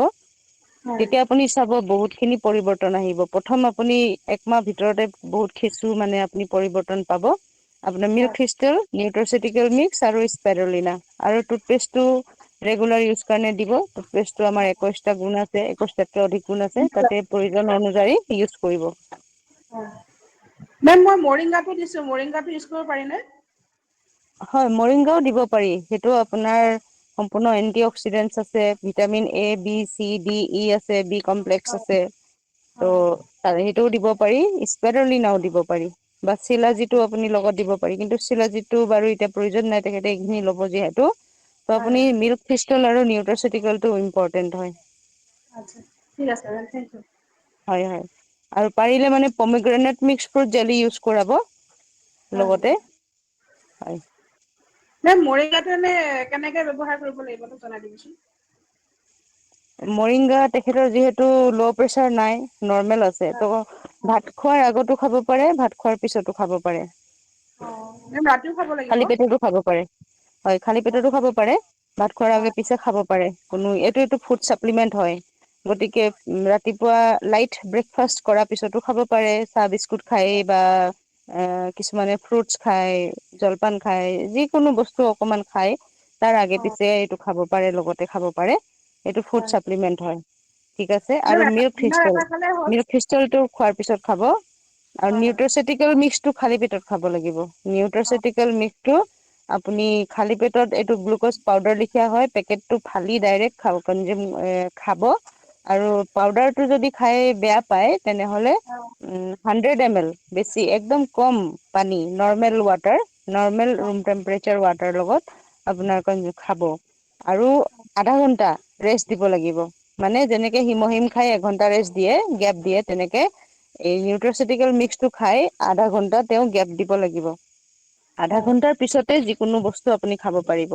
হয় তেতিয়া আপুনি চাব বহুত খিনি পৰিৱৰ্তন আহিব, প্ৰথম আপুনি 1 মাহ ভিতৰতে বহুত খিচু মানে আপুনি পৰিৱৰ্তন পাব, আপোনাৰ হয় মিল্কফিষ্টৰ নিউট্ৰাচিটিকেল মিক্স আৰু স্পাইৰুলিনা আৰু টুথপেষ্টটো ৰেগুলাৰ ইউজ কাৰণে দিব, টুথপেষ্টটো আমাৰ 21টা গুণ আছে, 21টাতকৈ অধিক গুণ আছে, তাতে প্ৰয়োজন অনুযায়ী ইউজ কৰিব। মেম মই মৰিংগাটো দিছো, মৰিংগাটো ইউজ কৰিব পাৰিনে? হয়, মৰিংগাও দিব পাৰি, সেইটো আপোনাৰ সম্পূৰ্ণ এন্টি অক্সিডেন্ট আছে, vitamin A, B, C, D, E আছে, বি কমপ্লেক্স হয় আছে, ত' হয় সেইটোও দিব পাৰি, স্পাইৰুলিনাও দিব পাৰি। বা চিলাজিটো আপুনি লগত দিব পাৰি, কিন্তু চিলাজিটো বাৰু এতিয়া প্ৰয়োজন নাই, তেখেতে এইখিনি ল'ব যিহেতু। ত' হয় আপুনি মিল্কফিষ্টল আৰু নিউট্ৰাচিটিকেলটো ইম্পৰ্টেণ্ট হয়। আচ্ছা, ঠিক আছে মেম, থেংক ইউ। হয়, আৰু পাৰিলে মানে পমিগ্ৰেনেট মিক্স ফ্ৰুট জেলি ইউজ কৰাব। হয় লগতে, হয়। মেম মৰিংগাটো এনে কেনেকে ব্যৱহাৰ কৰিব লাগিব অলপ জনাই দিবচোন। মৰিংগা তেখেতৰ যিহেতু ল' প্ৰেচাৰ নাই, নৰ্মেল আছে, হয় ত' হয় ভাত খোৱাৰ আগতো খাব পাৰে, ভাত খোৱাৰ পিছতো খাব পাৰে। মেম ৰাতিও খাব লাগিব? খালী পেটতো খাব পাৰে। হয়, খালী পেটতো খাব পাৰে, ভাত খোৱাৰ হয় আগে পিছে খাব পাৰে, এইটো ফুড চাপ্লিমেণ্ট হয়। গতিকে ৰাতিপুৱা লাইট ব্ৰেকফাষ্ট কৰাৰ পিছতো খাব পাৰে, চাহ বিস্কুট খাই বা কিছুমানে ফ্ৰুটচ খাই, জলপান খাই, যিকোনো বস্তু অকমান খাই তাৰ আগে অ পিছে এইটো খাব পাৰে, লগতে খাব পাৰে। এইটো ফুড হয় চাপ্লিমেণ্ট হয়, ঠিক আছে, মেম আৰু দিনত এটা খালে হ'ল মিল্কফিষ্টলটো খোৱাৰ পিছত খাব, আৰু হয় হয় নিউট্ৰাচিটিকেল মিক্সটো খালী পেটত খাব লাগিব, অ নিউট্ৰাচিটিকেল মিক্সটো আপুনি খালী পেটত এইটো গ্লুকজ পাউডাৰ লিখা হয়, পেকেটটো ফালি ডাইৰেক্ট খাব, আৰু পাউডাৰটো যদি খাই বেয়া পায় তেনেহ'লে অ 100 ml বেছি একদম কম পানী, নৰ্মেল ৱাটাৰ, নৰ্মেল অ ৰুম টেম্পাৰেচাৰ ৱাটাৰ লগত আপোনাৰ খাব, আৰু আধা ঘন্টা ৰেষ্ট দিব লাগিব, মানে যেনেকে হিমহিম খাই এঘন্টা ৰেষ্ট দিয়ে, গেপ দিয়ে, তেনেকে এই নিউট্ৰাচিটিকেল মিক্সটো খাই আধা ঘন্টা তেওঁ গেপ দিব লাগিব। আধা হয় ঘন্টাৰ পিছতে যিকোনো বস্তু আপুনি খাব পাৰিব,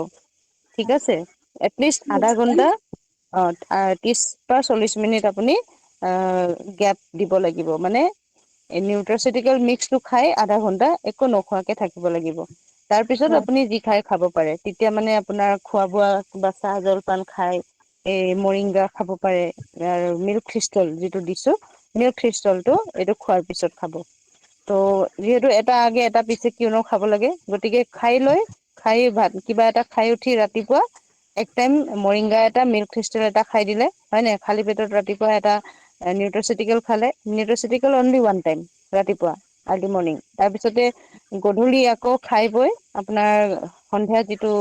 ঠিক আছে, এটলিষ্ট ঠিক আধা আছে মেম ঘন্টা 30 বা 40 মিনিট আপুনি গেপ দিব লাগিব, মানে নিউট্ৰাচিটিকেল মিক্সটো খাই আধা ঘন্টা একো নোখোৱাকে থাকিব লাগিব। তাৰ পিছত হয় আপুনি যি খাই খাব পাৰে, তেতিয়া মানে আপোনাৰ খোৱা বোৱা কিবা চাহ জলপান খাই এই মৰিংগা খাব পাৰে, আৰু মিল্কফিষ্টল যিটো দিছো মিল্কফিষ্টলটো এইটো খোৱাৰ পিছত খাব। ত' যিহেতু এটা আগে এটা পিছে কিয়নো খাব লাগে, গতিকে কিবা এটা খাই উঠি ৰাতিপুৱা এক টাইম মৰিংগা এটা, মিল্কফিষ্টল এটা খাই দিলে, হয় নাই, খালী পেটত ৰাতিপুৱা এটা নিউট্ৰাচিটিকেল খালে, নিউট্ৰাচিটিকেল অনলি ওৱান টাইম, ৰাতিপুৱা আৰ্লি মৰ্ণিং, তাৰপিছতে গধূলি আকৌ খাই বৈ আপোনাৰ সন্ধিয়া যিটো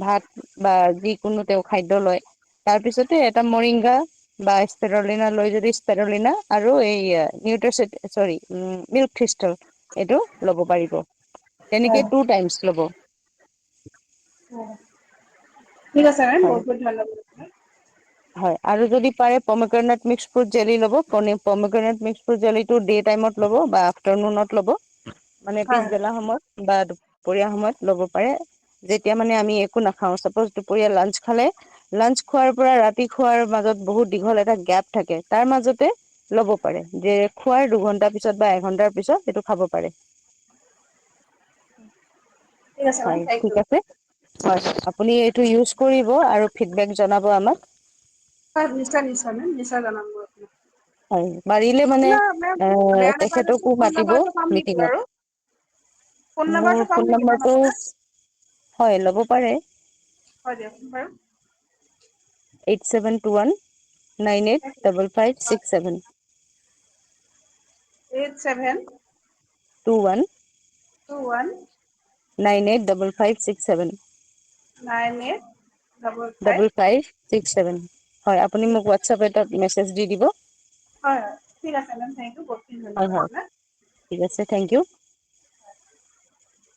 ভাত বা যিকোনো তেওঁ খাদ্য লয়, তাৰপিছতে এটা মৰিংগা বা স্পেৰুলিনা লৈ যদি স্পেৰুলিনা আৰু এই মিল্ক থ্ৰিষ্টল এইটো ল'ব পাৰিব। তেনেকে 2 টাইমছ ল'ব। ঠিক আছে মেম, হয় বহুত বহুত ধন্যবাদ। হয়, আৰু যদি পাৰে পমিগ্ৰেনেট মিক্স ফ্ৰুট জেলি ল'ব। পমিগ্ৰেনেট মিক্স ফ্ৰুট জেলিটো ডে টাইমত ল'ব বা আফটাৰনুনত ল'ব। মানে হয় পিছবেলা সময়ত বা দুপৰীয়া সময়ত ল'ব পাৰে। যেতিয়া মানে আমি একো নাখাওঁ, চাপজ দুপৰীয়া লাঞ্চ খালে, লাঞ্চ খোৱাৰ পৰা ৰাতি খোৱাৰ মাজত বহুত দীঘল এটা গেপ থাকে, তাৰ মাজতে ল'ব পাৰে, যে খোৱাৰ 2 ঘন্টা পিছত বা 1 ঘন্টাৰ পিছত সেইটো খাব পাৰে। ঠিক আছে মেম, হয়, থেংক ঠিক ইউ। আছে। হয়, আপুনি এইটো ইউজ কৰিব আৰু ফিডবেক জনাব আমাক। হয়, নিশ্চয় নিশ্চয় মেম, নিশ্চয় জনাম মই আপোনাক। হয়, পাৰিলে মানে আপোনাৰ মেম বেয়া নাপায় যদি তেখেতকো ফোন মাতিব নাম্বাৰটো পাম নেকি বাৰু? মিটিঙত। মোৰ নাম্বাৰটো পাম ফোন নেকি মেম নম্বৰটো, আপোনাৰ? হয় ল'ব পাৰে। হয় দিয়কচোন বাৰু। 8721985567। 87 21 21 985567। 985567। হয়, আপুনি মোক হোৱাটছএপ এটাত মেছেজ দি দিব। হয় হয়, ঠিক আছে মেম, থেংক ইউ, বহুতখিনি হয় ধন্যবাদ হয় আপোনাক। ঠিক আছে, থেংক ইউ।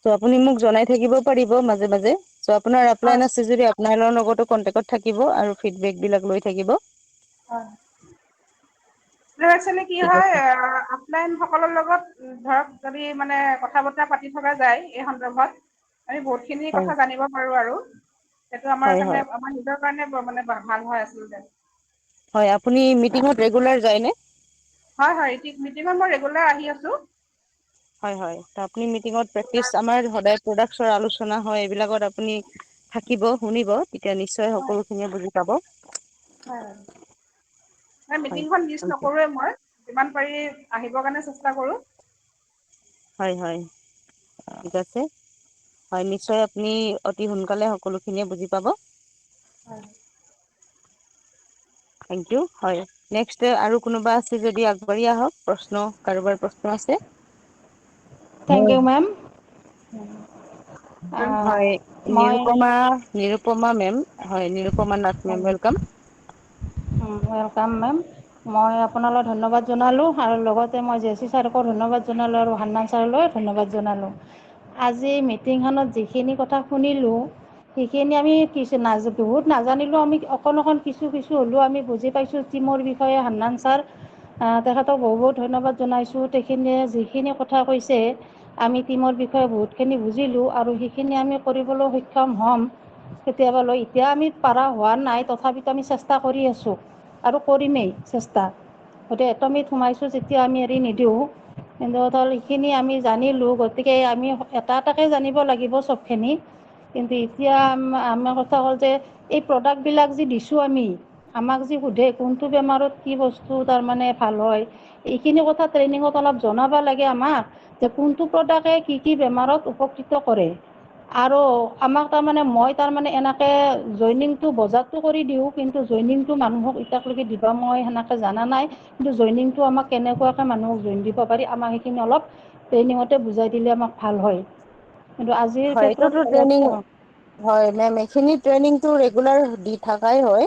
ত' আপুনি মোক জনাই থাকিব পাৰিব মাজে মাজে। চ' আপোনাৰ হয় আপলাইন আছে যদি আপনাৰৰ লগতো কন্টেকত থাকিব আৰু ফিডবেক বিলাক লৈ থাকিব। হয়। একচুৱেলি কি ঠিক হয়, আছে আপলাইন সকলৰ লগত ধৰক যদি মানে কথা বতৰা পাতি থকা যায় এই সন্দৰ্ভত, আমি বহুতখিনি হয় কথা জানিব পাৰো আৰু। সেইটো আমাৰ হয় হয় কাৰণে, আমাৰ নিজৰ কাৰণে মানে ভাল হয় আচলতে। হয়, আপুনি মিটিঙত ৰেগুলাৰ যায়নে? হয় হয়, মিটিঙত মই ৰেগুলাৰ আহি আছো। হয় হয়, আপুনি মিটিঙত প্ৰেক্টিচ, আমাৰ সদায় প্ৰডাক্টচৰ আলোচনা হয়, এইবিলাকত আপুনি থাকিব, শুনিব, তেতিয়া নিশ্চয় হয় সকলোখিনিয়ে বুজি পাব। হয়, হয় মিটিংখন মিছ নকৰোৱে মই। যিমান পাৰি আহিবৰ কাৰণে চেষ্টা কৰো। হয় হয়, ঠিক আছে। হয়, নিশ্চয় আপুনি অতি সোনকালে সকলোখিনিয়ে বুজি পাব। হয়। থেংক ইউ, হয়। নেক্সট আৰু কোনোবা আছে যদি আগবাঢ়ি আহক, প্ৰশ্ন, কাৰোবাৰ প্ৰশ্ন আছে? Thank you ma'am. হয়, মই নিৰুপমা মেম, হয়, Nirupama Nath ma'am, welcome. Welcome ma'am. মই আপোনালৈ ধন্যবাদ জনালোঁ আৰু লগতে মই জে চি ছাৰকো ধন্যবাদ জনালোঁ আৰু হান্নান ছাৰলৈ ধন্যবাদ জনালোঁ। আজি মিটিংখনত যিখিনি কথা শুনিলোঁ, সেইখিনি আমি বহুত নাজানিলেও আমি অকণ অকণ কিছু কিছু হ'লেও আমি বুজি পাইছোঁ টিমৰ বিষয়ে। হান্নান ছাৰ, তেখেতক বহুত বহুত ধন্যবাদ জনাইছোঁ। তেখেতে যিখিনি কথা কৈছে, আমি টিমৰ বিষয়ে বহুতখিনি বুজিলোঁ আৰু সেইখিনি আমি কৰিবলৈ সক্ষম হ'ম কেতিয়াবালৈ। এতিয়া আমি পাৰা হোৱা নাই, তথাপিতো আমি চেষ্টা কৰি আছোঁ আৰু কৰিমেই চেষ্টা। গতিকে এটমিত সোমাইছোঁ যেতিয়া আমি এৰি নিদিওঁ। কিন্তু ধৰ এইখিনি আমি জানিলোঁ, গতিকে আমি এটা এটাকে জানিব লাগিব চবখিনি। কিন্তু এতিয়া আমাৰ কথা হ'ল যে, এই প্ৰডাক্টবিলাক যি দিছোঁ আমি, আমাক যি সোধে কোনটো বেমাৰত কি বস্তু তাৰমানে ভাল হয়, এইখিনি কথা ট্ৰেইনিঙত অলপ জনাব লাগে আমাক, যে কোনটো প্ৰডাক্টে কি কি বেমাৰত উপকৃত কৰে। আৰু আমাক তাৰমানে মই তাৰমানে এনেকৈ জইনিংটো বজাৰটো কৰি দিওঁ, কিন্তু জইনিংটো মানুহক এতিয়ালৈকে দিবা মই সেনেকৈ জনা নাই। কিন্তু জইনিংটো আমাক কেনেকুৱাকৈ মানুহক জইন দিব পাৰি, আমাক সেইখিনি অলপ ট্ৰেইনিঙতে বুজাই দিলে আমাক ভাল হয়। কিন্তু আজিৰ হয় এইটোতো ট্ৰেইনিং ক্ষেত্ৰত হয় মেম, এইখিনি ট্ৰেইনিংটো ৰেগুলাৰ দি থাকাই হয়।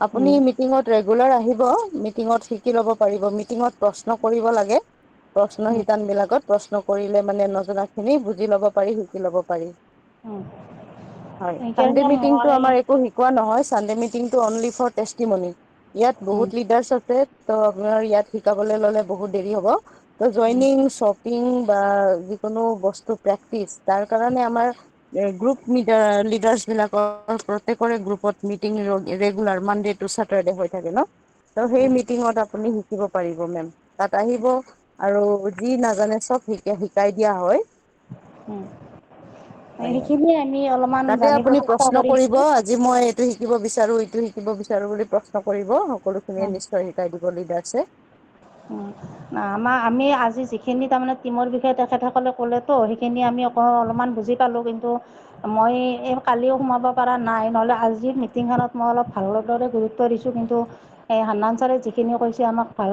আপুনি মিটিঙত ৰেগুলাৰ আহিব, মিটিঙত শিকি ল'ব পাৰিব। মিটিঙত প্ৰশ্ন কৰিব লাগে। প্ৰশ্ন শিতান বিলাকত প্ৰশ্ন কৰিলে মানে নজনা খিনি বুজি লব পাৰি, শিকি লব পাৰি। হয়, চানডে সেইকাৰণে মিটিংটো মই আমাৰ একো শিকোৱা নহয়, চানডে মিটিংটো অনলি ফৰ টেষ্টিমনি। ইয়াত বহুত লিডাৰছ আছে, ত' আপোনাৰ ইয়াত শিকাবলৈ ললে বহুত দেৰি হ'ব। ত' জইনিং, শ্বপিং বা যিকোনো বস্তু প্ৰেক্টিচ, তাৰ কাৰণে আমাৰ গ্ৰুপ লিডাৰ্চ বিলাকৰ প্ৰত্যেকৰে গ্ৰুপত meeting regular Monday to Saturday হৈ থাকে ন। ত' সেই মিটিঙত আপুনি শিকিব পাৰিব মেম। তাত আহিব আৰু যি নাজানে চব শিকাই দিয়া হয়। হয় হয় সেইখিনিয়ে আমি অলপমান তাতে জানিব আপুনি চেষ্টা প্ৰশ্ন কৰিব, কৰিছোঁ। আজি মই এইটো শিকিব বিচাৰো, ইটো শিকিব বিচাৰো বুলি প্ৰশ্ন কৰিব, সকলোখিনিয়ে নিশ্চয় শিকাই দিব লিডাৰছে। আমি আজি যিখিনি তাৰমানে টিমৰ বিষয়ে তেখেতসকলে ক'লেতো, সেইখিনি আমি অলপমান বুজি পালোঁ। কিন্তু মই এই কালিও সোমাব পৰা নাই, নহ'লে আজিৰ মিটিংখনত মই অলপ ভালদৰে গুৰুত্ব দিছোঁ। কিন্তু এই হান্নান ছাৰে যিখিনি কৈছে আমাক ভাল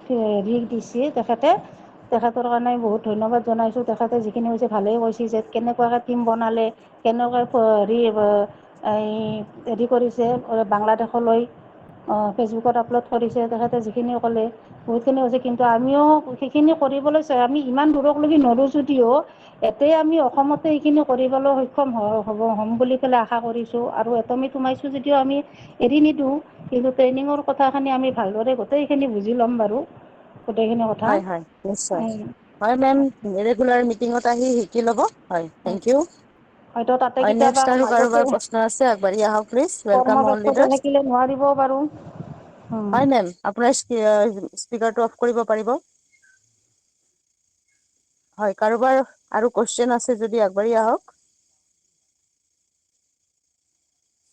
হেৰি দিছে তেখেতৰ কাৰণে বহুত ধন্যবাদ জনাইছোঁ। তেখেতে যিখিনি কৈছে ভালেই কৈছে, যে কেনেকুৱাকৈ টিম বনালে, কেনেকৈ হেৰি কৰিছে বাংলাদেশলৈ। ফেচবুকত আপলোড কৰিছে, তেখেতে যিখিনি ক'লে বহুতখিনি হৈছে, কিন্তু আমিও সেইখিনি কৰিবলৈ আমি ইমান দূৰকলৈকে নৰো যদিও ইয়াতে আমি অসমতে এইখিনি কৰিবলৈ সক্ষম হ'ম বুলি পেলাই আশা কৰিছোঁ। আৰু এটমিত সোমাইছোঁ যদিও আমি এৰি নিদিওঁ, কিন্তু ট্ৰেইনিঙৰ কথাখিনি আমি ভালদৰে গোটেইখিনি বুজি ল'ম বাৰু, গোটেইখিনি কথা। হয় হয় নিশ্চয়। হয় মেম, ৰেগুলাৰ মিটিঙত আহি শিকি ল'ব। হয়, থেংক ইউ। হয়তো তাতে হয়, কেতিয়াবা নেক্সট আৰু মাজতে কাৰোবাৰ প্ৰশ্ন আছে আগবাঢ়ি আহক প্লিজ, ৱেলকাম অল কৰ্মব্যস্ততা লিডাৰ্ছ। থাকিলে নোৱাৰিবও পাৰোঁ। হয় মেম, আপোনাৰ স্পীকাৰটো অফ কৰিব পাৰিব। হয়, কাৰোবাৰ আৰু কুৱেশ্যন আছে যদি আগবাঢ়ি আহক।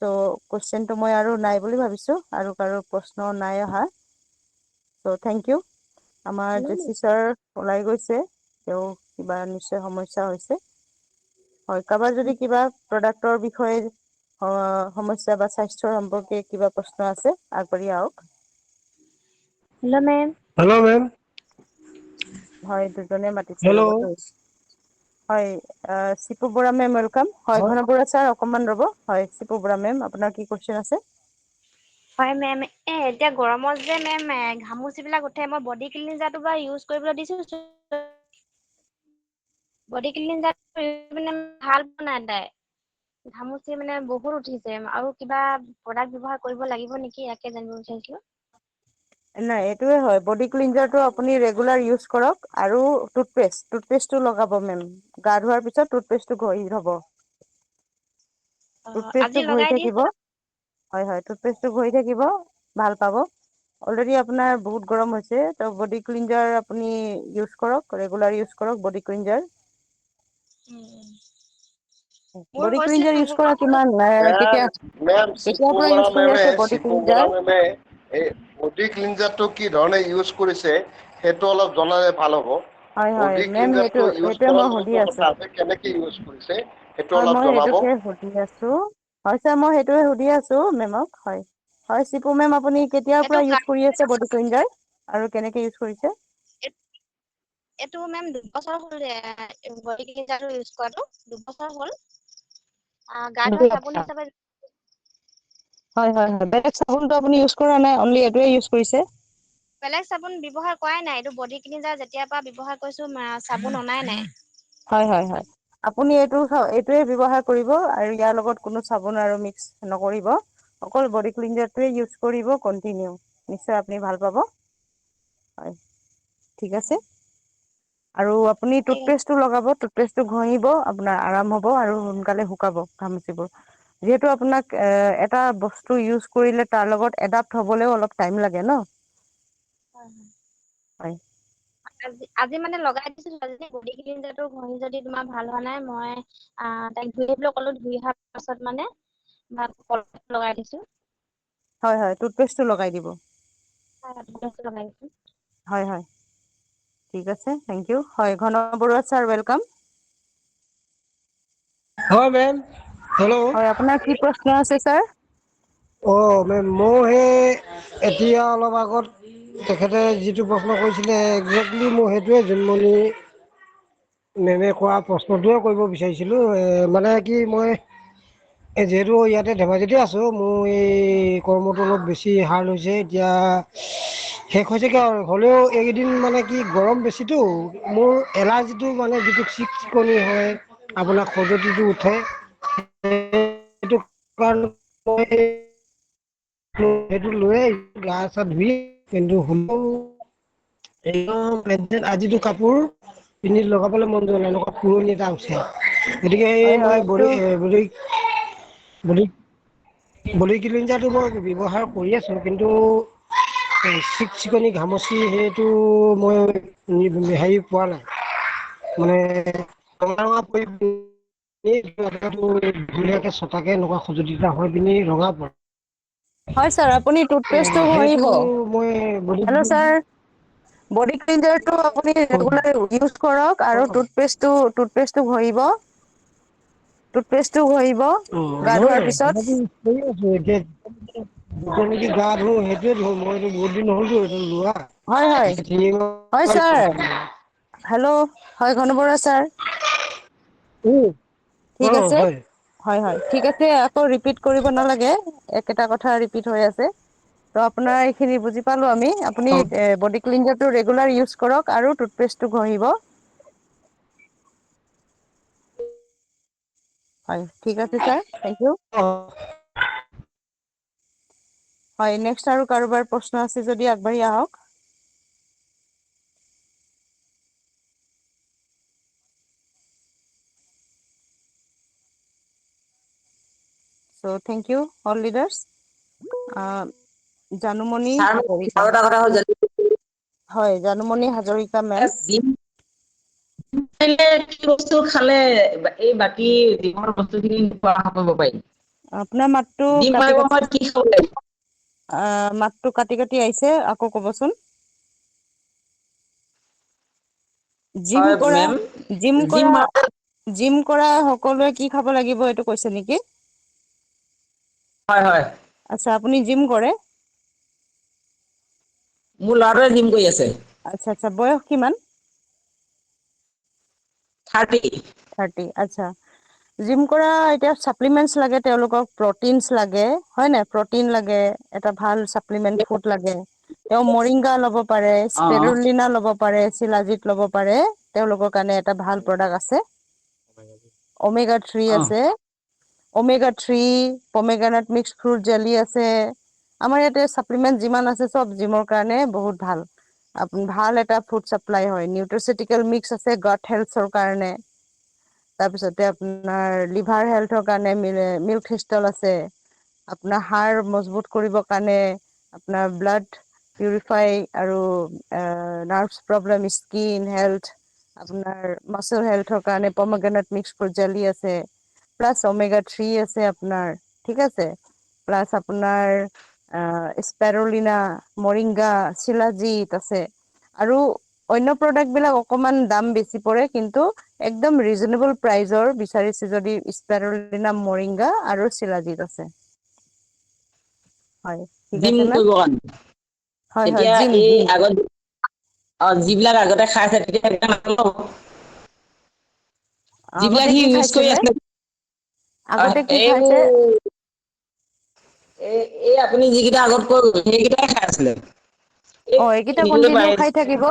ত' কুৱেশ্যনটো মই আৰু নাই বুলি ভাবিছোঁ, আৰু কাৰো প্ৰশ্ন নাই অহা। ত' থেংক ইউ। আমাৰ জেচি ছাৰ ওলাই গৈছে, তেওঁ কিবা নিশ্চয় সমস্যা হৈছে। হয়, কাৰোবাৰ যদি কিবা প্ৰডাক্টৰ বিষয়ে সমস্যা বা স্বাস্থ্যৰ সম্পৰ্কে কিবা প্ৰশ্ন আছে আগবাঢ়ি আহক। Hello' ma'am. Hello' ma'am. হয়, দুজনে মাতিছে হেল্ল' ৰ'ব দেই। হয়, চিপু বৰা মেম ৱেলকাম। হয়, ঘন বৰুৱা ছাৰ অকণমান ৰ'ব। হয়, চিপু বৰা মেম, আপোনাৰ কি কুৱেশ্যন আছে? হয় মেম, এতিয়া গৰমত যে মেম ঘামুচিবিলাক উঠে, মই বডি ক্লিনজাৰটো বাৰু ইউজ কৰিবলৈ দিছোঁ। বডি ক্লিনজাৰটো ভাল পোৱা নাই তাই। ঘামুচি মানে বহুত উঠিছে, আৰু কিবা প্ৰডাক্ট ব্যৱহাৰ কৰিব লাগিব নেকি, ইয়াকে জানিব বিচাৰিছিলোঁ। নাই, এইটোৱে হয়, বডি ক্লিনজাৰটো আপুনি ৰেগুলাৰ ইউজ কৰক, আৰু টুথপেষ্টটো লগাব মেম। গা ধোৱাৰ পিছত টুথপেষ্টটো ঘঁহি থ'ব। আজি টুথপেষ্টটো ঘঁহি লগাই থাকিব। দিছো। হয় হয়, টুথপেষ্টটো ঘঁহি থাকিব, ভাল পাব। অলৰেডি আপোনাৰ বহুত গৰম হৈছে, ত' বডি ক্লিনজাৰ আপুনি ইউজ কৰক, ৰেগুলাৰ ইউজ কৰক বডি ক্লিনজাৰ। মোৰ বডি হৈছিলে ক্লিনজাৰ ইউজ কৰা কিমান, মেম মেম কেতিয়াৰ পৰা ইউজ কৰি আছে বডি ক্লিনজাৰ? এই বডি ক্লিনজাৰটো কি ধৰণে ইউজ কৰিছে, সেইটো অলপ জনালে ভাল হ'ব। হয় হয় বডি মেম, ক্লিনজাৰটো ইউজ সেইটোৱে কৰাৰ মই সুধি লগতো আছো। কথা আছে, কেনেকে ইউজ কৰিছে সেইটো হয়, অলপ মই জনাব। সেইটোকে সুধি আছো। হয় ছাৰ, মই সেইটোৱে সুধি আছো মেমক। হয় হয়, চিপু মেম, আপুনি কেতিয়াৰ এইটো পৰা ইউজ কৰি আছে বডি ক্লিনজাৰ, আৰু কেনেকে ইউজ কৰিছে? এইটো মেম 2 বছৰ হ'ল, বডি ক্লিনজাৰটো ইউজ কৰাটো 2 বছৰ হ'ল। গা ধোৱা চাবোন হিচাপে। হয় হয় হয়, বেলেগ চাবোনটো আপুনি ইউজ কৰা নাই, অনলি এইটোৱে ইউজ কৰিছে? বেলেগ চাবোন ব্যৱহাৰ কৰাই নাই, এইটো বডি ক্লিনজাৰ যেতিয়াৰ পৰা ব্যৱহাৰ কৰিছো, চাবোন অনাই নাই। হয় হয় হয়, আপুনি এইটোৱে ব্যৱহাৰ কৰিব, আৰু ইয়াৰ লগত কোনো চাবোন আৰু মিক্স নকৰিব। অকল বডি ক্লিনজাৰটোৱে ইউজ কৰিব কন্টিনিউ, নিশ্চয় আপুনি ভাল পাব। হয়, ঠিক আছে। আৰু আপুনি ঠিক আছে। টুথপেষ্টটো লগাব, টুথপেষ্টটো ঘঁহিব, আপোনাৰ আৰাম হ'ব, আৰু সোনকালে শুকাব ঘামুচিবোৰ। যিহেতু আপোনাক এটা বস্তু ইউজ কৰিলে তাৰ লগত এডাপ্ট হ'বলৈও অলপ টাইম লাগে ন। হয় হয়। হয়। আজি মানে লগাই দিছিলো, বডি ক্লিনজাৰটো ঘঁহি যদি তোমাৰ ভাল হোৱা নাই, মই তাইক ধুই আহিবলৈ ক'লো, ধুই অহাৰ পাছত মানে লগাই দিছো। হয় হয়, টুথপেষ্টটো লগাই দিব। টুথপেষ্টটো লগাই দিছো। হয় হয়, ঠিক আছে, থেংক ইউ। হয়, ঘন বৰুৱা ছাৰ ৱেলকাম। হয় মেম, হেল্ল'। হয়, আপোনাৰ কি প্ৰশ্ন আছে ছাৰ? অ' মেম, মোৰ সেই এতিয়া অলপ আগত তেখেতে যিটো প্ৰশ্ন কৰিছিলে, একজেক্টলি মোৰ সেইটোৱে জোনমনি মেমে কোৱা প্ৰশ্নটোৱে কৰিব বিচাৰিছিলোঁ, মানে কি মই যিহেতু ইয়াতে ধেমাজিতে আছোঁ, মোৰ এই কৰ্মটো অলপ বেছি হাৰ্ড হৈছে, এতিয়া শেষ হৈছেগে আৰু, হ'লেও এইকেইদিন মানে কি গৰম বেছিতো, মোৰ এলাৰ্জিটো মানে যিটো চিকচিকনি হয়, আপোনাৰ খজুৱতিটো উঠে। সেইটো কাৰণে মই সেইটো লৈয়ে গা চা ধুই, কিন্তু হ'লেও একদম আজিতো কাপোৰ পিন্ধি লগাবলৈ মন যোৱা নাই, এনেকুৱা পুৰণি এটা উঠে। গতিকে হয় এই হয় মই এইটো বডি ক্লিনজাৰটো মই ব্যৱহাৰ কৰি আছোঁ, কিন্তু চিকচিকনি ঘামচি সেইটো মই হেৰি পোৱা নাই। মানে ৰঙা ৰঙা পৰি ধুনীয়াকে চফাকে এনেকুৱা খজুতি এটা হৈ পিনি ৰঙা পৰে। হয় ছাৰ, আপুনি টুথপেষ্টটো সেইটো ঘঁহিব। মই হেল্ল' ছাৰ। বডি ক্লিনজাৰটো আপুনি ৰেগুলাৰ ইউজ কৰক, আৰু টুথপেষ্টটো ঘঁহিব। টুথপেষ্টটো ঘঁহিব গা ধোৱাৰ পিছত। কৰি আছো এতিয়া, যেতিয়া নেকি গা ধো সেইটোৱে ধো, মইতো বহুত দিন হ'লতো এইটো লোৱা। হয় হয়, হয় ছাৰ, হেল্ল', হয় ঘন বৰুৱা ছাৰ। ঠিক আছে। হয় হয় হয়, ঠিক আছে, আকৌ ৰিপিট কৰিব নালাগে, একেটা কথা ৰিপিট হৈ আছে। তো আপোনাৰ এইখিনি বুজি পালো আমি। আপুনি বডি ক্লিনজাৰটো ৰেগুলাৰ ইউজ কৰক আৰু টুথপেষ্টটো ঘঁহিব। হয়, ঠিক আছে ছাৰ, থেংক ইউ। হয়, নেক্সট আৰু কাৰোবাৰ প্ৰশ্ন আছে যদি আগবাঢ়ি আহক। So thank you all leaders. Janumoni sir Hazarika. আৰু এটা কথা হ'ল হয়, জানুমণি হাজৰিকা মেম। কি বস্তু খালে এই বাকী ডিমৰ বস্তুখিনি নোখোৱা কৰিব পাৰি? আপোনাৰ মাতটো ডিম কাটি মাৰিব কাটি সময়ত কি খাব লাগিব? মাতটো কাটি কাটি আহিছে, আকৌ ক'বচোন। জিম হয় কৰা, মেম। জিম ডিম কৰা, মাৰা জিম কৰা সকলোৱে কি খাব লাগিব এইটো কৈছে নেকি? হয় হয়। আচ্ছা, আপুনি জিম কৰে? মোৰ ল'ৰাটোৱে জিম কৰি আছে। আচ্ছা আচ্ছা, বয়স কিমান? 30। 30, আচ্ছা। জিম কৰা এতিয়া চাপ্লিমেন্টচ লাগে তেওঁলোকক, প্ৰটিনচ লাগে হয় নাই? প্ৰটিন লাগে, এটা ভাল চাপ্লিমেন্ট ফুড লাগে। তেওঁ মৰিংগা ল'ব পাৰে, অ স্পেৰুলিনা ল'ব পাৰে, চিলাজিত ল'ব পাৰে, তেওঁলোকৰ কাৰণে এটা ভাল প্ৰডাক্ট আছে। ওমেগা 3 অ আছে। ওমেগা 3, পমেগানেট মিক্স ফ্ৰুট জেলি আছে। আমাৰ ইয়াতে চাপ্লিমেন্ট যিমান আছে চব জিমৰ কাৰণে বহুত ভাল। ভাল এটা ফুড চাপ্লাই হয়, নিউট্ৰিচিটিকেল মিক্স আছে গট হেল্থৰ কাৰণে। তাৰপিছতে আপোনাৰ লিভাৰ হেল্থৰ কাৰণে মিল্ক ক্ৰিষ্টেল আছে। আপোনাৰ হাড় মজবুত কৰিবৰ কাৰণে, আপোনাৰ ব্লাড পিউৰিফাই আৰু নাৰ্ভছ প্ৰব্লেম, স্কিন হেল্থ, আপোনাৰ মাচল হেল্থৰ কাৰণে পমগ্ৰেনেট মিক্স ফ্ৰুট জেলি আছে। প্লাছ ওমেগা 3 আছে আপোনাৰ, ঠিক আছে? প্লাছ আপোনাৰ স্পেৰুলিনা, মৰিংগা, চিলাজিত আছে। আৰু অন্য প্ৰডাক্ট বিলাক অকমান দাম বেছি পৰে, কিন্তু একদম ৰিজনেবল প্ৰাইজৰ বিচাৰিছে যদি স্পেৰুলিনা, মৰিংগা আৰু চিলাজিত আছে। হয়। ঠিক জিম আছে মেম, কৰিব কাৰণে হয় হয়, এতিয়া জিম এই জিম। আগত যিবিলাক আগতে খাই আছে তেতিয়া যিবিলাক আগতে সি কি ইউজ কৰি খাইছিলে আছিলে, আগতে কি খাইছে এইবোৰ এই আপুনি যিকেইটা আগত কৈ গ'ল সেইকেইটাই খাই আছিলে। এইকেইটা এই কন্টিনিউ পাই খাই থাকিব।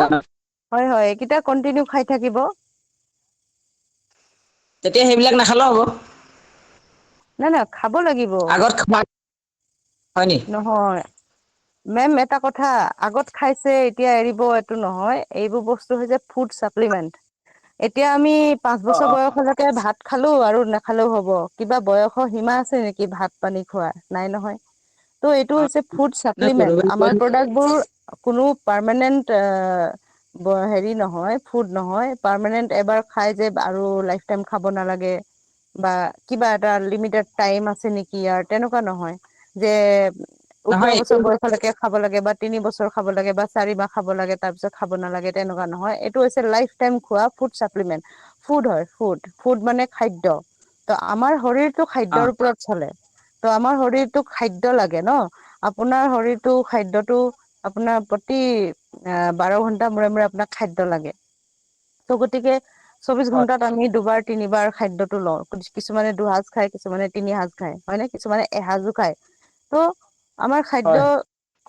হয় হয়, এইকেইটা কন্টিনিউ খাই থাকিব। তেতিয়া সেইবিলাক নাখালেও হ'ব? নাই নাই, খাব লাগিব। আগত খোৱা হয় নি? নহয়। মেম এটা কথা, আগত খাইছে এতিয়া এৰিব এইটো নহয়, এইবোৰ বস্তু হৈছে ফুড চাপ্লিমেণ্ট। এতিয়া আমি 5 অ বছৰ অ বয়সলৈকে ভাত খালো আৰু নাখালেও হ'ব, কিবা বয়সৰ সীমা আছে নেকি ভাত পানী খোৱা? নাই নহয়। ত' এইটো হৈছে ফুড নাই চাপ্লিমেন্ট, কোনোবাই আমাৰ প্ৰডাক্টবোৰ কোনো পাৰ্মানেন্ট হেৰি নহয়, ফুড নহয়, পাৰমানেন্ট এবাৰ খাই যে আৰু লাইফ টাইম খাব নালাগে। বা কিবা এটা লিমিটেড টাইম আছে নেকি ইয়াৰ, তেনেকুৱা নহয়। যে 18 নহয় বছৰ বয়সলৈকে খাব লাগে, বা 3 বছৰ খাব লাগে, বা 4 মাহ খাব লাগে, তাৰ পিছত খাব নালাগে, তেনেকুৱা নহয়। এইটো হৈছে লাইফ টাইম খোৱা ফুড চাপ্লিমেন্ট। ফুড হয়, ফুড মানে খাদ্য। ত আমাৰ শৰীৰটো অ খাদ্যৰ ওপৰত চলে। ত আমাৰ শৰীৰটোক খাদ্য লাগে ন। আপোনাৰ শৰীৰটো খাদ্যটো আপোনাৰ প্ৰতি 12 ঘন্টা মূৰে মূৰে আপোনাক খাদ্য লাগে। ত গতিকে 24 হয় ঘন্টাত আমি দুবাৰ তিনিবাৰ খাদ্যটো লওঁ। কিছুমানে দুসাঁজ খায়, কিছুমানে 3 সাঁজ খায়, হয় নে? কিছুমানে এসাঁজো খায়। ত' আমাৰ খাদ্য হয়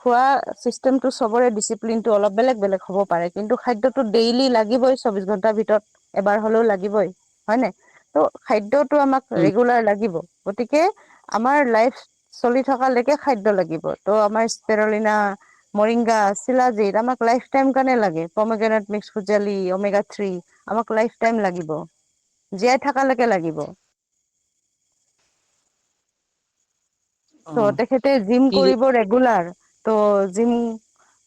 খোৱা চিষ্টেমটো চবৰে ডিচিপ্লিনটো অলপ বেলেগ বেলেগ হ'ব পাৰে, কিন্তু খাদ্যটো ডেইলি লাগিবই 24 ঘন্টাৰ ভিতৰত এবাৰ হলেও লাগিবই, হয় নাই? ত খাদ্যটো আমাক ৰেগুলাৰ লাগিব। গতিকে আমাৰ লাইফ চলি থকা লৈকে খাদ্য লাগিব। ত' আমাৰ স্পিৰুলিনা, মৰিংগা, চিলাজিৎ আমাক লাইফ টাইম কাৰণে লাগে। পমগ্ৰেনেট মিক্স ফ্ৰুট জেলি, ওমেগা 3 আমাক লাইফ টাইম লাগিব, জীয়াই থকালৈকে লাগিব। অ চ' তেখেতে জিম কি কৰিব ৰেগুলাৰ, ত' জিম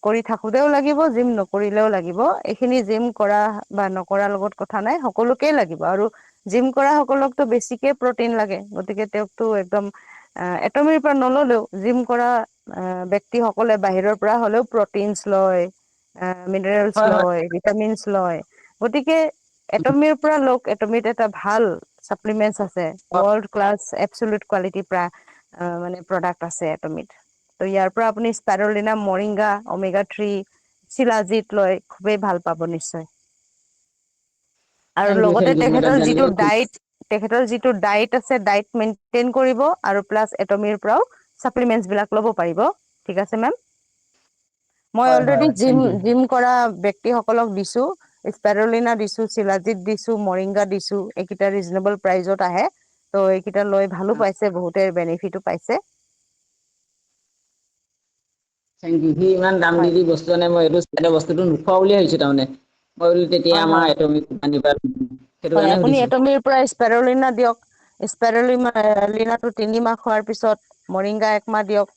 কৰি থাকোতেও লাগিব, জিম নকৰিলেও লাগিব। এইখিনি জিম কৰা বা নকৰাৰ লগত কথা নাই, সকলোকে লাগিব। আৰু জিম কৰা সকলকতো বেছিকে প্ৰটিন লাগে, গতিকে তেওঁকতো একদম এটমিৰ পৰা নললেও, জিম কৰা ব্যক্তিসকলে বাহিৰৰ পৰা হলেও প্ৰটিনচ লয়, মিনাৰেলছ হয় হয় লয়, ভিটামিনচ লয়। গতিকে এটমিৰ পৰা লওক, এটমিত এটা ভাল চাপ্লিমেন্ট আছে, ৱৰ্ল্ড ক্লাছ এবচলিউট কোৱালিটি মানে প্ৰডাক্ট আছে এটমিত। ত ইয়াৰ পৰা আপুনি স্পাইৰুলিনা, মৰিংগা, ওমেগা 3, চিলাজিৎ লৈ খুবেই ভাল পাব নিশ্চয়। আৰু থেংক ইউ লগতে মই তাত তেখেতৰ জানিব যিটো ডাইট তেখেতৰ যিটো ডাইট আছে, ডাইট মেইনটেইন কৰিব, আৰু প্লাছ এটমিৰ পৰাও চাপ্লিমেন্টচ বিলাক ল'ব পাৰিব। ঠিক আছে মেম। মই হয় হয় অলৰেডি থেংক ইউ জিম কৰা ব্যক্তিসকলক দিছো, স্পাইৰুলিনা দিছো, চিলাজিত দিছো, মৰিংগা দিছো, এইকেইটা ৰিজনেবল প্ৰাইজত আহে। ত' এইকেইটা লৈ ভালো পাইছে, বহুতে বেনিফিটো পাইছে। Thank U. সি ইমান দাম দি হয় দি বস্তু আনে, মই এইটো চাইডৰ বস্তুটো নোখোৱা বুলিয়ে ভাবিছো তাৰমানে। মই বোলো তেতিয়া হয় আমাৰ হয় এটমিক কোম্পানীৰ পৰা সেইটো হয়, কাৰণে আপুনি সুধিছো। এটমিৰ পৰা স্পাইৰুলিনা দিয়ক। স্পাইৰুলিনাটো 3 মাহ খোৱাৰ পিছত মৰিংগা 1 মাহ দিয়ক।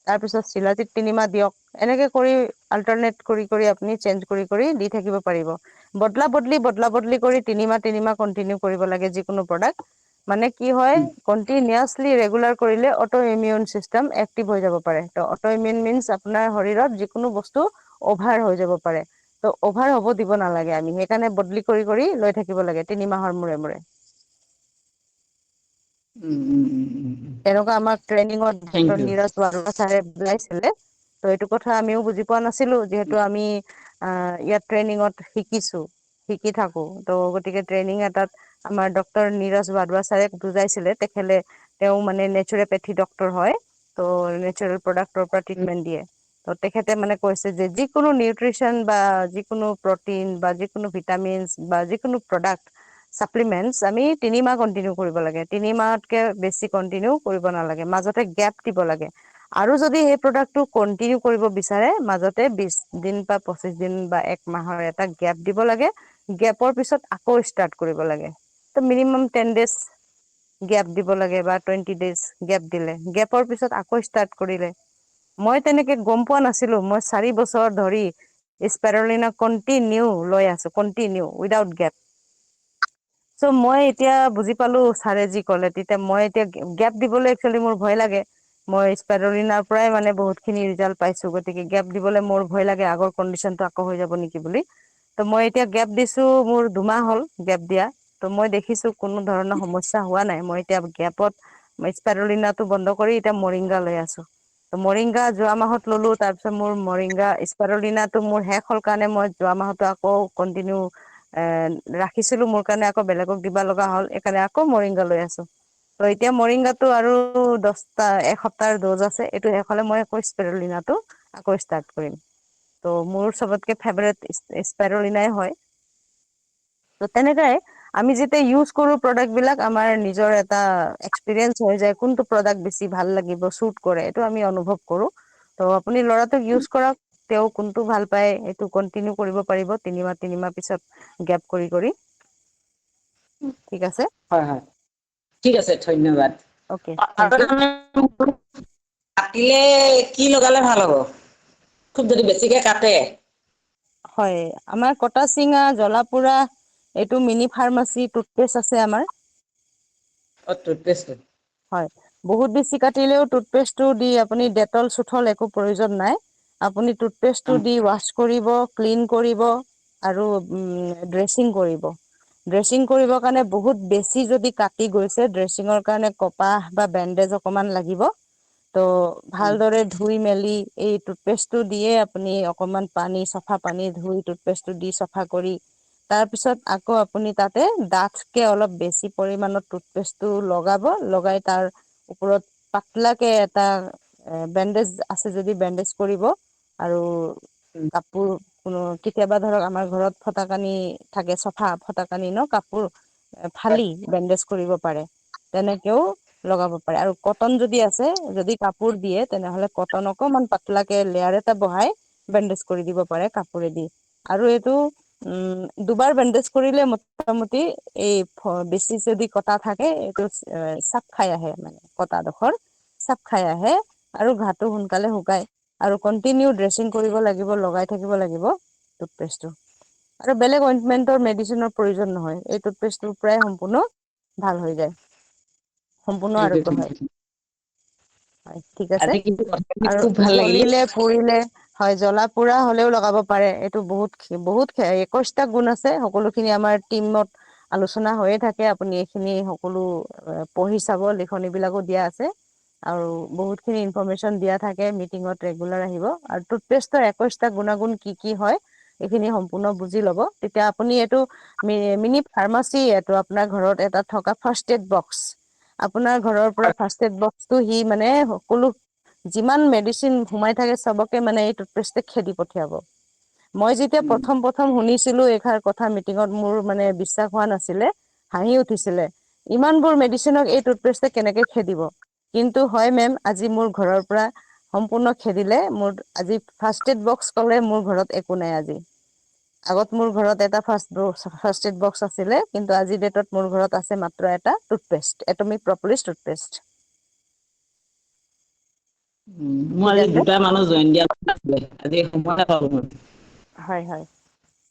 তাৰপিছত চিলাজিত 3 মাহ দিয়ক। এনেকে কৰি অল্টাৰনেট কৰি কৰি আপুনি চেঞ্জ কৰি কৰি দি থাকিব পাৰিব। বদলা বদলি কৰি 3 মাহ কন্টিনিউ কৰিব লাগে যিকোনো প্ৰডাক্ট। মানে কি হয়, কন্টিনিয়াচলি ৰেগুলাৰ কৰিলে অটো ইমিউন চিষ্টেম এক্টিভ হৈ যাব পাৰে। ত অটো ইমিউন মিনচ আপোনাৰ শৰীৰত যিকোনো বস্তু অভাৰ হৈ যাব পাৰে। ত অভাৰ হ'ব দিব নালাগে আমি, সেইকাৰণে বদলি কৰি কৰি লৈ থাকিব লাগে 3 মাহৰ মূৰে মূৰে। তেনেকুৱা আমাক ট্ৰেইনিঙত থেংক ডক্টৰ ইউ নিৰজ ছাৰে বুজাইছিলে। ত এইটো কথা আমিও বুজি পোৱা নাছিলো, যিহেতু আমি ইয়াত ট্ৰেইনিঙত শিকিছো, শিকি থাকো। ত' গতিকে ট্ৰেইনিং এটাত আমাৰ ডক্টৰ নিৰজ ৱাধৱা ছাৰে বুজাইছিলে। তেওঁ মানে নেচুৰোপেথি ডক্টৰ হয়। ত' নেচাৰেল প্ৰডাক্টৰ পৰা ট্ৰিটমেন্ট দিয়ে। ত তেখেতে মানে কৈছে যে যিকোনো নিউট্ৰিচন বা যিকোনো প্ৰটিন বা যিকোনো ভিটামিন বা যিকোনো প্ৰডাক্ট চাপ্লিমেন্টচ আমি 3 মাহ কন্টিনিউ কৰিব লাগে। 3 মাহতকে বেছি কন্টিনিউ কৰিব নালাগে, মাজতে গেপ দিব লাগে। আৰু যদি সেই প্ৰডাক্টটো কন্টিনিউ কৰিব বিচাৰে, মাজতে 20 দিন বা 25 দিন বা 1 মাহৰ এটা গেপ দিব লাগে। গেপৰ পিছত আকৌ ষ্টাৰ্ট কৰিব লাগে। ত মিনিমাম 10 ডেজ গেপ দিব লাগে বা 20 ডেজ গেপ দিলে, গেপৰ পিছত আকৌ ষ্টাৰ্ট কৰিলে। মই তেনেকে গম পোৱা নাছিলো, মই 4 বছৰ ধৰি স্পাইৰুলিনা কন্টিনিউ লৈ আছো, কন্টিনিউ উইদাউট গেপ। চ' মই এতিয়া বুজি পালো ছাৰে যি ক'লে, তেতিয়া মই এতিয়া গেপ দিবলৈ একচুৱেলি মোৰ ভয় লাগে। মই স্পাইৰুলিনাৰ পৰাই মানে বহুত খিনি ৰিজাল্ট পাইছো, গতিকে গেপ দিবলৈ মোৰ ভয় লাগে আগৰ কণ্ডিচনটো আকৌ হৈ যাব নেকি বুলি। ত মই এতিয়া গেপ দিছো, মোৰ 2 মাহ হ'ল গেপ দিয়া। ত মই দেখিছো কোনো ধৰণৰ সমস্যা হোৱা নাই। মই এতিয়া গেপত স্পাইৰুলিনাটো বন্ধ কৰি এতিয়া মৰিংগা লৈ আছো। ত মৰিংগা যোৱা মাহত ললো, তাৰ পিছত মোৰ মৰিংগা স্পাইৰুলিনাটো মোৰ শেষ হল কাৰণে মই যোৱা মাহতো আকৌ কন্টিনিউ ৰাখিছিলো মোৰ কাৰণে, আকৌ বেলেগক দিবা লগা হ'ল। এইকাৰণে আকৌ মৰিংগা লৈ আছো। ত এতিয়া মৰিংগাটো আৰু 1 সপ্তাহৰ ড'জ আছে, এইটো শেষ হলে মই আকৌ স্পাইৰুলিনাটো আকৌ ষ্টাৰ্ট কৰিম। ত মোৰ চবতকে ফেভৰেট স্পাইৰুলিনাই হয়। ত তেনেকাই আমি যেতিয়া ইউজ কৰো প্ৰডাক্ট বিলাক, আমাৰ নিজৰ এটা এক্সপিৰিয়েঞ্চ হৈ যায়, কোনটো প্ৰডাক্ট বেছি ভাল লাগিব, চুট কৰে, এইটো আমি অনুভৱ কৰো। ত আপুনি ল'ৰাটোক ইউজ কৰক, তেওঁ কোনটো ভাল পায় এইটো কন্টিনিউ কৰিব পাৰিব 3 মাহ পিছত গেপ কৰি কৰি। ঠিক আছে। হয় হয়, ঠিক আছে, ধন্যবাদ। Okay, thank you. কাটিলে কি লগালে ভাল হ'ব, খুব যদি বেছিকে কাটে? হয়, আমাৰ কটা চিঙা, জ্বলা পোৰা, এইটো মিনি ফাৰ্মাচী টুথপেষ্ট আছে আমাৰ। অ টুথপেষ্টটো। হয়, বহুত বেছি কাটিলেও টুথপেষ্টটো দি আপুনি ডেটল চুঠল একো প্ৰয়োজন নাই। আপুনি টুথপেষ্টটো দি ৱাছ কৰিব, ক্লিন কৰিব, আৰু ড্ৰেছিং কৰিব। ড্ৰেছিং কৰিবৰ কাৰণে বহুত বেছি যদি কাটি গৈছে, ড্ৰেছিঙৰ কাৰণে কপাহ বা বেণ্ডেজ অকমান লাগিব। ত ভালদৰে ধুই মেলি এই টুথপেষ্টটো দিয়ে আপুনি অকনমান পানী, চাফা পানী ধুই টুথপেষ্টটো দি চফা কৰি, তাৰ পিছত আকৌ আপুনি তাতে ডাঠকে অলপ বেছি পৰিমাণত টুথপেষ্টটো লগাব, লগাই তাৰ ওপৰত পাতলাকে এটা বেণ্ডেজ আছে যদি বেণ্ডেজ কৰিব। আৰু কাপোৰ কেতিয়াবা ধৰক আমাৰ ঘৰত ফটা কানি থাকে, চফা ফটা কানি ন, কাপোৰ ফালি বেণ্ডেজ কৰিব পাৰে। তেনেকেও লগাব পাৰে। আৰু কটন যদি আছে, যদি কাপোৰ দিয়ে তেনেহলে কটন অকমান পাতলাকে লেয়াৰ এটা বহাই বেণ্ডেজ কৰি দিব পাৰে কাপোৰেদি। আৰু এইটো 2 বাৰ বেণ্ডেজ কৰিলে মোটামুটি এই বেছি যদি কটা থাকে এইটো চাপ খাই আহে, মানে কটাডোখৰ চাপ খাই আহে আৰু ঘাটো সোনকালে শুকাই। আৰু কন্টিনিউ ড্ৰেছিং কৰিব লাগিব, লগাই থাকিব লাগিব টুথপেষ্টটো। আৰু বেলেগ অইন্টমেন্টৰ মেডিচিনৰ প্ৰয়োজন নহয়, এই টুথপেষ্টটোৰ পৰাই সম্পূৰ্ণ ভাল হৈ যায়, সম্পূৰ্ণ থেংক ইউ আৰোগ্য থেংক হয়। ইউ। হয়, ঠিক আছে। আজি কিন্তু কথাখিনি আৰু খুব ভাল লাগিলে। জ্বলিলে পুৰিলে, হয়, জ্বলা পোৰা হলেও লগাব পাৰে। এইটো বহুত 21টা গুণ আছে। সকলোখিনি আমাৰ টিমত আলোচনা হৈয়ে থাকে। আপুনি এইখিনি সকলো পঢ়ি চাব, লিখনি বিলাকো দিয়া আছে। আৰু বহুত খিনি ইনফৰমেশচন দিয়া থাকে, মিটিঙত ৰেগুলাৰ আহিব। আৰু টুথপেষ্টৰ 21টা গুণাগুণ কি কি হয়, এইখিনি সম্পূৰ্ণ বুজি লব। তেতিয়া আপুনি এইটো মিনি ফাৰ্মাচী, এইটো আপোনাৰ ঘৰত এটা থকা ফাৰ্ষ্ট এইড বক্স, আপোনাৰ ঘৰৰ পৰা ফাৰ্ষ্ট এড বক্সটো সি মানে সকলো যিমান মেডিচিন সোমাই থাকে চবকে মানে এই টুথপেষ্টে খেদি পঠিয়াব। মই যেতিয়া প্ৰথম শুনিছিলো এইষাৰ কথা মিটিঙত মোৰ মানে বিশ্বাস হোৱা নাছিলে, হাঁহি উঠিছিলে। ইমানবোৰ মেডিচিনক এই টুথপেষ্টে কেনেকে খেদিব। কিন্তু হয় মেম, আজি মোৰ ঘৰৰ পৰা সম্পূৰ্ণ খেদিলে। মোৰ আজি ফাৰ্ষ্ট এইড বক্স কলে মোৰ ঘৰত একো নাই আজি। আগত মোৰ ঘৰত এটা ফাৰ্ষ্ট এইড বক্স আছিলে, কিন্তু আজিৰ ডেটত মোৰ ঘৰত আছে মাত্ৰ এটা টুথপেষ্ট, এটমিক প্ৰপলিছ টুথপেষ্ট। মোৰ ঠিক আজি আছে, দুটা মানুহ জইন দিয়া আছিলে, আজি সময় নাপালো মই। হয় হয়,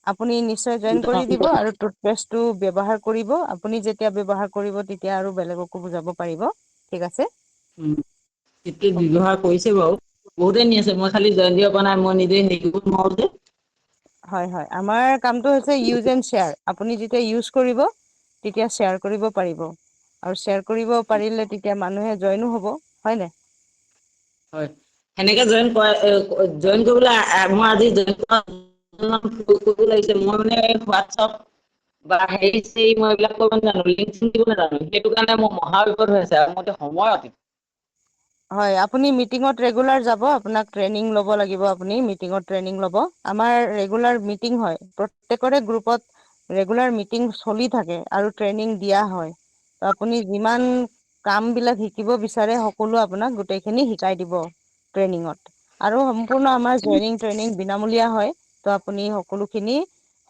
আপুনি নিশ্চয় জইন কৰি দিব আৰু টুথপেষ্টটো ব্যৱহাৰ কৰিব। আপুনি যেতিয়া ব্যৱহাৰ কৰিব তেতিয়া আৰু বেলেগকো বুজাব পাৰিব, ঠিক আছে। সেইটো অকে ব্যৱহাৰ কৰিছে বাৰু, বহুতে নি আছে মই খালি জইন দিব পৰা নাই, মই নিজে হেৰি কৰিব নোৱাৰো যে। হয় হয়, আমাৰ কামটো হৈছে ইউজ এণ্ড শ্বেয়াৰ। আপুনি যেতিয়া ইউজ কৰিব তেতিয়া শ্বেয়াৰ কৰিব পাৰিব, আৰু শ্বেয়াৰ কৰিব পাৰিলে তেতিয়া মানুহে জইনো হ'ব, হয় নাই? হয়, সেনেকে জইন কৰিবলৈ মই আজি জইন কৰা কৰিব লাগিছে। মই মানে হোৱাটছআপ বা হেৰি চেৰি মই এইবিলাক কৰিব নাজানো, লিংক চিংক দিব নাজানো, সেইটো কাৰণে মোৰ মহা বিপদ হৈ আছে, আৰু মই এতিয়া সময়ত হয়, আপুনি মিটিঙত ৰেগুলাৰ যাব, আপোনাক ট্ৰেইনিং ল'ব লাগিব, আপুনি মিটিঙত ট্ৰেইনিং ল'ব। আমাৰ ৰেগুলাৰ মিটিং হয়, প্ৰত্যেকৰে গ্ৰুপত ৰেগুলাৰ মিটিং চলি থাকে আৰু ট্ৰেইনিং দিয়া হয়। আপুনি যিমান কাম বিলাক শিকিব বিচাৰে সকলো আপোনাক গোটেইখিনি শিকাই দিব ট্ৰেইনিঙত। আৰু সম্পূৰ্ণ আমাৰ জইনিং ট্ৰেইনিং বিনামূলীয়া হয়, ত' আপুনি সকলোখিনি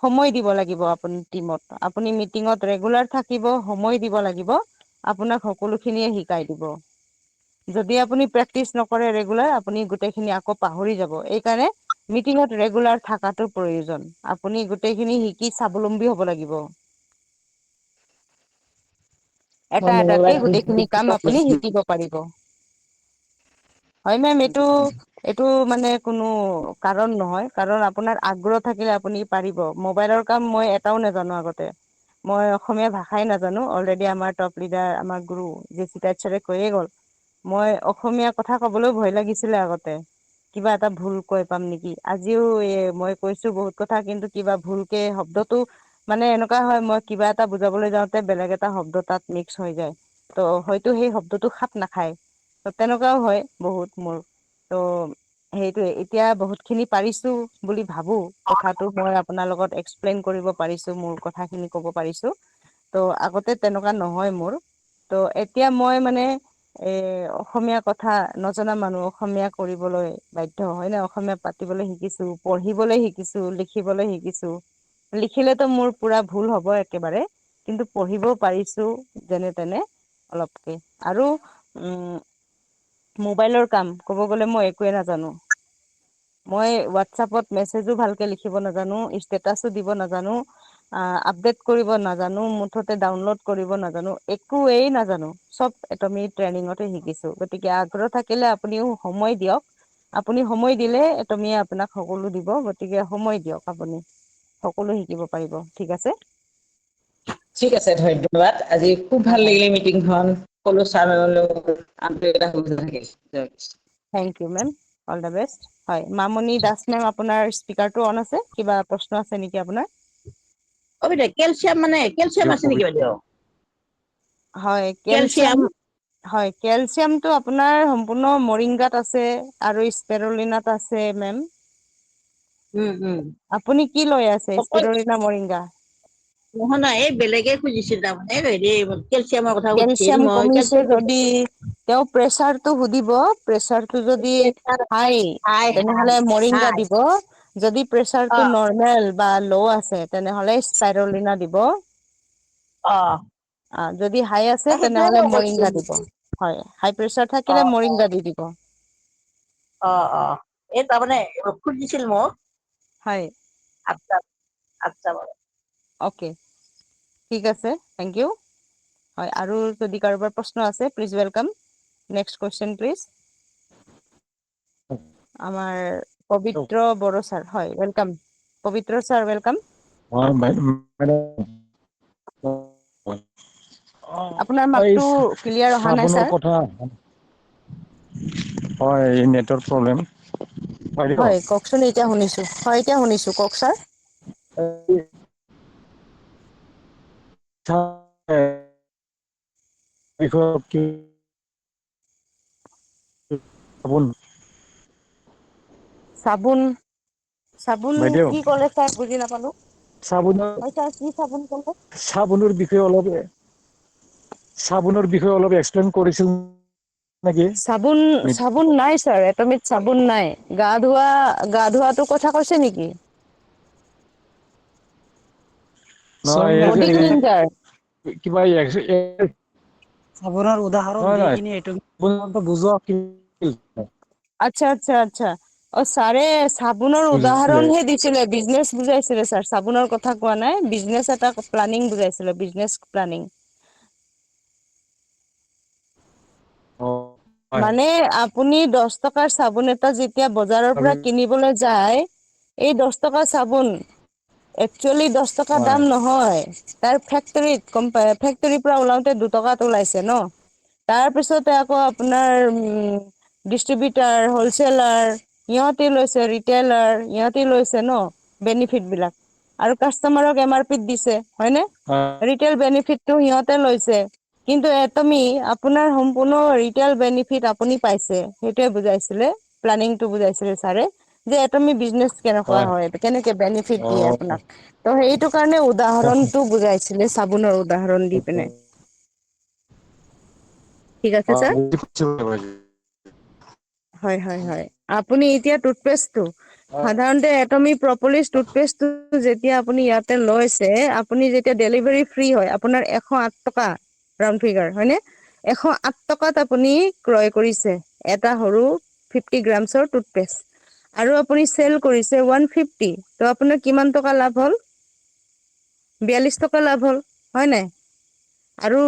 সময় দিব লাগিব আপুনি টিমত। আপুনি মিটিঙত ৰেগুলাৰ থাকিব, সময় দিব লাগিব। আপোনাক সকলোখিনিয়ে শিকাই দিব। যদি আপুনি প্ৰেক্টিচ নকৰে ৰেগুলাৰ, আপুনি গোটেইখিনি আকৌ পাহৰি যাব। এইকাৰণে মিটিঙত ৰেগুলাৰ থকাটো প্ৰয়োজন। আপুনি গোটেইখিনি শিকি স্বাৱলম্বী হ'ব লাগিব। মই এটা এটাকে মোবাইলত গোটেইখিনি কাম আপুনি শিকিব পাৰিব। হয় মেম, এইটো মানে কোনো কাৰণ নহয়, কাৰণ আপোনাৰ আগ্ৰহ থাকিলে আপুনি পাৰিব। মোবাইলৰ কাম মই এটাও নাজানো আগতে। মই অসমীয়া ভাষাই নাজানো, অলৰেডি আমাৰ টপ লিডাৰ আমাৰ গুৰু জেচি ছাৰে কৈয়ে গ'ল। মই অসমীয়া কথা কবলৈও ভয় লাগিছিলে আগতে। কিবা এটা ভুল কৈ পাম নেকি, আজিও মই কৈছো বহুত কথা, কিন্তু কিবা ভুলকে শব্দটো মানে এনেকুৱা হয়, মই কিবা এটা বুজাবলৈ যাওঁতে বেলেগ এটা শব্দ তাত মিক্স হৈ যায়। ত' হয়তো সেই শব্দটো খাপ নাখায়, ত' তেনেকুৱাও হয় বহুত মোৰ। ত' সেইটোয়ে, এতিয়া বহুত খিনি পাৰিছো বুলি ভাবো, কথাটো মই আপোনাৰ লগত এক্সপ্লেইন কৰিব পাৰিছো, মোৰ কথাখিনি ক'ব পাৰিছো। ত' আগতে তেনেকুৱা নহয় মোৰ, ত' এতিয়া মই মানে অসমীয়া কথা নজনা মানুহ অসমীয়া কৰিবলৈ বাধ্য হয় নে, অসমীয়া পাতিবলৈ শিকিছো, পঢ়িবলৈ শিকিছো, লিখিবলৈ শিকিছো। লিখিলেতো মোৰ পুৰা ভুল হ'ব একেবাৰে, কিন্তু পঢ়িবও পাৰিছো যেনে তেনে অলপকে। আৰু মোবাইলৰ কাম ক'ব গ'লে মই একোৱে নাজানো। মই হোৱাটছআপত মেছেজো ভালকে লিখিব নাজানো, ষ্টেটাচো দিব নাজানো। আপডেট কৰিব নাজানো, মুঠতে ডাউনলোড কৰিব নাজানো, একোৱেই নাজানো। চব আমি ট্ৰেইনিঙতে শিকিছো, গতিকে আগ্ৰহ থাকিলে আপুনিও সময় দিয়ক। আপুনি সময় দিলে তুমিয়ে আপোনাক সকলো দিব, গতিকে সময় দিয়ক আপুনি। সকলো শিকিব পাৰিব, ঠিক আছে। ঠিক আছে, ধন্যবাদ। আজি খুব ভাল হয় লাগিলে মিটিংখন, সকলো ছাৰ আন্তৰিকতা থাকিল। Thank you ma'am, all the best. হয়, মামণি দাস মেম আপোনাৰ স্পীকাৰটো অন আছে, কিবা প্ৰশ্ন আছে নেকি আপোনাৰ? অ' বাইদেউ, কেলচিয়াম আছে নেকি বাইদেউ? হয়, কেলচিয়াম হয়, কেলচিয়ামটো আপোনাৰ সম্পূৰ্ণ মৰিংগাত আছে আৰু স্পেৰুলিনাত আছে মেম। আপুনি কি লৈ আছে, অকল স্পিৰুলিনা মৰিংগা? নহয় নহয়, এই বেলেগে খুজিছিল তাৰমানে, হেৰি কেলচিয়ামৰ কথা সুধিছিল, কেলচিয়াম মই কমিছে কেলচিয়াম যদি তেওঁ প্ৰেচাৰটো সুধিব, প্ৰেচাৰটো যদি হাই তেনেহ'লে মৰিংগা হাই দিব, যদি অ প্ৰেচাৰটো নৰ্মেল বা ল' আছে তেনেহ'লে স্পাইৰলিনা দিব। অ'। যদি হাই আছে সেইটোৱে তেনেহ'লে মই মৰিংগা কৈছিলো দিব। হয়, হাই প্ৰেচাৰ অ থাকিলে অ মৰিংগা দি দিব। অ', অ', এই তাৰমানে খুজিছিল মোক। হয়। আচ্ছা বাৰু। অ'কে, ঠিক আছে, থেংক ইউ। হয়, আৰু যদি কাৰোবাৰ প্ৰশ্ন আছে please welcome, next question please. আমাৰ পবিত্ৰ বড়ো ছাৰ, হয় ৱেলকাম, পবিত্ৰ ছাৰ ৱেলকাম। আপোনাৰ এই মাতটো ক্লিয়াৰ অহা নাই চাবোনৰ ছাৰ। কথা হয়, এই নেটৱৰ্ক প্ৰব্লেম। বাইদেউ হয়, কওকচোন এতিয়া শুনিছো, হয় এতিয়া শুনিছো, কওক ছাৰ। চাবোন চাবোন চাবোন বাইদেউ কি ক'লে ছাৰ বুজি নাপালো। চাবোনৰ হয় ছাৰ কি চাবোন ক'লে? চাবোনৰ বিষয়ে অলপ এক্সপ্লেইন কৰিছিল নেকি? চাবোন চাবোন নাই ছাৰ, এটমিক চাবোন নাই। গা ধোৱাটো কথা কৈছে নেকি? নহয় বডি ক্লিনজাৰ। কিবা চাবোনৰ উদাহৰণ নহয় দি নহয় কিনে এইটো বুজোৱা কি আচ্ছা। ছাৰে চাবোনৰ বুজিছিলে উদাহৰণহে দিছিলে, বিজনেচ বুজাইছিলে ছাৰ, চাবোনৰ কথা কোৱা নাই। বিজনেচ এটা প্লানিং বুজাইছিলে, বিজনেচ প্লানিং। অ হয় মানে আপুনি 10 টকাৰ চাবোন এটা যেতিয়া বজাৰৰ পৰা কিনিবলৈ যায়, এই 10 টকা চাবোন একচুৱেলি 10 টকা হয় দাম নহয়। তাৰ ফেক্টৰীৰ পৰা ওলাওতে 2 টকাত ওলাইছে ন। তাৰ পিছতে আকৌ আপোনাৰ ডিষ্ট্ৰিবিউটাৰ, হলচেলাৰ ইহঁতে লৈছে, ৰিটেইলাৰ ইহঁতে লৈছে ন বেনিফিট বিলাক। আৰু কাষ্টমাৰক MRP দিছে হয়নে? হয় ৰিটেইল বেনিফিটটো সিহঁতে লৈছে। কিন্তু এটমি আপোনাৰ সম্পূৰ্ণ ৰিটেইল বেনিফিট আপুনি পাইছে, সেইটোৱে বুজাইছিলে, প্লানিংটো বুজাইছিলে ছাৰে। যে এটমি বিজনেচ কেনেকুৱা হয়, কেনেকে বেনিফিট অ দিয়ে আপোনাক। ত' সেইটো কাৰণে উদাহৰণটো বুজাইছিলে, চাবোনৰ উদাহৰণ দি পিনে। ঠিক আছে ছাৰ। হয়। আপুনি এতিয়া টুথপেষ্টটো সাধাৰণতে এটমি প্ৰপলিছ টুথপেষ্টটো যেতিয়া আপুনি ইয়াতে লৈছে, আপুনি যেতিয়া ডেলিভাৰী ফ্ৰী হয়, আপোনাৰ 108 টকা ৰাউণ্ড ফিগাৰ হয়নে? 108 টকাত আপুনি ক্ৰয় কৰিছে এটা সৰু 50 গ্ৰামছৰ টুথপেষ্ট। আৰু আপুনি চেল কৰিছে 150, ত' আপোনাৰ কিমান টকা লাভ হ'ল? 42 টকা লাভ হ'ল হয় নাই? আৰু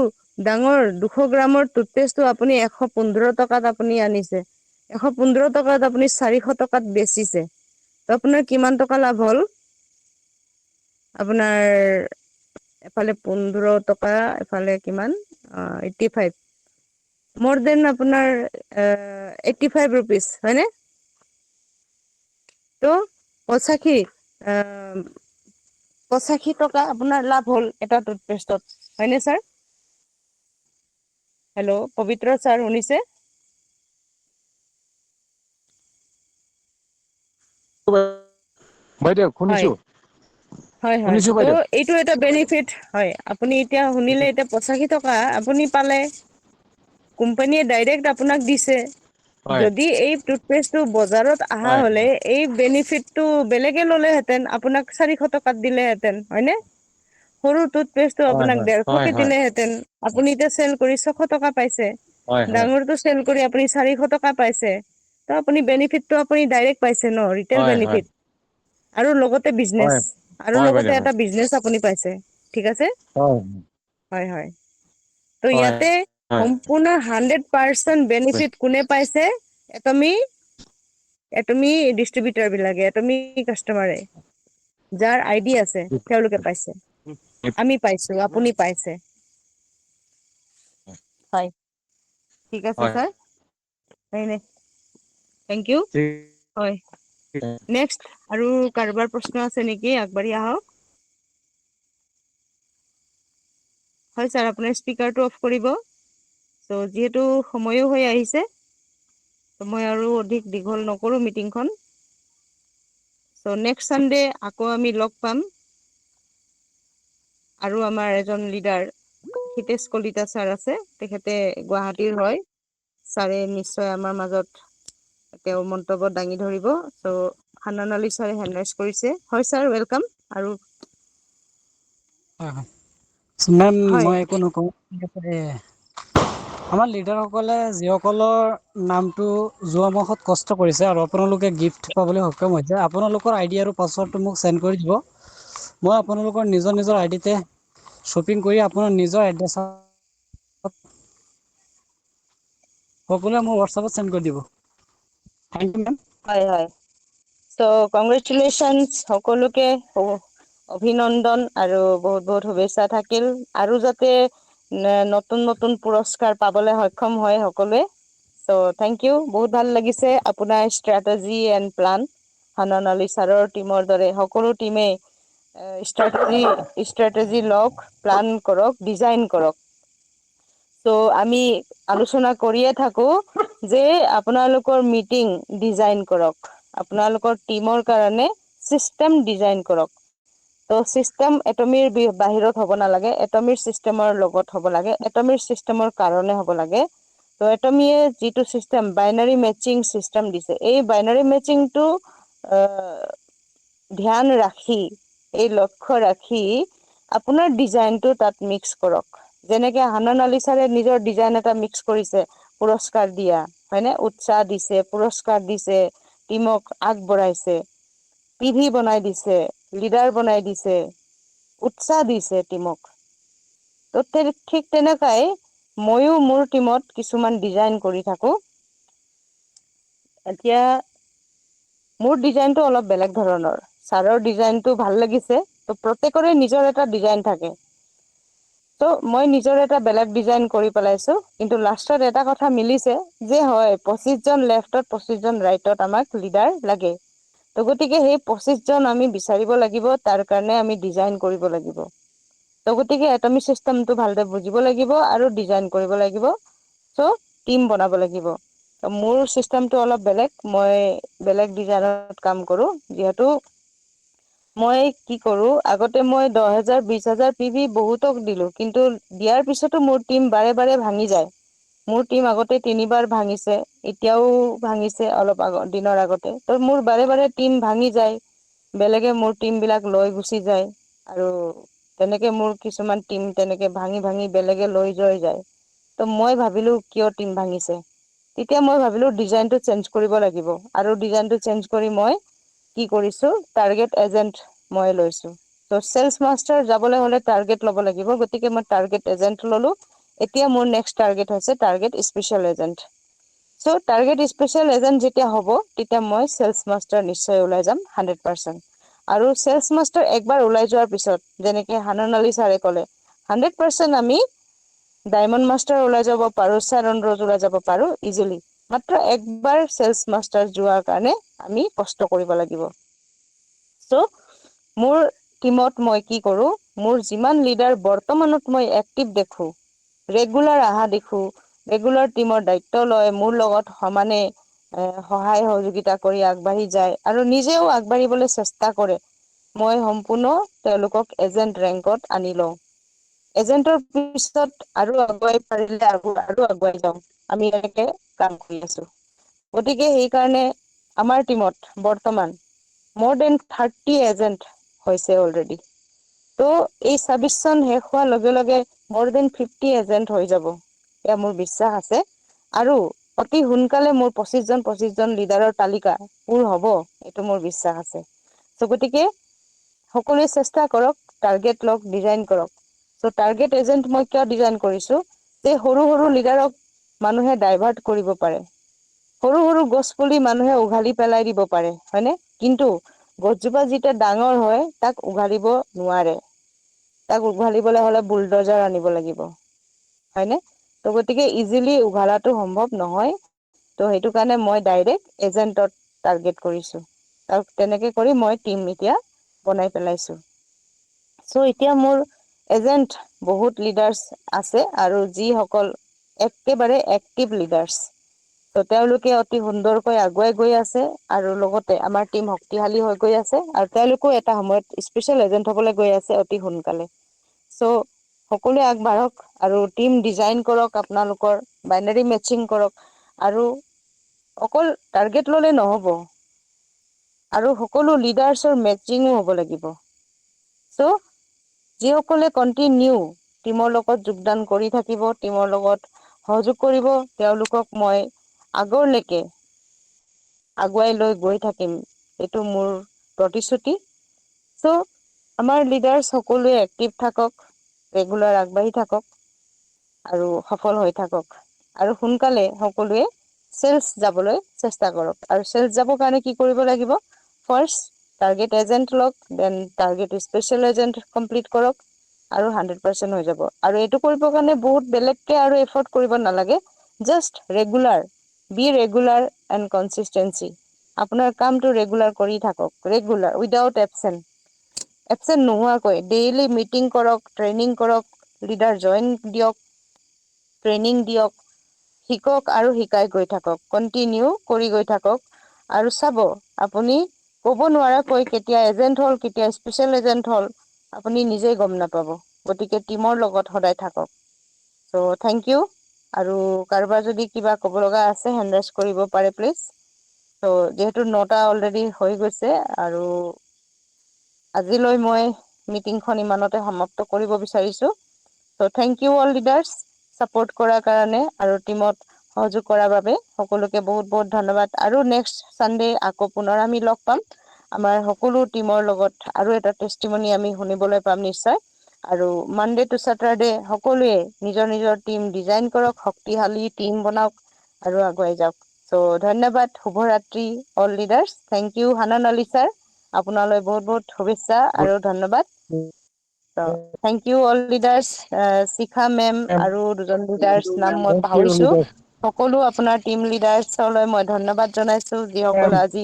ডাঙৰ 200 গ্ৰামৰ টুথপেষ্টটো আপুনি 115 টকাত আপুনি আনিছে। 115 টকাত আপুনি 400 টকাত বেচিছে। ত' আপোনাৰ কিমান টকা লাভ হ'ল? আপোনাৰ এফালে 15 টকা, এফালে কিমান 85। মোৰ দেন আপোনাৰ 85 ৰুপিজ হয়নে? ত' 85 টকা আপোনাৰ লাভ হ'ল এটা টুথপেষ্টত হয়নে ছাৰ? হেল্ল' পবিত্ৰ ছাৰ শুনিছে? বাইদেউ হয় শুনিছো। হয়। শুনিছো ত' বাইদেউ এইটো এটা বেনিফিট হয়। আপুনি এতিয়া শুনিলে, এতিয়া 85 টকা আপুনি পালে। কোম্পানীয়ে ডাইৰেক্ট আপোনাক দিছে। হয় যদি এই টুথপেষ্টটো বজাৰত অহা হয় হ'লে, এই বেনিফিটটো বেলেগে ল'লেহেঁতেন, আপোনাক 400 টকাত দিলেহেঁতেন হয়নে? সৰু টুথপেষ্টটো হয় আপোনাক হয় 150 হয় কে হয় দিলেহেঁতেন। আপুনি এতিয়া চেল কৰি 600 টকা পাইছে। হয় হয় ডাঙৰটো চেল কৰি আপুনি 400 টকা পাইছে। ত' আপুনি বেনিফিটটো আপুনি ডাইৰেক্ট পাইছে ন, ৰিটেইল হয় হয় বেনিফিট। আৰু লগতে বিজনেচ, হয় আৰু হয় লগতে বাইদেউ হয় এটা বিজনেচ আপুনি পাইছে। ঠিক আছে? হয় হয়। ত' হয় ইয়াতে হয় সম্পূৰ্ণ 100% বেনিফিট কোনে পাইছে? এটমি ডিষ্ট্ৰিবিউটৰ বিলাকে, এটমি কাষ্টমাৰে। যাৰ আইডি আছে তেওঁলোকে পাইছে। আমি পাইছো, আপুনি পাইছে। হয়। ঠিক আছে হয় ছাৰ। Thank you. হয়। নেক্সট আৰু কাৰোবাৰ প্ৰশ্ন আছে নেকি? আগবাঢ়ি আহক। হয় ছাৰ, আপোনাৰ স্পীকাৰটো অফ কৰিব। ত' যিহেতু সময়ো হৈ আহিছে, মই আৰু অধিক দীঘল নকৰো মিটিংখন। চ' নেক্সট চানডে আকৌ আমি লগ পাম। আৰু আমাৰ এজন লিডাৰ হিতেশ কলিতা ছাৰ আছে, তেখেতে গুৱাহাটীৰ হয়। ছাৰে নিশ্চয় আমাৰ মাজত তেওঁ মন্তব্য দাঙি ধৰিব। চ' হান্নান আলি ছাৰে হেণ্ড ৰাইজ কৰিছে। হয় ছাৰ, ৱেলকাম। আৰু হয়। মেম হয় মই একো নকওঁ। আমাৰ লিডাৰসকলে যিসকলৰ নামটো যোৱা মাহত কষ্ট কৰিছে, আৰু আপোনালোকে গিফ্ট পাবলৈ সক্ষম হৈছে, আপোনালোকৰ আইডি আৰু পাছৱৰ্ডটো মোক চেণ্ড কৰি দিব। মই আপোনালোকৰ নিজৰ আইডিতে শ্বপিং কৰি আপোনাৰ নিজৰ এড্ৰেছত সকলোৱে মোৰ হোৱাটছআপত চেণ্ড কৰি দিব। Thank you ma'am. হয়। চ' কংগ্ৰেচুলেশ্যন সকলোকে। অভিনন্দন আৰু বহুত শুভেচ্ছা থাকিল। আৰু যাতে নতুন পুৰস্কাৰ পাবলৈ সক্ষম হয় সকলোৱে। চ' থেংক ইউ। বহুত ভাল লাগিছে আপোনাৰ ষ্ট্ৰেটেজি এণ্ড প্লান। হান্নান আলি ছাৰৰ টিমৰ দৰে সকলো টিমে ষ্ট্ৰেটেজি লওক, প্লান কৰক, ডিজাইন কৰক। চ' আমি আলোচনা কৰিয়ে থাকো যে আপোনালোকৰ মিটিং ডিজাইন কৰক, আপোনালোকৰ টিমৰ কাৰণে চিষ্টেম ডিজাইন কৰক। ত' চিষ্টেম এটমিৰ বাহিৰত হ'ব নালাগে, এটমিৰ চিষ্টেমৰ লগত হ'ব লাগে, এটমিৰ চিষ্টেমৰ কাৰণে হ'ব লাগে। ত' এটমিয়ে যিটো চিষ্টেম বাইনাৰী মেচিং চিষ্টেম দিছে, এই বাইনাৰী মেচিংটো ধ্যান ৰাখি, এই লক্ষ্য ৰাখি আপোনাৰ ডিজাইনটো তাত মিক্স কৰক। যেনেকে হানন আলি ছাৰে নিজৰ ডিজাইন এটা মিক্স কৰিছে, পুৰস্কাৰ দিয়া হয়নে, উৎসাহ দিছে, পুৰস্কাৰ দিছে, টিমক আগবঢ়াইছে, পিভি বনাই দিছে, লিডাৰ বনাই দিছে, উৎসাহ দিছে টিমক। ত' ঠিক তেনেকাই মইও মোৰ টিমত কিছুমান ডিজাইন কৰি থাকো। এতিয়া মোৰ ডিজাইনটো অলপ বেলেগ ধৰণৰ। ছাৰৰ ডিজাইনটো ভাল লাগিছে, ত' প্ৰত্যেকৰে নিজৰ এটা ডিজাইন থাকে। ত' মই নিজৰ এটা বেলেগ ডিজাইন কৰি পেলাইছো, কিন্তু লাষ্টত এটা কথা মিলিছে যে হয় 25জন লেফ্টত 25জন ৰাইটত আমাক লিডাৰ লাগে। ত' গতিকে সেই 25জন আমি বিচাৰিব লাগিব, তাৰ কাৰণে আমি ডিজাইন কৰিব লাগিব। ত' গতিকে এটমি চিষ্টেমটো ভালদৰে বুজিব লাগিব আৰু ডিজাইন কৰিব লাগিব। চ' টিম বনাব লাগিব। মোৰ চিষ্টেমটো অলপ বেলেগ, মই বেলেগ ডিজাইনত কাম কৰো, যিহেতু মই কি কৰো, আগতে মই 10,000 20,000 পিভি বহুতক দিলো, কিন্তু দিয়াৰ পিছতো মোৰ টিম বাৰে বাৰে ভাঙি যায়। মোৰ টিম আগতে 3বাৰ ভাঙিছে, এতিয়াও ভাঙিছে অলপ দিনৰ আগতে। ত' মোৰ বাৰে বাৰে টিম ভাঙি যায়, বেলেগে মোৰ টিম বিলাক লৈ গুচি যায়, আৰু তেনেকে মোৰ কিছুমান টিম তেনেকে ভাঙি ভাঙি বেলেগে লৈ যায়। ত' মই ভাবিলো কিয় টিম ভাঙিছে, তেতিয়া মই ভাবিলো ডিজাইনটো চেঞ্জ কৰিব লাগিব, আৰু ডিজাইনটো চেঞ্জ কৰি মই কি কৰিছো, টাৰ্গেট এজেন্ট মই লৈছো। ত' চেলছ মাষ্টাৰ যাবলৈ হলে টাৰ্গেট ল'ব লাগিব, গতিকে মই টাৰ্গেট এজেন্ট ললো। এতিয়া মোৰ নেক্সট টাৰ্গেট হৈছে টাৰ্গেট স্পেচিয়েল এজেন্ট। চ' টাৰ্গেট স্পেচিয়েল এজেন্ট যেতিয়া হ'ব, তেতিয়া মই চেলছ মাষ্টাৰ নিশ্চয় ওলাই যাম 100%। আৰু চেলছ মাষ্টাৰ একবাৰ ওলাই যোৱাৰ পিছত, যেনেকে হানন আলি ছাৰে ক'লে 100% আমি ডায়মণ্ড মাষ্টাৰ ওলাই যাব পাৰো, চাৰন ৰজ ওলাই যাব পাৰো ইজিলি। মাত্ৰ একবাৰ চেলছ মাষ্টাৰ যোৱাৰ কাৰণে আমি কষ্ট কৰিব লাগিব। চ' মোৰ টিমত মই কি কৰো, মোৰ যিমান লিডাৰ বৰ্তমানত মই এক্টিভ দেখো, ৰেগুলাৰ আহা দেখো, ৰেগুলাৰ টিমৰ দায়িত্ব লয়, মোৰ লগত সমানে সহায় সহযোগিতা কৰি আগবাঢ়ি যায়, আৰু নিজেও আগবাঢ়িবলৈ চেষ্টা কৰে। মই সম্পূৰ্ণ তেওঁলোকক এজেন্ট ৰেংকত আনি লওঁ। এজেন্টৰ পিছত আৰু আগুৱাই পাৰিলে আৰু আগুৱাই যাওঁ। আমি এনেকে কাম কৰি আছো। গতিকে সেইকাৰণে আমাৰ টিমত বৰ্তমান more than 30 এজেন্ট হৈছে অলৰেডি। ত' এই 26 চন শেষ হোৱাৰ লগে লগে more than 50 এজেন্ট হৈ যাব। এয়া মোৰ বিশ্বাস আছে, আৰু অতি সোনকালে মোৰ 25জন লিডাৰৰ তালিকা পূৰ হ'ব, এইটো মোৰ বিশ্বাস আছে। চ' গতিকে সকলোৱে চেষ্টা কৰক, টাৰ্গেট লওক, ডিজাইন কৰক। চ' টাৰ্গেট এজেন্ট মই কিয় ডিজাইন কৰিছো, যে সৰু সৰু লিডাৰক মানুহে ডাইভাৰ্ট কৰিব পাৰে। সৰু সৰু গছ পুলি মানুহে উঘালি পেলাই দিব পাৰে, হয়নে? কিন্তু গছজোপা যেতিয়া ডাঙৰ হয়, তাক উঘালিব নোৱাৰে। তাক উঘালিবলৈ হলে বুলডজাৰ আনিব লাগিব, হয়নে? ত' গতিকে ইজিলি উঘালাটো সম্ভৱ নহয়। ত' সেইটো কাৰণে মই ডাইৰেক্ট এজেন্টত টাৰ্গেট কৰিছো। আৰু তেনেকে কৰি মই টিম এতিয়া বনাই পেলাইছো। চ' এতিয়া মোৰ এজেন্ট বহুত লিডাৰ্চ আছে, আৰু যিসকল একেবাৰে এক্টিভ লিডাৰছ। ত' তেওঁলোকে অতি সুন্দৰকৈ আগুৱাই গৈ আছে, আৰু লগতে আমাৰ টিম শক্তিশালী হৈ গৈ আছে, আৰু তেওঁলোকো এটা সময়ত স্পেচিয়েল এজেন্ট হবলৈ গৈ আছে অতি সোনকালে। চ' সকলোৱে আগবাঢ়ক, আৰু টিম ডিজাইন কৰক আপোনালোকৰ, বাইনেৰী মেচিং কৰক। আৰু অকল টাৰ্গেট ললে নহব। আৰু সকলো লিডাৰ্চৰ মেচিঙো হ'ব লাগিব। চ' যিসকলে কন্টিনিউ টিমৰ লগত যোগদান কৰি থাকিব, টিমৰ লগত সহযোগ কৰিব, তেওঁলোকক মই আগৰলৈকে আগুৱাই লৈ গৈ থাকিম, এইটো মোৰ প্ৰতিশ্ৰুতি। চ' আমাৰ লিডাৰ সকলোৱে এক্টিভ থাকক, ৰেগুলাৰ আগবাঢ়ি থাকক। আৰু সফল হৈ থাকক, আৰু সোনকালে সকলোৱে চেলচ যাবলৈ চেষ্টা কৰক, আৰু চেলচ যাবৰ কাৰণে কি কৰিব লাগিব, ফাৰ্ষ্ট টাৰ্গেট এজেন্ট লওক, then target special agent complete কৰক। আৰু 100% হৈ যাব, আৰু এইটো কৰিবৰ কাৰণে বহুত বেলেগকে আৰু এফৰ্ট কৰিব নালাগে। Just regular, be regular and consistency. আপোনাৰ কামটো ৰেগুলাৰ কৰি থাকক, ৰেগুলাৰ উইদাউট এবচেণ্ট। এবচেণ্ট নোহোৱাকৈ ডেইলি মিটিং কৰক, ট্ৰেইনিং কৰক, লিডাৰ জইন দিয়ক। ট্ৰেইনিং দিয়ক, শিকক আৰু শিকাই গৈ থাকক, কন্টিনিউ কৰি গৈ থাকক। আৰু চাব আপুনি ক'ব নোৱাৰাকৈ কেতিয়া এজেন্ট হল, কেতিয়া স্পেচিয়েল এজেন্ট হল, আপুনি নিজেই গম নাপাব। গতিকে টিমৰ লগত সদায় থাকক। চ' থেংক ইউ। আৰু কাৰোবাৰ যদি কিবা ক'ব লগা আছে হেণ্ড ৰাইজ কৰিব পাৰে প্লিজ। ত' যিহেতু 9টা অলৰেডি হৈ গৈছে আৰু আজিলৈ মই মিটিংখন ইমানতে সমাপ্ত কৰিব বিচাৰিছো। ত' thank you all leaders support কৰাৰ কাৰণে আৰু টিমত সহযোগ কৰাৰ বাবে সকলোকে বহুত বহুত ধন্যবাদ। আৰু নেক্সট চানডে আকৌ পুনৰ আমি লগ পাম। আমাৰ সকলো টিমৰ লগত আৰু এটা টেষ্টিমনি আমি শুনিবলৈ পাম নিশ্চয়। আৰু মানডে টু চেটাৰডে সকলোৱে নিজৰ নিজৰ টিম ডিজাইন কৰক, শক্তিশালী টিম বনাওক আৰু আগুৱাই যাওক। চ' ধন্যবাদ, শুভৰাত্ৰি all leaders. Thank you Hannan Ali sir, আপোনালৈ বহুত বহুত শুভেচ্ছা আৰু ধন্যবাদ। Thank you all leaders. Shikha ma'am আৰু দুজন লিডাৰ্ছ নাম মই থেংক ইউ পাহৰিছো। লিডাৰ সকলো আপোনাৰ টিম লিডাৰ্চলৈ মই ধন্যবাদ জনাইছো, মেম। যিসকল আজি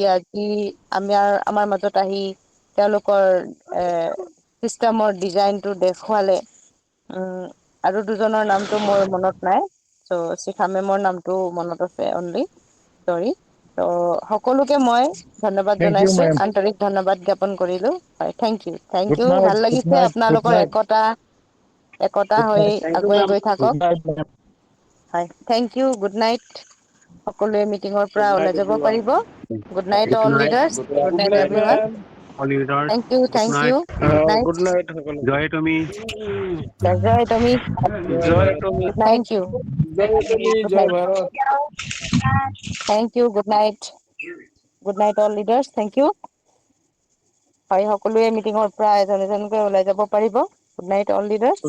আমাৰ মাজত আহি তেওঁলোকৰ চিষ্টেমৰ ডিজাইনটো দেখুৱালে। আৰু দুজনৰ নামটো মোৰ মনত নাই। চ' শিখা মেমৰ নামটো মনত আছে অনলি, চৰি। ত' সকলোকে মই ধন্যবাদ থেংক ইউ জনাইছো, মেম। আন্তৰিক ধন্যবাদ জ্ঞাপন কৰিলো। হয়, thank you, good thank you. Night, ভাল গুড লাগিছে নাইট, গুড আপোনালোকৰ নাইট, একতা গুড হৈ নাইট, আগুৱাই গৈ গুড থাকক। Night ma'am. হয়, থেংক ইউ, গুড নাইট। সকলোৱে মিটিঙৰ পৰা ওলাই যাব পাৰিব। Good night all leaders, good night everyone. Thank you, thank you, good good night. Night সকলো। জয় তুমি। জয় তুমি, জয় তুমি। থেংক ইউ, জয় তুমি, গুড জয় night. Bharat. Thank you, good night. Good night all leaders, thank you. হয়, সকলোৱে মিটিঙৰ পৰা এজন এজনকৈ ওলাই যাব পাৰিব। Good night all leaders.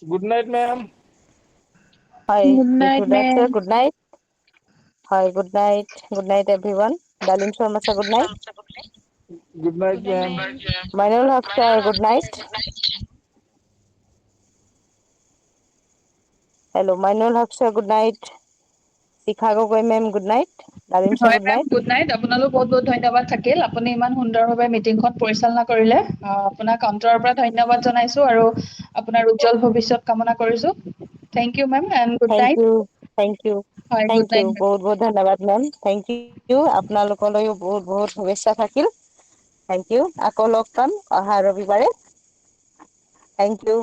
Good night ma'am. হয়, good night ma'am. Good night. হয়, good night everyone. Dalim Sharma sir, good night. Good night ma'am. Mainul Haque sir, good night. Hello', Mainul Haque sir, good night. Shikha Gogoi ma'am, good night. Dalim sir, হয় good ma'am, night. Good night. আপোনালৈ বহুত বহুত ধন্যবাদ থাকিল। আপুনি ইমান সুন্দৰভাৱে মিটিংখন পৰিচালনা কৰিলে। আপোনাক অন্তৰৰ পৰা ধন্যবাদ জনাইছো আৰু আপোনাৰ উজ্জ্বল ভৱিষ্যত কামনা কৰিছো। Thank you ma'am and good thank night. You, thank you, হয় thank good you. Night ma'am. বহুত বহুত ধন্যবাদ মেম, থেংক ইউ। আপোনালোকলৈও বহুত বহুত শুভেচ্ছা থাকিল। Thank you. আকৌ লগ পাম অহা ৰবিবাৰে। Thank you.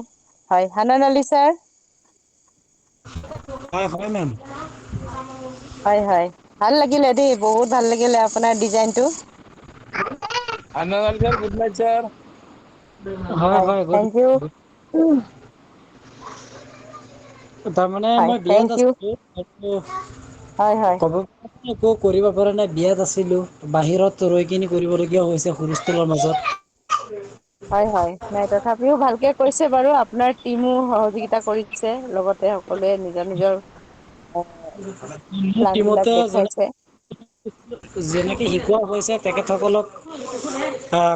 হয়, হানন আলি ছাৰ। হয়, হয় মেম। হয়, হয়। ভাল লাগিলে দেই, বহুত ভাল লাগিলে আপোনাৰ ডিজাইনটো। Anna sir, good night sir. হয়, হয়, থেংক ইউ। তাৰমানে হয় মই থেংক বিয়াত ইউ আছিলো, হয় হয় ক'ব একো কৰিব পৰা নাই, বিয়াত আছিলো। বাহিৰত ৰৈ কিনি কৰিবলগীয়া হৈছে হুলস্থুলৰ মাজত। হয়, হয়। নাই তথাপিও ভালকে কৈছে বাৰু, আপোনাৰ টিমো সহযোগিতা কৰিছে লগতে সকলোৱে নিজৰ নিজৰ মোৰ প্লান বিলাক টিমতে দেখুৱাইছে। যেনেকে শিকোৱা হৈছে তেখেতসকলক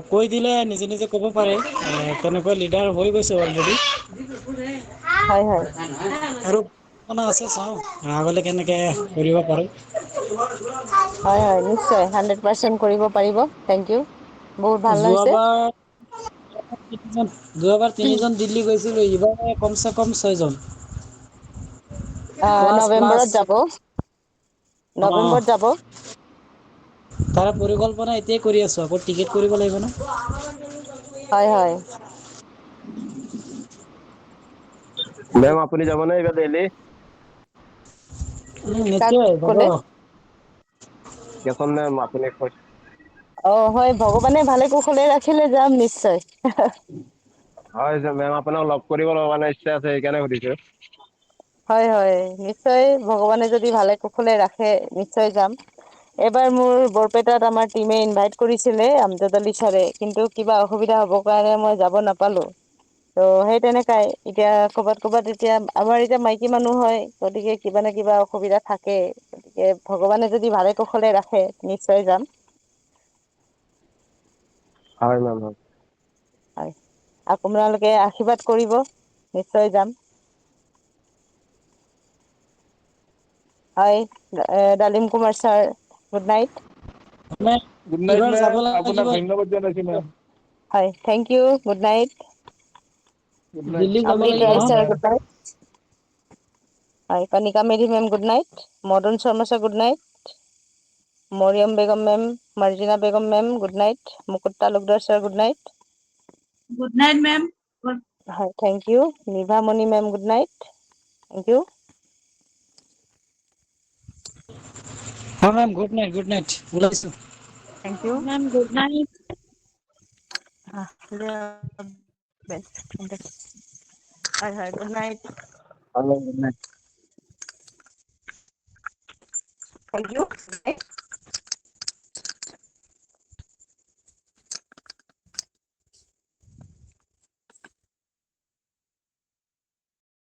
কৈ দিলে নিজে নিজে ক'ব পাৰে, তেনেকৈ লিডাৰ হৈ গৈছে অলৰেডি। হয় হয় আৰু আছে চাওঁ আগলে কেনেকে কৰিব পাৰো। হয়, হয়, নিশ্চয় 100% কৰিব পাৰিব। Thank you. বহুত ভাল হৈছে যোৱাবাৰ তিনিজন দিল্লী গৈছিলো, এইবাৰ কমচে কম 6জন। প্লাছ নৱেম্বৰত যাব, অ' নৱেম্বৰত যাব। তাৰে পৰিকল্পনা এতিয়াই কৰি আছো, আকৌ টিকেট কৰিব লাগিব ন। হয়, হয়। মেম আপুনি যাবনে এইবাৰ দেলহি? কাক নিশ্চয় যাব। ক'লে দিয়াচোন মেম আপুনি অ', হয়, ভগৱানে ভালে কুশলে ৰাখিলে যাম নিশ্চয়। হয় মেম, আপোনাক লগ কৰিব মানে ইচ্ছা আছে সেইকাৰণে সুধিছো। হয়, হয়, নিশ্চয় ভগৱানে যদি ভালে কুশলে ৰাখে নিশ্চয় যাম। এইবাৰ মোৰ বৰপেটাত আমাৰ টিমে ইনভাইট কৰিছিলে আমজাদ আলি ছাৰে, কিন্তু কিবা অসুবিধা হ'ব কাৰণে মই যাব নাপালো। ত' সেই তেনেকাই এতিয়া ক'বাত এতিয়া আমাৰ এতিয়া মাইকী মানুহ হয়, গতিকে কিবা নে কিবা অসুবিধা থাকে। গতিকে ভগৱানে যদি ভালে কুশলে ৰাখে নিশ্চয় যাম। হয় মেম হয়। হয়, আপোনালোকে আশীৰ্বাদ কৰিব নিশ্চয় যাম। হয়, Dalim Kumar sir, good night. Good night এইবাৰ যাব মেম, আপোনাক লাগিব ধন্যবাদ জনাইছো মেম। হয়, thank you, good night. Good night. Delhi যাব অমৃত লাগিব ৰায় হা। Sir, good night. Hi, Kanika Meri ma'am, good night. Modern Sharma sir, good night. Moriam Begum ma'am, Marjina Begum ma'am, good night. Mukut Talukdar sir, good night. Good night, ma'am. Hi, thank you. Niva Moni ma'am, good night. Thank you. হয় ma'am good night ওলাইছোঁ। Thank you. Ma'am, good night. Hi, good night. Hello, good night. Thank you. Good night.